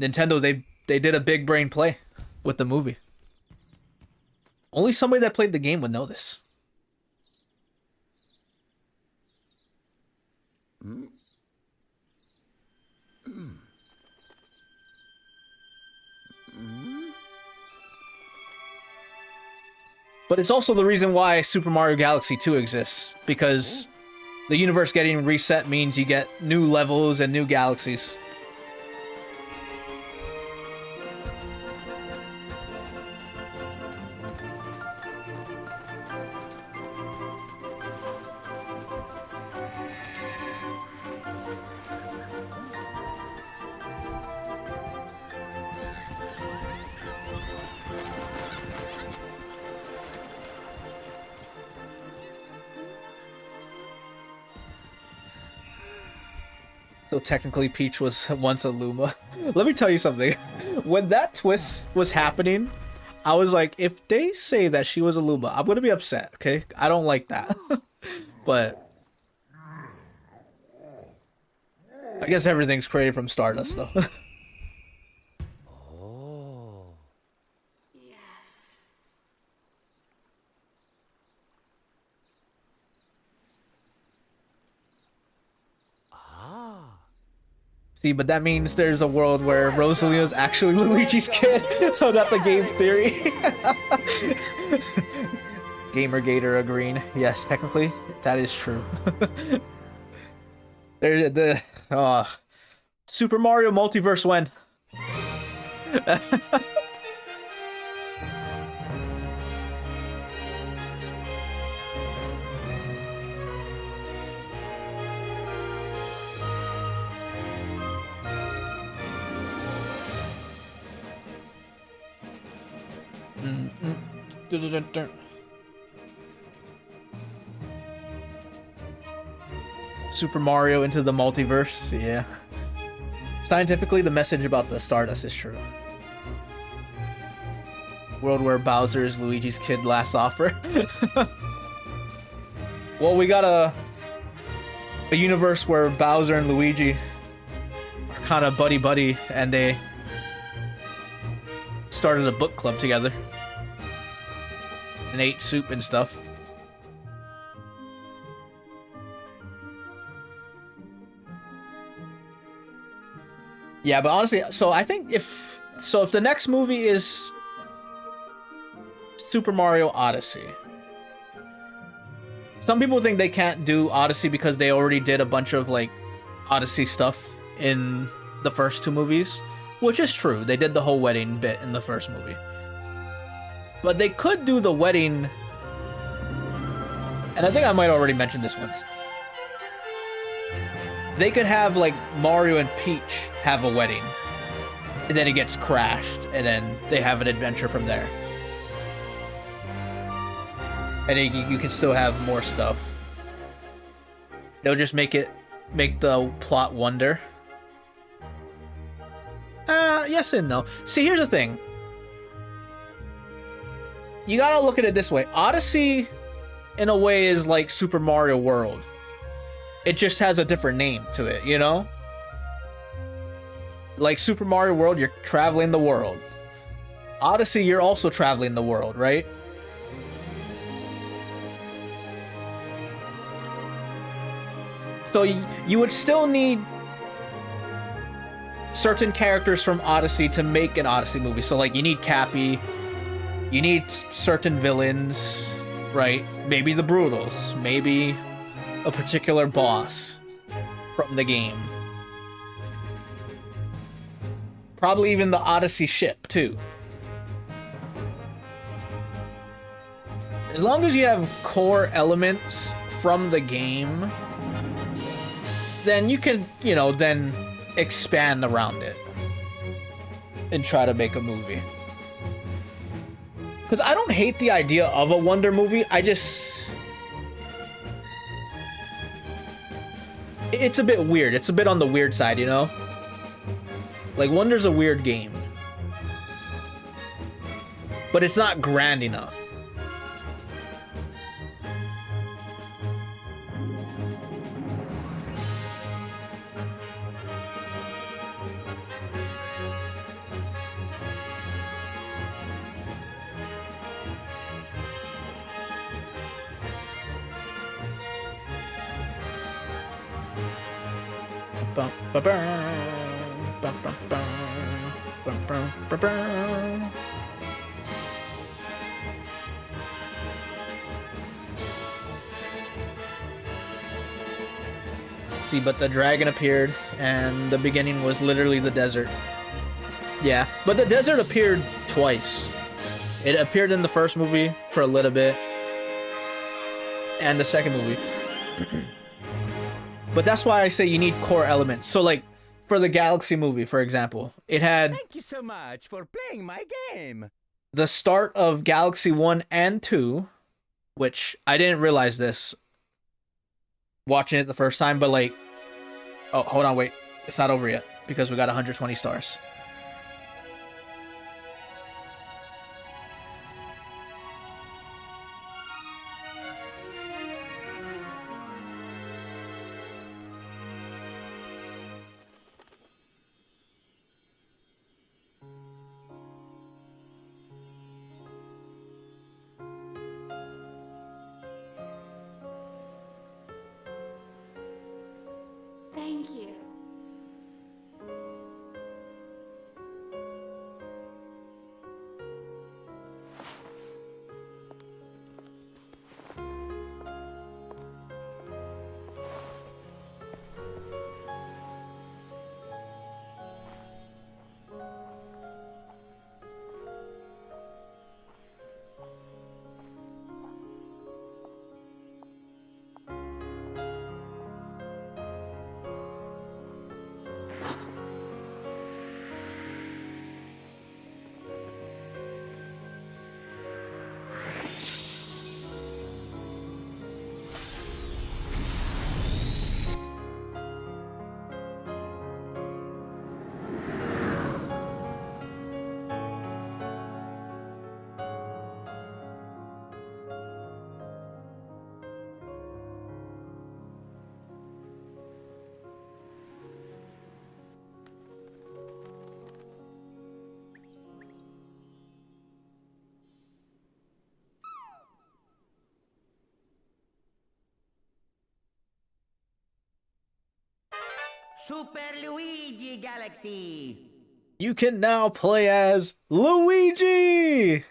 Nintendo, they did a big brain play with the movie. Only somebody that played the game would know this. But it's also the reason why Super Mario Galaxy 2 exists, because the universe getting reset means you get new levels and new galaxies. So technically Peach was once a Luma. Let me tell you something. When that twist was happening, I was like, if they say that she was a Luma, I'm gonna be upset, okay? I don't like that. But I guess everything's created from Stardust though. Yes. See, but that means there's a world where Rosalina's actually Luigi's kid. Oh, not the game theory. Gamergator agreeing. Yes, technically, that is true. Super Mario Multiverse when? Super Mario into the multiverse, yeah. Scientifically, the message about the Stardust is true. World where Bowser is Luigi's kid last offer. Well, we got a universe where Bowser and Luigi are kind of buddy-buddy, and they started a book club together. And ate soup and stuff. Yeah, but honestly, so I think if the next movie is Super Mario Odyssey, some people think they can't do Odyssey because they already did a bunch of like Odyssey stuff in the first two movies, which is true. They did the whole wedding bit in the first movie. But they could do the wedding, and I think I might already mention this once. They could have like Mario and Peach have a wedding, and then it gets crashed, and then they have an adventure from there. And you can still have more stuff. They'll just make the plot wonder. Yes and no. See, here's the thing. You gotta look at it this way. Odyssey, in a way, is like Super Mario World. It just has a different name to it, you know? Like Super Mario World, you're traveling the world. Odyssey, you're also traveling the world, right? So you would still need certain characters from Odyssey to make an Odyssey movie. So like you need Cappy, you need certain villains, right? Maybe the Brutals, maybe a particular boss from the game. Probably even the Odyssey ship too. As long as you have core elements from the game, then you can, then expand around it and try to make a movie. Because I don't hate the idea of a Wonder movie, it's a bit weird. It's a bit on the weird side, you know? Like, Wonder's a weird game. But it's not grand enough. bum, ba, bum, bum, bum, bum, bum, bum, bum. See, but the dragon appeared, and the beginning was literally the desert. Yeah, but the desert appeared twice. It appeared in the first movie for a little bit, and the second movie. But that's why I say you need core elements. So, like, for the Galaxy movie, for example, it had Thank you so much for playing my game. the start of Galaxy 1 and 2, which I didn't realize this watching it the first time, but like, oh, hold on, wait, it's not over yet because we got 120 stars. Thank you. Super Luigi Galaxy. You can now play as Luigi!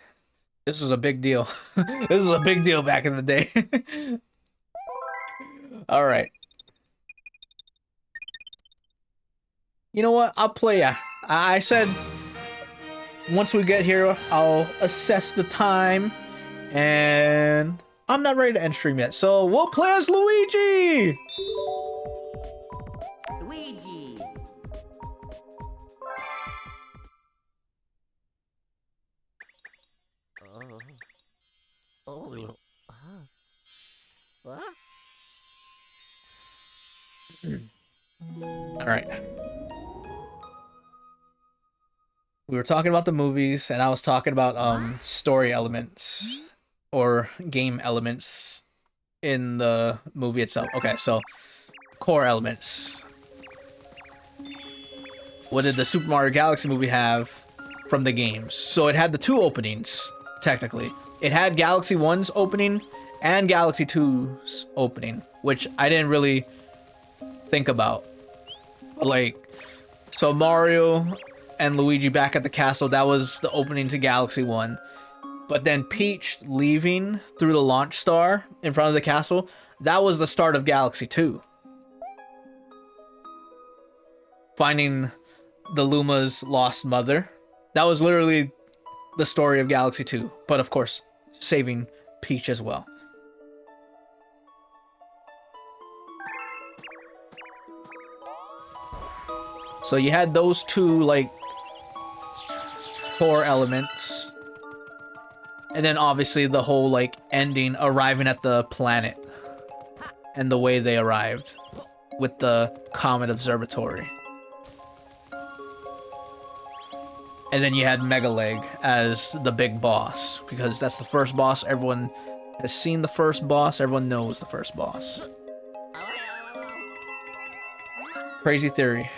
This is a big deal. This is a big deal back in the day. Alright. You know what? I'll play ya. I said once we get here, I'll assess the time. And I'm not ready to end stream yet. So we'll play as Luigi! Luigi. What? Alright. We were talking about the movies, and I was talking about story elements or game elements in the movie itself. Okay, so core elements. What did the Super Mario Galaxy movie have from the games? So it had the two openings, technically. It had Galaxy 1's opening and Galaxy 2's opening, which I didn't really think about. Like, so Mario and Luigi back at the castle, that was the opening to Galaxy 1. But then Peach leaving through the launch star in front of the castle, that was the start of Galaxy 2. Finding the Luma's lost mother. That was literally the story of Galaxy 2. But of course, saving Peach as well. So you had those two, like, core elements. And then obviously the whole, like, ending, arriving at the planet. And the way they arrived. With the Comet Observatory. And then you had Megaleg as the big boss. Because that's the first boss. Everyone has seen the first boss. Everyone knows the first boss. Crazy theory.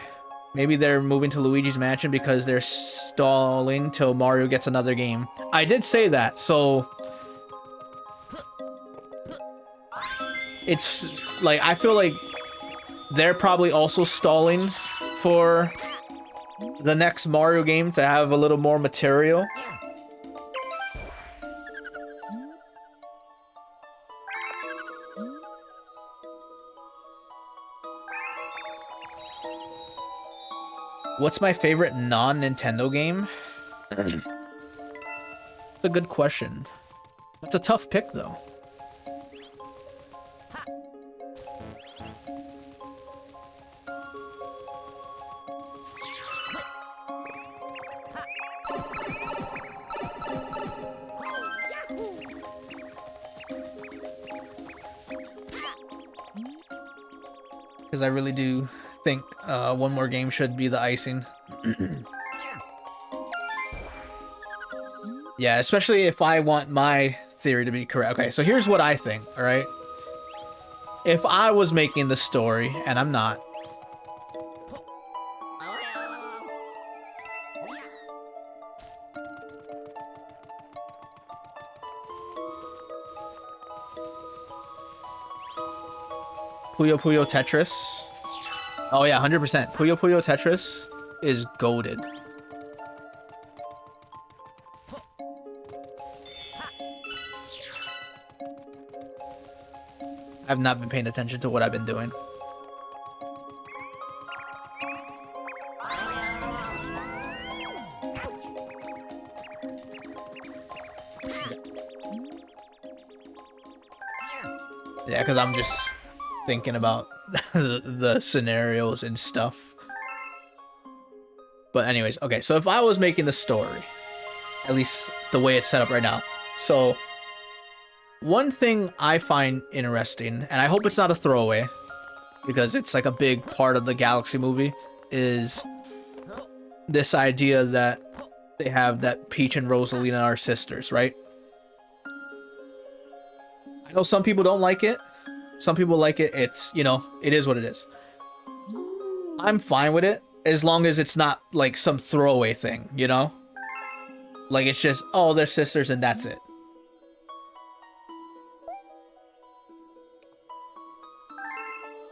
Maybe they're moving to Luigi's Mansion because they're stalling till Mario gets another game. I did say that, so... It's, like, I feel like they're probably also stalling for the next Mario game to have a little more material. What's my favorite non-Nintendo game? That's a good question. That's a tough pick, though. Because I really do think one more game should be the icing. Yeah, especially if I want my theory to be correct. Okay, so here's what I think, alright? If I was making the story, and I'm not, Puyo Puyo Tetris. Oh yeah, 100%. Puyo Puyo Tetris is goated. I've not been paying attention to what I've been doing. Yeah, because I'm just thinking about the scenarios and stuff. But anyways, okay, so if I was making the story, at least the way it's set up right now. So one thing I find interesting, and I hope it's not a throwaway, because it's like a big part of the Galaxy movie, is this idea that they have that Peach and Rosalina are sisters, right? I know some people don't like it. Some people like it. It's, you know, it is what it is. I'm fine with it as long as it's not like some throwaway thing, you know? Like it's just, oh, they're sisters and that's it.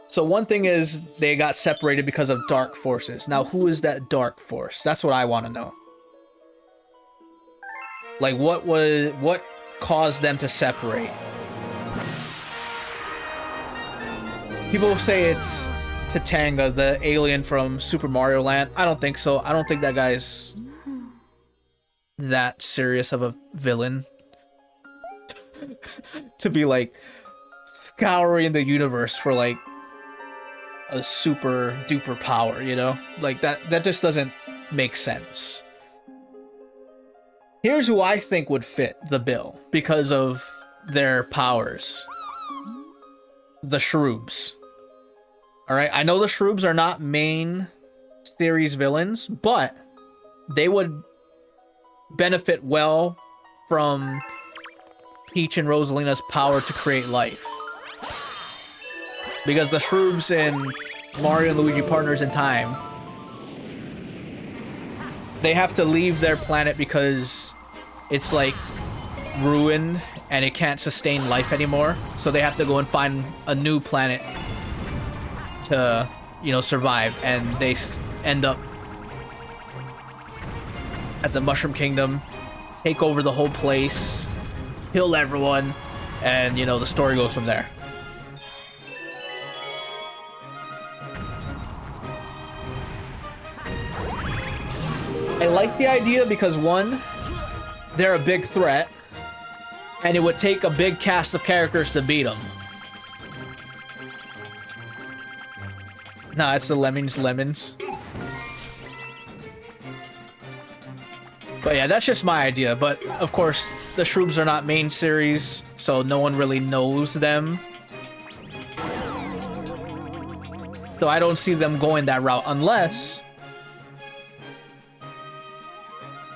So one thing is they got separated because of dark forces. Now, who is that dark force? That's what I want to know. Like, what caused them to separate? People say it's Tatanga, the alien from Super Mario Land. I don't think so. I don't think that guy's that serious of a villain to be like scouring the universe for like a super duper power, you know? Like that just doesn't make sense. Here's who I think would fit the bill because of their powers. The Shroobs. Alright, I know the Shroobs are not main series villains, but they would benefit well from Peach and Rosalina's power to create life. Because the Shroobs in Mario and Luigi Partners in Time, they have to leave their planet because it's like ruined and it can't sustain life anymore. So they have to go and find a new planet to, you know, survive. And they end up at the Mushroom Kingdom, take over the whole place, kill everyone, and, you know, the story goes from there. I like the idea because, one, they're a big threat, and it would take a big cast of characters to beat them. Nah, it's the Lemons. But yeah, that's just my idea. But, of course, the Shroobs are not main series, so no one really knows them. So I don't see them going that route unless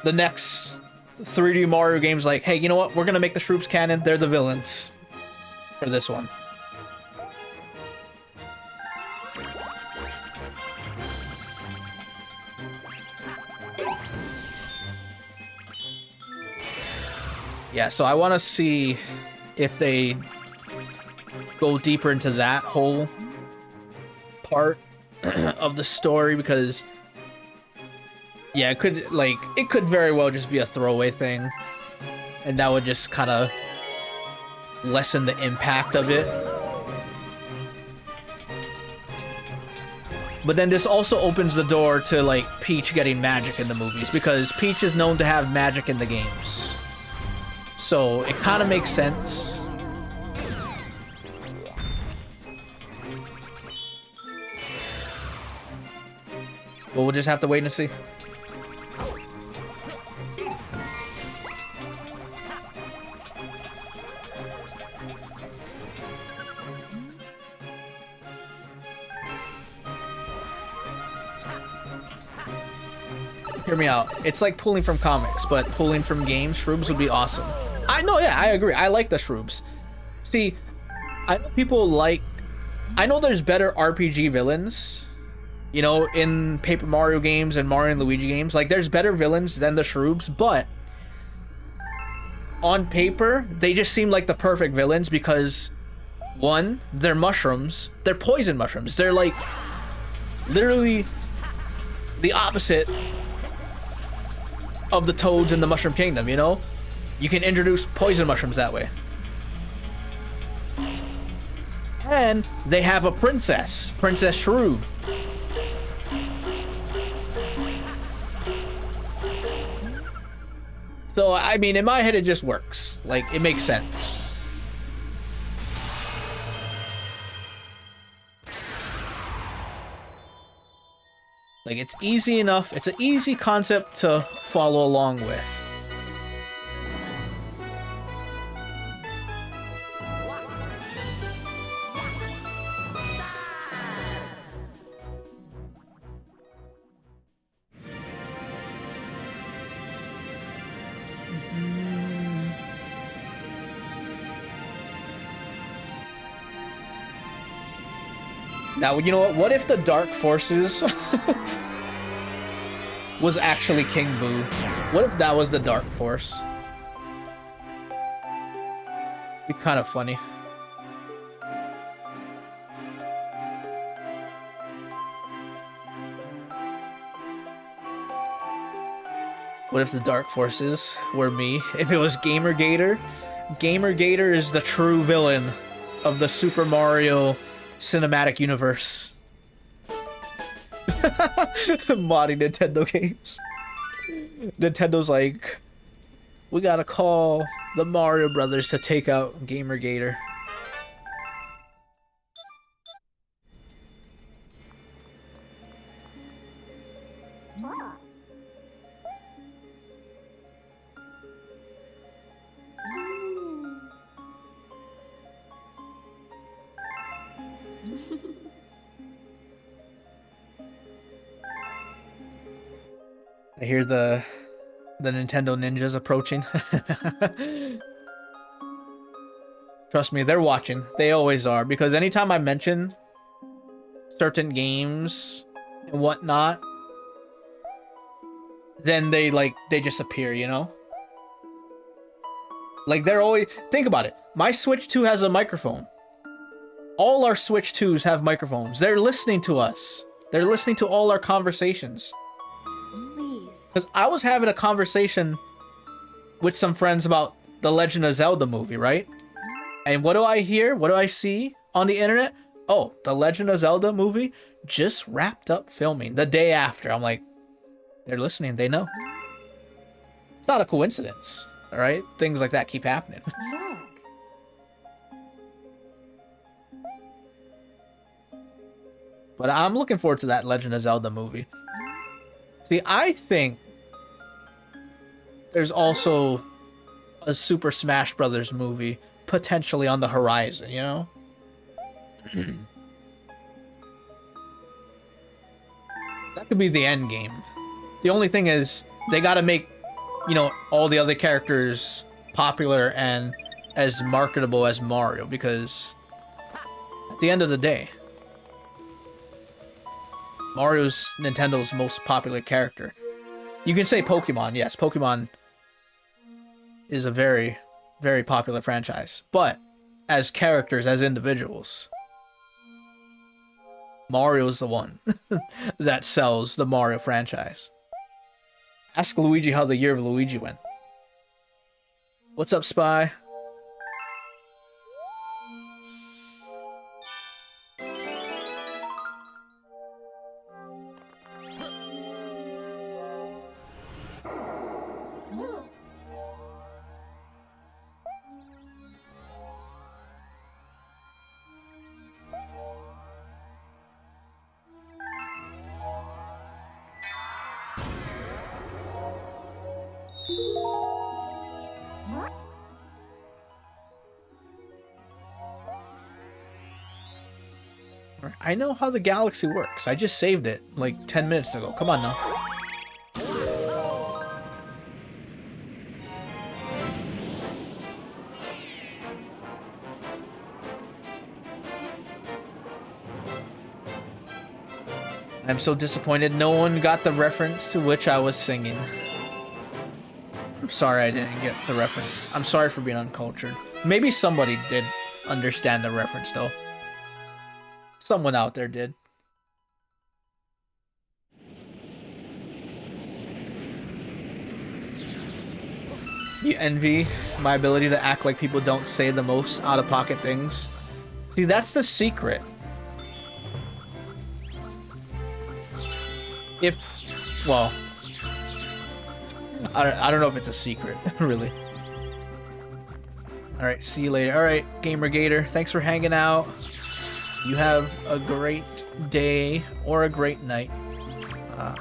the next 3D Mario game's like, hey, you know what? We're gonna make the Shroobs canon. They're the villains for this one. Yeah, so I want to see if they go deeper into that whole part of the story because, yeah, it could very well just be a throwaway thing, and that would just kind of lessen the impact of it. But then this also opens the door to like Peach getting magic in the movies because Peach is known to have magic in the games. So it kind of makes sense. But we'll just have to wait and see. Hear me out. It's like pulling from comics, but pulling from games. Shrooms would be awesome. I know, yeah, I agree. I like the shrooms. See, I know people like... I know there's better RPG villains, you know, in Paper Mario games and Mario and Luigi games. Like, there's better villains than the shrooms, but on paper, they just seem like the perfect villains because, one, they're mushrooms. They're poison mushrooms. They're, like, literally the opposite of the toads in the Mushroom Kingdom, you know? You can introduce poison mushrooms that way. And they have a princess, Princess Shroom. So, I mean, in my head, it just works. Like, it makes sense. Like, it's easy enough. It's an easy concept to follow along with. Now, you know what? What if the Dark Forces was actually King Boo? What if that was the Dark Force? Be kind of funny. What if the Dark Forces were me? If it was Gamergator? Gamergator is the true villain of the Super Mario cinematic universe. Modding Nintendo games. Nintendo's like, we gotta call the Mario Brothers to take out Gamergator. I hear the Nintendo ninjas approaching. Trust me, they're watching. They always are, because anytime I mention certain games and whatnot, then they just appear, you know? Like, they're always... Think about it. My Switch 2 has a microphone. All our Switch 2s have microphones. They're listening to us. They're listening to all our conversations. Because I was having a conversation with some friends about the Legend of Zelda movie, right? And what do I hear? What do I see on the internet? Oh, the Legend of Zelda movie just wrapped up filming the day after. I'm like, they're listening. They know. It's not a coincidence, all right? Things like that keep happening. Look. But I'm looking forward to that Legend of Zelda movie. See, I think there's also a Super Smash Brothers movie potentially on the horizon, you know? That could be the end game. The only thing is, they gotta make, you know, all the other characters popular and as marketable as Mario, because at the end of the day, Mario's Nintendo's most popular character. You can say Pokemon, yes, Pokemon is a very, very popular franchise. But as characters, as individuals, Mario's the one that sells the Mario franchise. Ask Luigi how the year of Luigi went. What's up, Spy? I know how the galaxy works. I just saved it like 10 minutes ago. Come on now. I'm so disappointed no one got the reference to which I was singing. I'm sorry I didn't get the reference. I'm sorry for being uncultured. Maybe somebody did understand the reference though. Someone out there did. You envy my ability to act like people don't say the most out-of-pocket things. See, that's the secret. If, well, I don't know if it's a secret, really. Alright, see you later. Alright, Gamer Gator, thanks for hanging out. You have a great day or a great night. I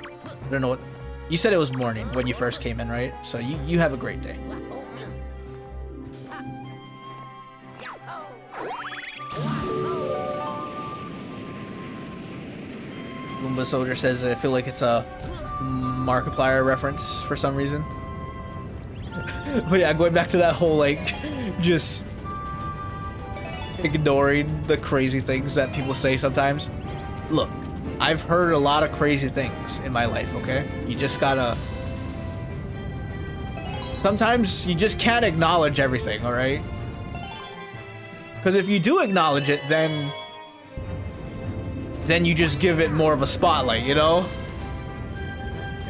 don't know what... You said it was morning when you first came in, right? So you have a great day. Goomba Soldier says, I feel like it's a Markiplier reference for some reason. But yeah, going back to that whole, like, just ignoring the crazy things that people say sometimes. Look, I've heard a lot of crazy things in my life, okay? You just gotta... Sometimes you just can't acknowledge everything, alright? Because if you do acknowledge it, then you just give it more of a spotlight, you know?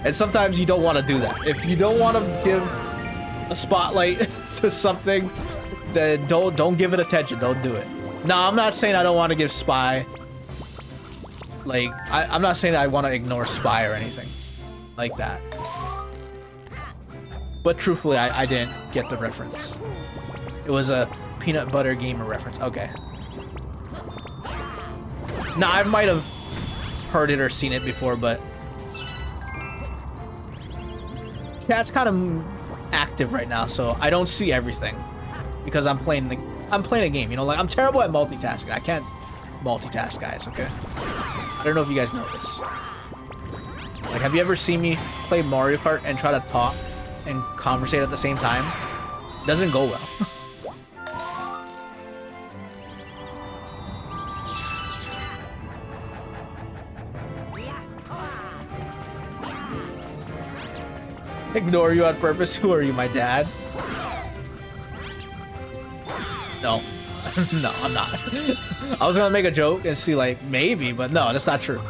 And sometimes you don't want to do that. If you don't want to give a spotlight to something, then don't give it attention. Don't do it. Now, I'm not saying I don't want to give Spy... Like, I'm not saying I want to ignore Spy or anything like that. But truthfully, I didn't get the reference. It was a Peanut Butter Gamer reference. Okay. Now, I might have heard it or seen it before, but... Chat's kind of active right now, so I don't see everything. Because I'm playing a game, you know? Like, I'm terrible at multitasking. I can't multitask, guys, okay? I don't know if you guys know this. Like, have you ever seen me play Mario Kart and try to talk and conversate at the same time? It doesn't go well. Ignore you on purpose? Who are you, my dad? No. No, I'm not. I was gonna make a joke and see, like, maybe, but no, that's not true.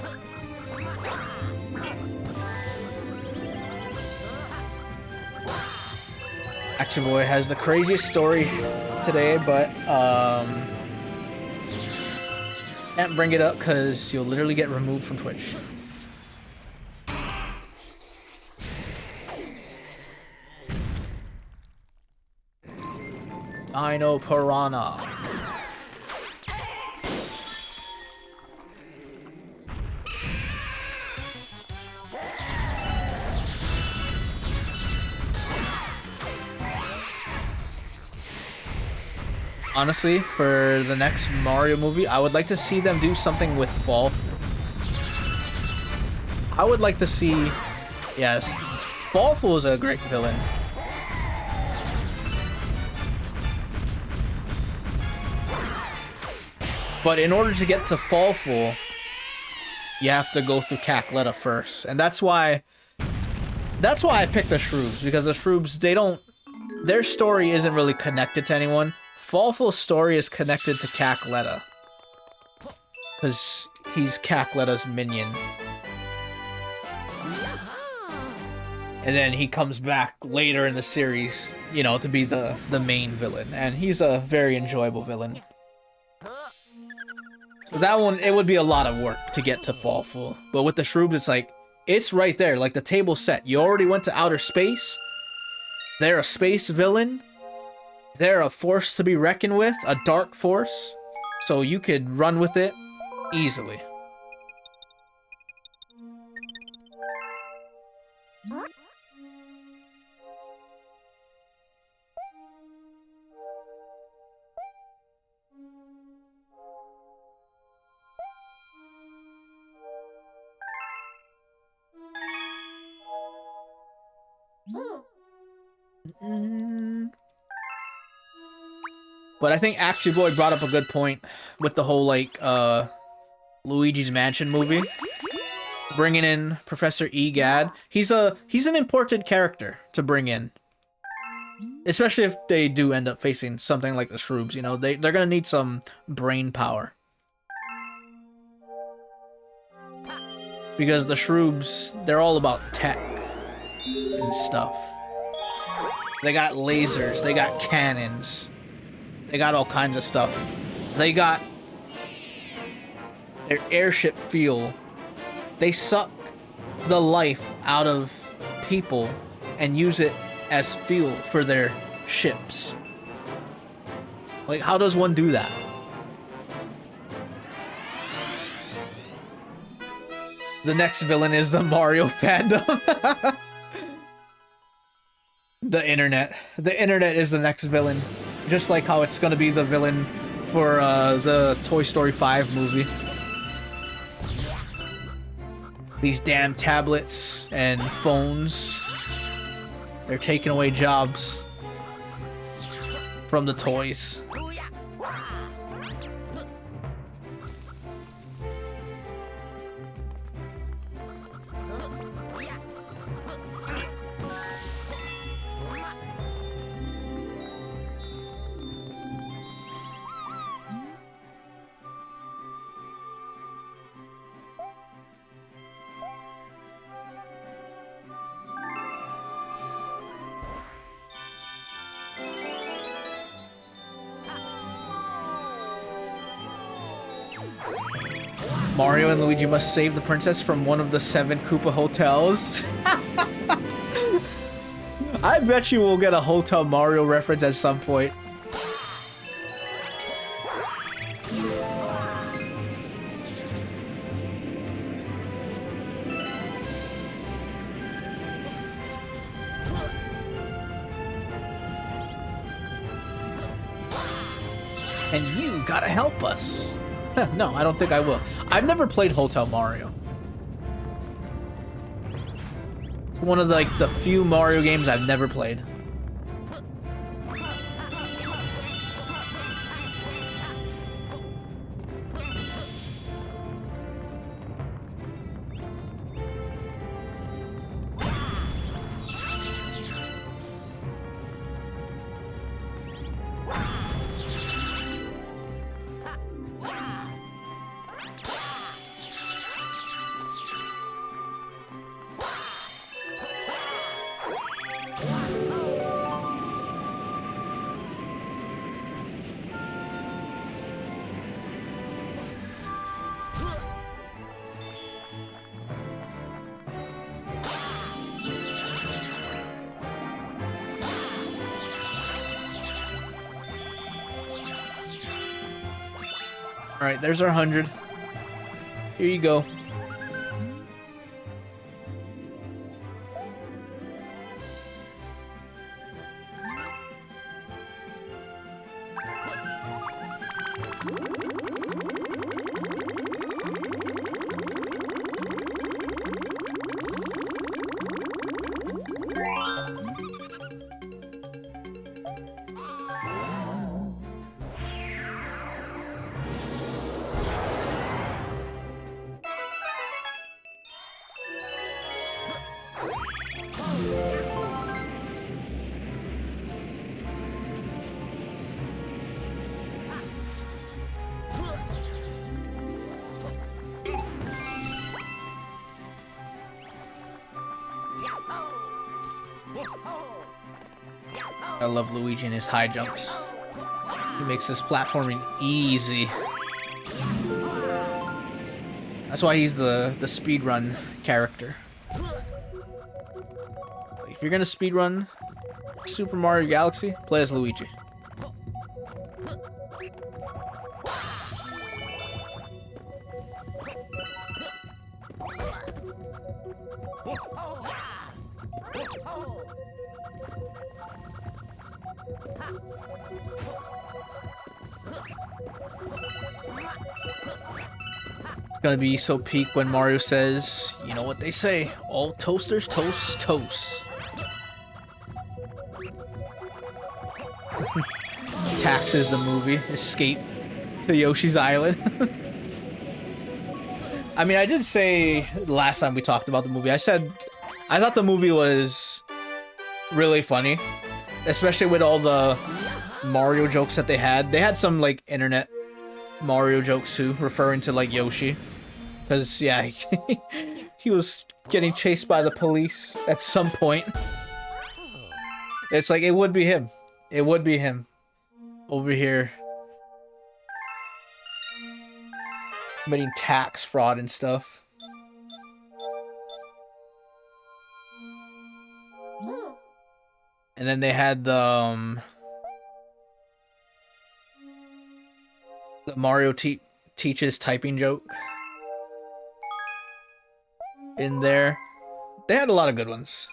Action Boy has the craziest story today, but, can't bring it up because you'll literally get removed from Twitch. Dino Piranha. Honestly, for the next Mario movie, I would like to see them do something with Fall. I would like to see... Yes, Fallful is a great villain. But in order to get to Fallful, you have to go through Cackletta first. And that's why I picked the Shroobs, because the Shroobs, their story isn't really connected to anyone. Fallful's story is connected to Cackletta. Because he's Cackleta's minion. And then he comes back later in the series, you know, to be the main villain. And he's a very enjoyable villain. So that one, it would be a lot of work to get to Fall Full. But with the Shroobs, it's like, it's right there. Like, the table's set. You already went to outer space. They're a space villain. They're a force to be reckoned with. A dark force. So you could run with it easily. But I think Actually Boy brought up a good point with the whole, like, Luigi's Mansion movie. Bringing in Professor Egad. He's an important character to bring in. Especially if they do end up facing something like the Shroobs, you know. They're gonna need some brain power. Because the Shroobs, they're all about tech and stuff. They got lasers, they got cannons. They got all kinds of stuff. They got their airship fuel. They suck the life out of people and use it as fuel for their ships. Like, how does one do that? The next villain is the Mario fandom. The internet. The internet is the next villain. Just like how it's gonna be the villain for the Toy Story 5 movie. These damn tablets and phones. They're taking away jobs from the toys. Mario and Luigi must save the princess from one of the 7 Koopa hotels. I bet you we'll get a Hotel Mario reference at some point. And you gotta help us. No, I don't think I will. I've never played Hotel Mario. It's one of the, like, the few Mario games I've never played. Alright, there's our 100. Here you go. I love Luigi and his high jumps. He makes this platforming easy. That's why he's the speedrun character. If you're gonna speedrun Super Mario Galaxy, play as Luigi. It's gonna be so peak when Mario says, you know what they say, all toasters toast toast. Taxes the movie, Escape to Yoshi's Island. I mean, I did say last time we talked about the movie, I said I thought the movie was really funny, especially with all the Mario jokes that they had. They had some like internet Mario jokes too, referring to like Yoshi, because yeah, he was getting chased by the police at some point. It's like it would be him. It would be him over here committing tax fraud and stuff. And then they had the Mario teaches typing joke in there. They had a lot of good ones.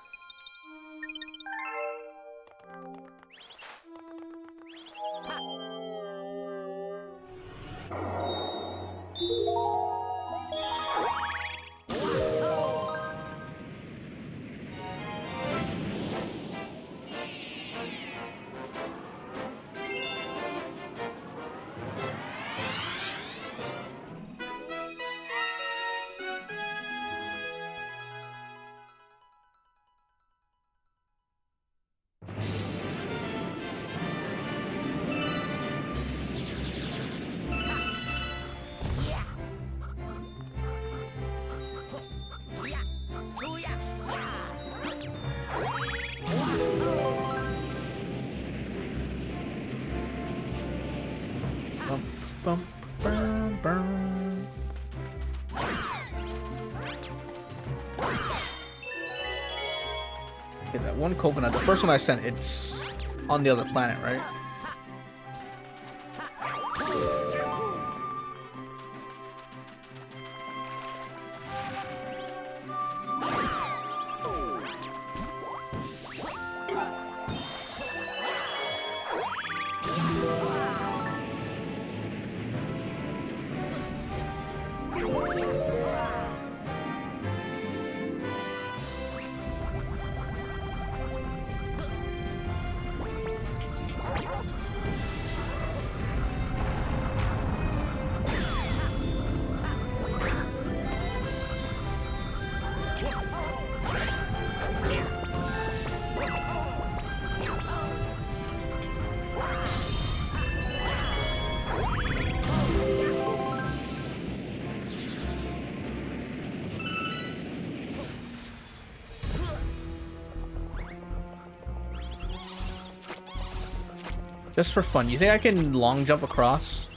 Bum, bum, bum. Okay, that one coconut, the first one I sent, it's on the other planet, right? Just for fun. You think I can long jump across?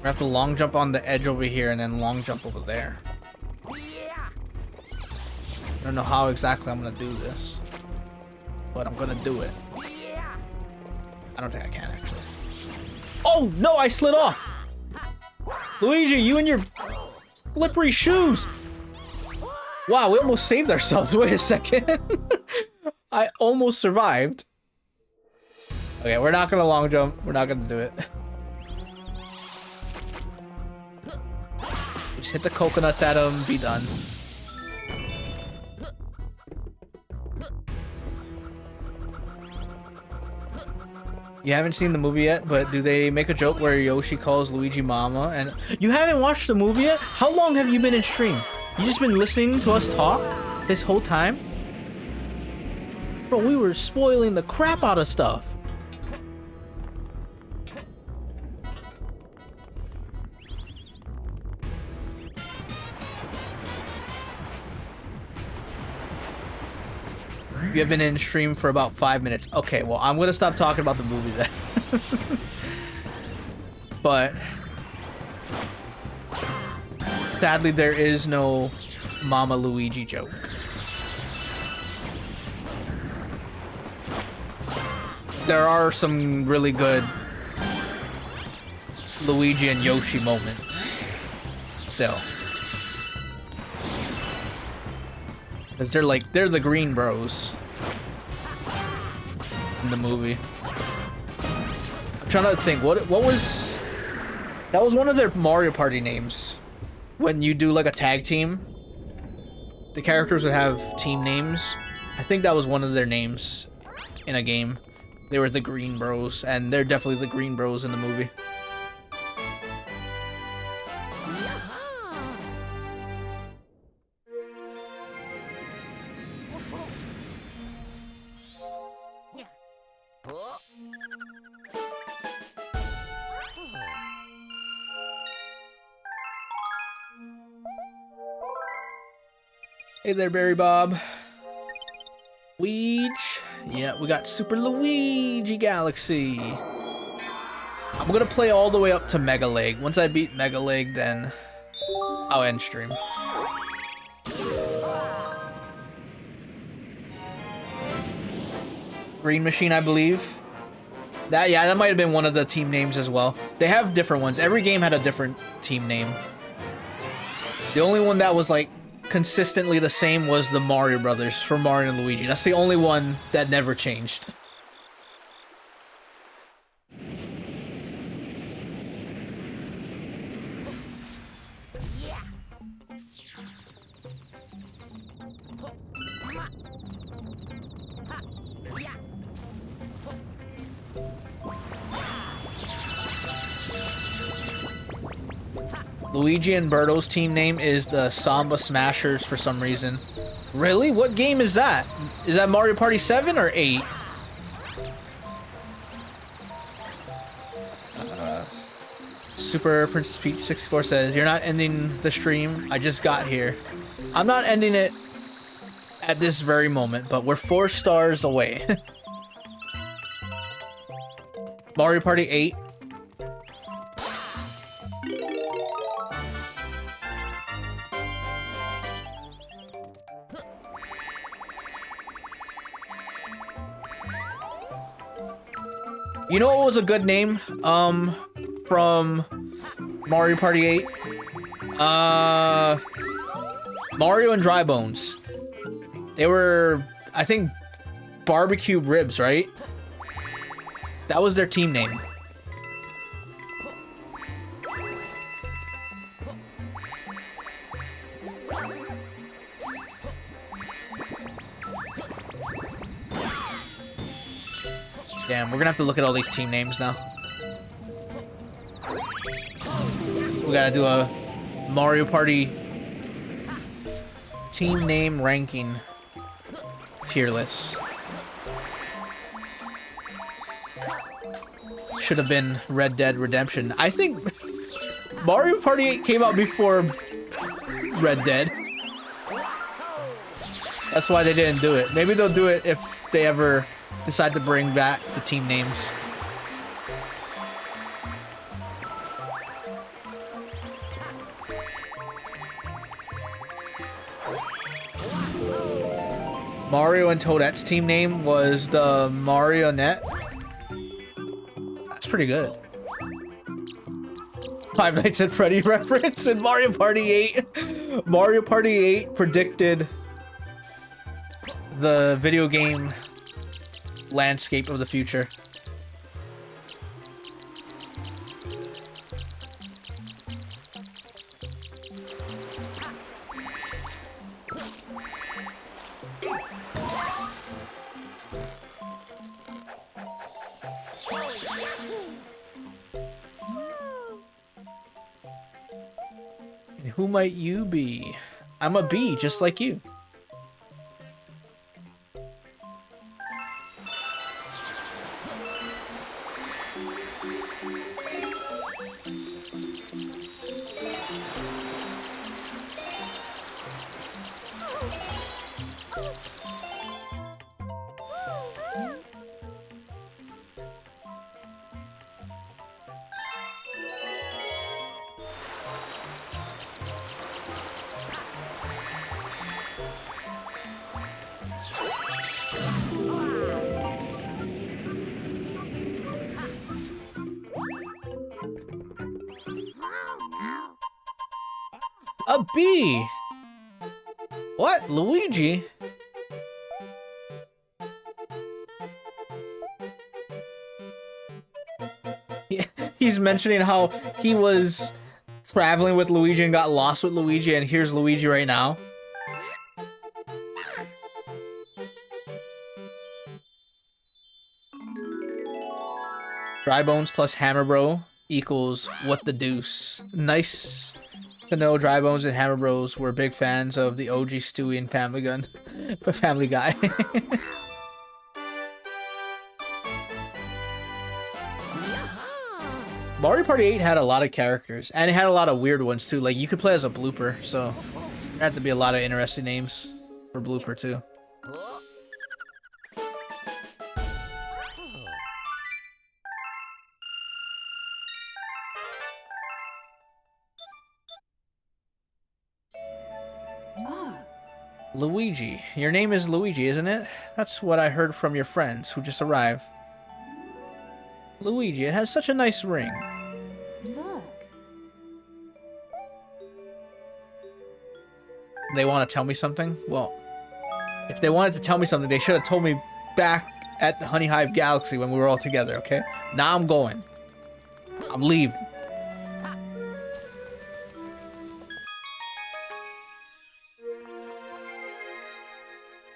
I have to long jump on the edge over here and then long jump over there. I don't know how exactly I'm gonna do this, but I'm gonna do it. I don't think I can actually. Oh no, I slid off! Luigi, you and your slippery shoes! Wow, we almost saved ourselves. Wait a second. I almost survived. Okay, we're not gonna long jump. We're not gonna do it. Just hit the coconuts at him, be done. You haven't seen the movie yet, but do they make a joke where Yoshi calls Luigi Mama? And you haven't watched the movie yet? How long have you been in stream? You just been listening to us talk this whole time? Bro, we were spoiling the crap out of stuff. You have been in stream for about 5 minutes. Okay, well, I'm gonna stop talking about the movie then. But sadly, there is no Mama Luigi joke. There are some really good Luigi and Yoshi moments still. Because they're the Green Bros in the movie. I'm trying to think, what was... That was one of their Mario Party names. When you do like a tag team, the characters would have team names. I think that was one of their names in a game. They were the Green Bros, and they're definitely the Green Bros in the movie. Hey there, Barry Bob. Luigi. Yeah, we got Super Luigi Galaxy. I'm gonna play all the way up to Mega Leg. Once I beat Mega Leg, then I'll end stream. Green Machine, I believe. That might have been one of the team names as well. They have different ones. Every game had a different team name. The only one that was like consistently the same was the Mario Brothers from Mario and Luigi. That's the only one that never changed. Luigi and Birdo's team name is the Samba Smashers for some reason. Really? What game is that? Is that Mario Party 7 or 8? Super Princess Peach 64 says, "You're not ending the stream. I just got here." I'm not ending it at this very moment, but we're 4 stars away. Mario Party 8. You know what was a good name? From Mario Party 8? Mario and Dry Bones. They were, I think, barbecue ribs, right? That was their team name. Damn, we're gonna have to look at all these team names now. We gotta do a Mario Party team name ranking tier list. Should have been Red Dead Redemption. I think Mario Party 8 came out before Red Dead. That's why they didn't do it. Maybe they'll do it if they ever decide to bring back the team names. Mario and Toadette's team name was the Marionette. That's pretty good. Five Nights at Freddy reference in Mario Party 8. Mario Party 8 predicted the video game landscape of the future. And who might you be? I'm a bee, just like you. A bee! What? Luigi? He's mentioning how he was traveling with Luigi and got lost with Luigi, and here's Luigi right now. Dry Bones plus Hammer Bro equals what the deuce. Nice to know Dry Bones and Hammer Bros were big fans of the OG Stewie and Family Guy. Mario Party 8 had a lot of characters, and it had a lot of weird ones too. Like, you could play as a blooper, so there had to be a lot of interesting names for blooper too. Ma. Luigi. Your name is Luigi, isn't it? That's what I heard from your friends who just arrived. Luigi, it has such a nice ring. Look. They want to tell me something? Well, if they wanted to tell me something, they should have told me back at the Honey Hive Galaxy when we were all together, okay? Now I'm going. I'm leaving.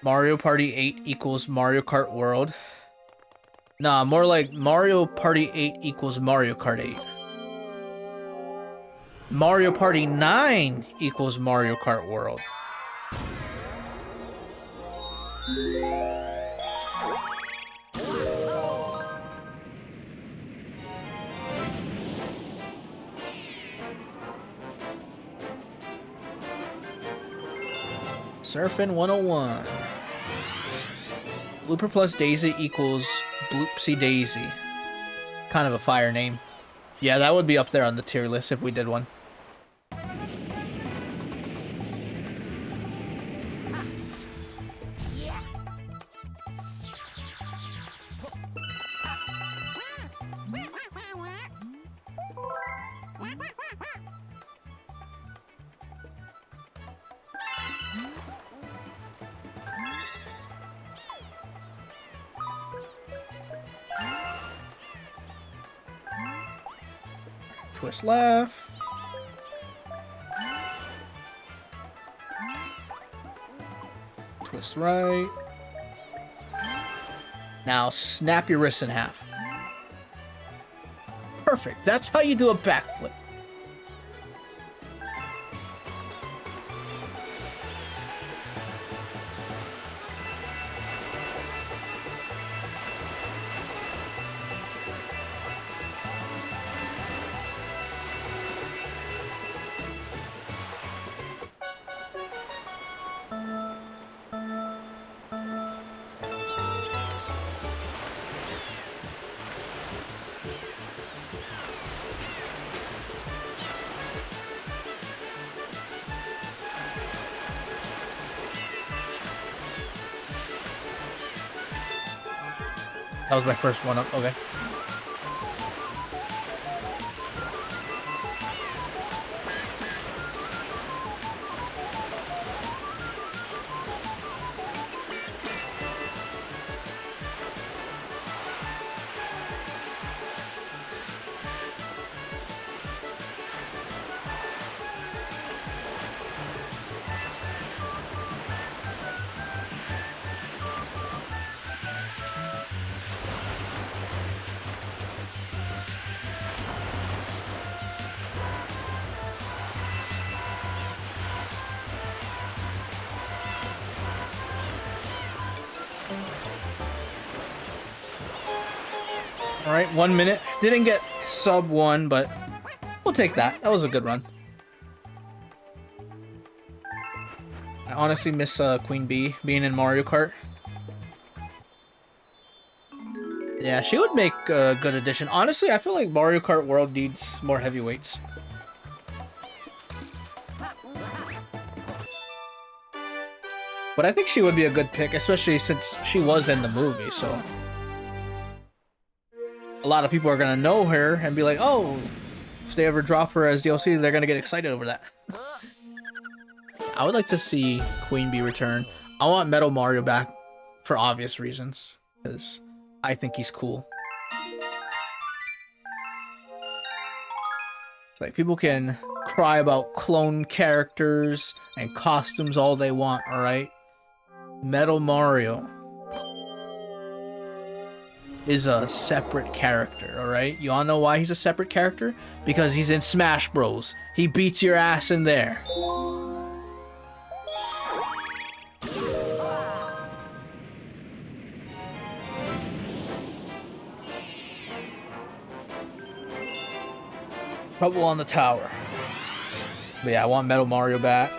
Mario Party 8 equals Mario Kart World. Nah, more like Mario Party 8 equals Mario Kart 8. Mario Party 9 equals Mario Kart World. Surfing 101. Blooper plus Daisy equals Bloopsy Daisy. Kind of a fire name. Yeah, that would be up there on the tier list if we did one. Twist left. Twist right. Now snap your wrist in half. Perfect. That's how you do a backflip. That was my first one up. Okay. All right, 1 minute. Didn't get sub 1, but we'll take that. That was a good run. I honestly miss Queen Bee being in Mario Kart. Yeah, she would make a good addition. Honestly, I feel like Mario Kart World needs more heavyweights. But I think she would be a good pick, especially since she was in the movie, so... A lot of people are gonna know her and be like, oh, if they ever drop her as DLC, they're gonna get excited over that. I would like to see Queen Bee return. I want Metal Mario back for obvious reasons, because I think he's cool. It's like people can cry about clone characters and costumes all they want, alright? Metal Mario is a separate character, alright? You all know why he's a separate character? Because he's in Smash Bros. He beats your ass in there. Trouble on the Tower. But yeah, I want Metal Mario back.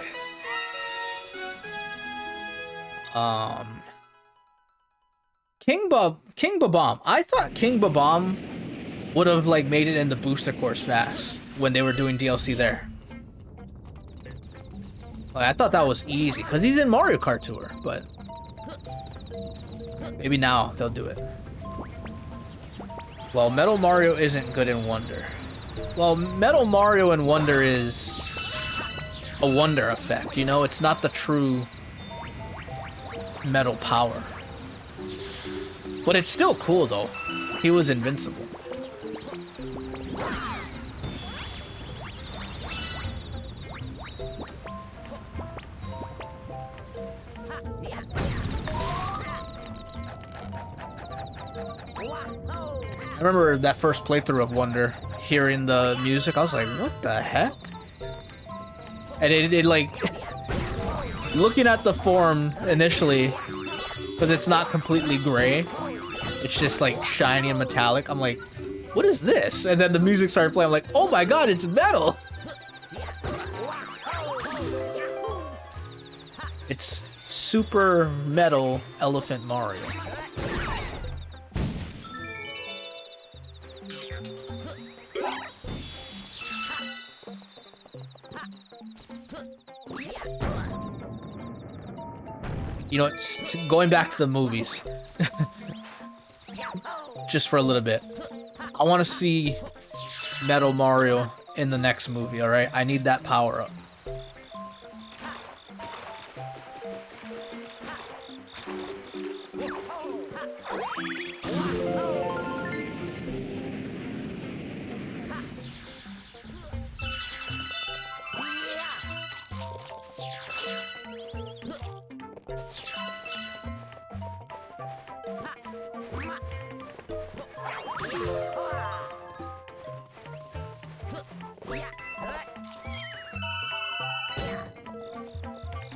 King Babam. I thought King Babam would have like made it in the Booster Course Pass when they were doing DLC there. Like, I thought that was easy because he's in Mario Kart Tour, but maybe now they'll do it. Well, Metal Mario isn't good in Wonder. Well, Metal Mario and Wonder is a Wonder effect, you know? It's not the true metal power. But it's still cool, though. He was invincible. I remember that first playthrough of Wonder, hearing the music, I was like, what the heck? And it like, looking at the form initially, because it's not completely gray, it's just like shiny and metallic, I'm like, what is this? And then the music started playing, I'm like, oh my god, it's metal! It's Super Metal Elephant Mario. You know what, going back to the movies, just for a little bit, I want to see Metal Mario in the next movie, alright? I need that power up.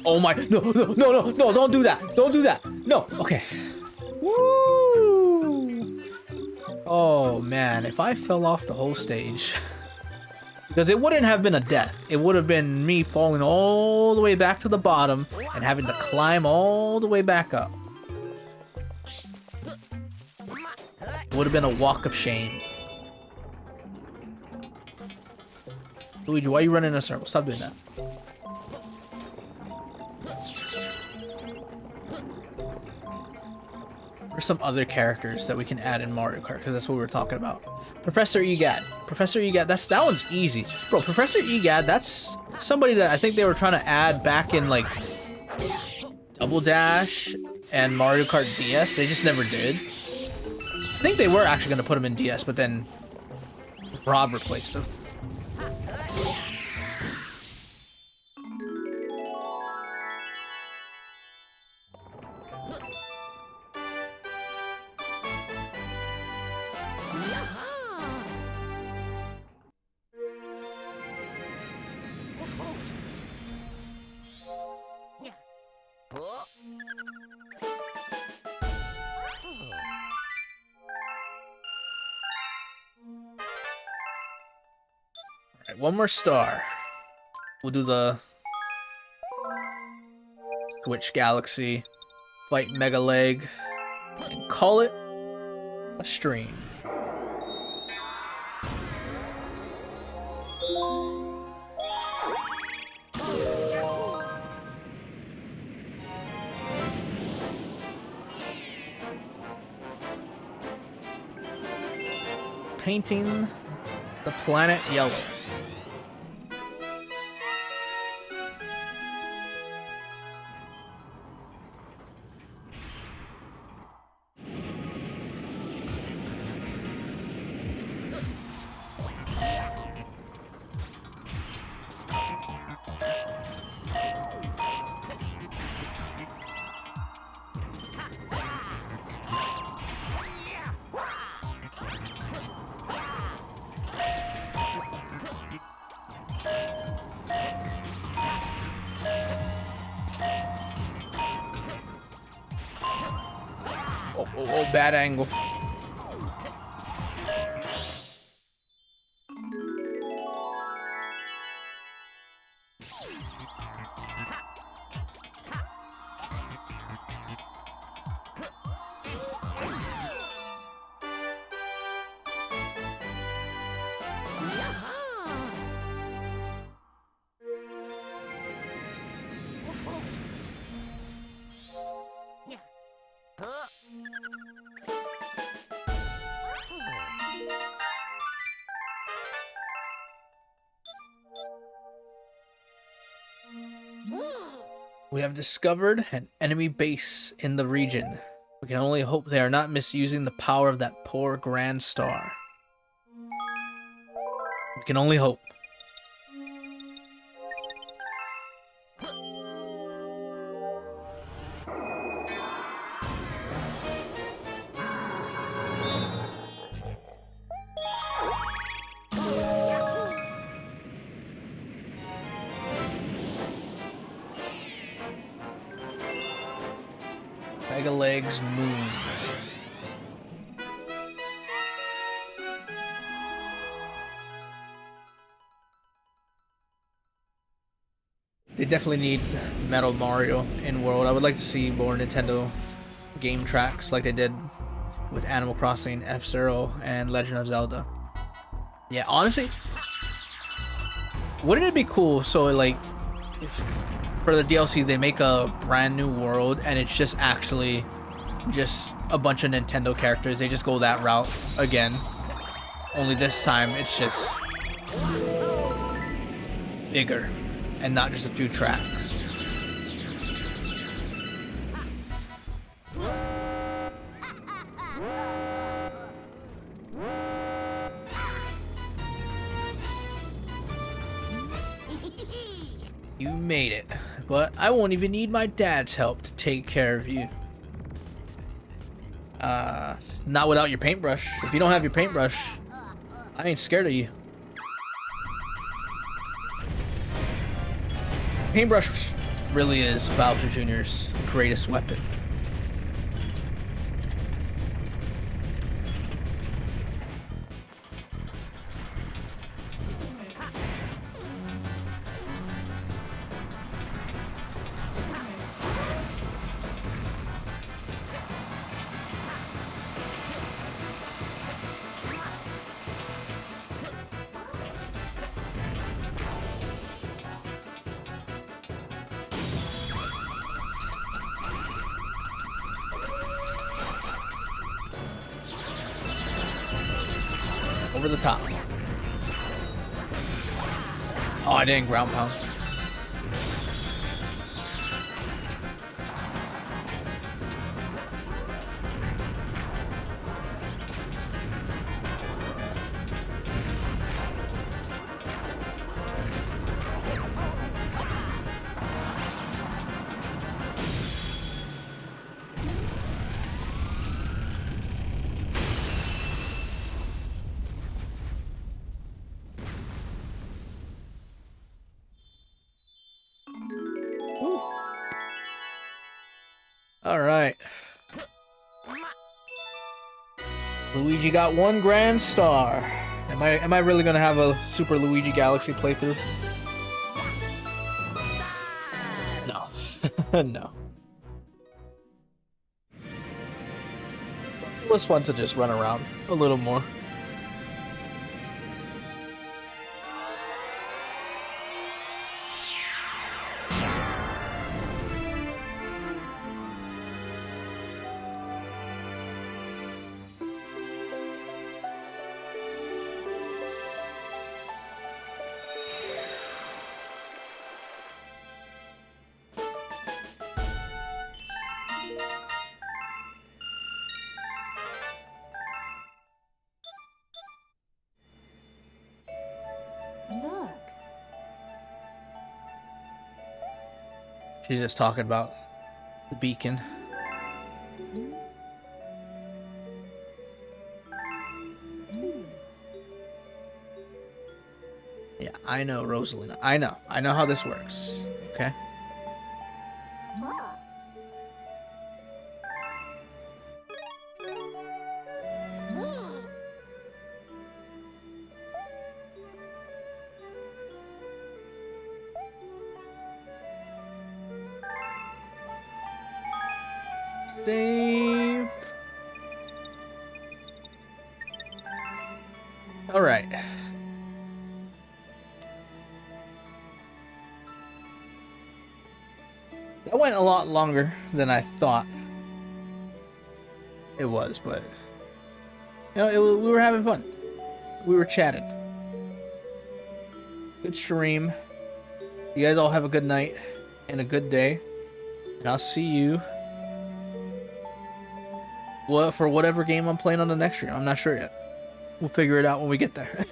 Oh my, no, don't do that. Don't do that. No, okay. Woo! Oh man, if I fell off the whole stage. Because it wouldn't have been a death. It would have been me falling all the way back to the bottom and having to climb all the way back up. It would have been a walk of shame. Luigi, why are you running in a circle? Stop doing that. There's some other characters that we can add in Mario Kart, because that's what we were talking about. Professor Egad. Professor Egad, that one's easy. Bro, Professor Egad, that's somebody that I think they were trying to add back in, like, Double Dash and Mario Kart DS. They just never did. I think they were actually going to put him in DS, but then Rob replaced him. Alright, one more star. We'll do the Switch Galaxy, fight Mega Leg, and call it a stream. Painting the planet yellow. Bad angle. We have discovered an enemy base in the region. We can only hope they are not misusing the power of that poor Grand Star. We can only hope. Mega Legs Moon. They definitely need Metal Mario in World. I would like to see more Nintendo game tracks like they did with Animal Crossing, F-Zero, and Legend of Zelda. Yeah, honestly, wouldn't it be cool? So, like, if for the DLC they make a brand new world and it's just actually just a bunch of Nintendo characters. They just go that route again. Only this time it's just bigger and not just a few tracks. You made it, but I won't even need my dad's help to take care of you. Not without your paintbrush. If you don't have your paintbrush, I ain't scared of you. Paintbrush really is Bowser Jr.'s greatest weapon. Over the top. Oh, I didn't ground pound. All right. Luigi got 1 grand star. Am I really gonna have a Super Luigi Galaxy playthrough? No. No. It was fun to just run around a little more. Look. She's just talking about the beacon. Yeah, I know, Rosalina. I know how this works. Okay. Save. All right. That went a lot longer than I thought it was, but you know, we were having fun. We were chatting. Good stream. You guys all have a good night and a good day. And I'll see you for whatever game I'm playing on the next stream. I'm not sure yet. We'll figure it out when we get there.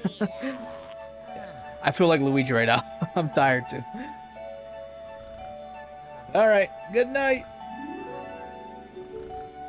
I feel like Luigi right now. I'm tired too. Alright, good night.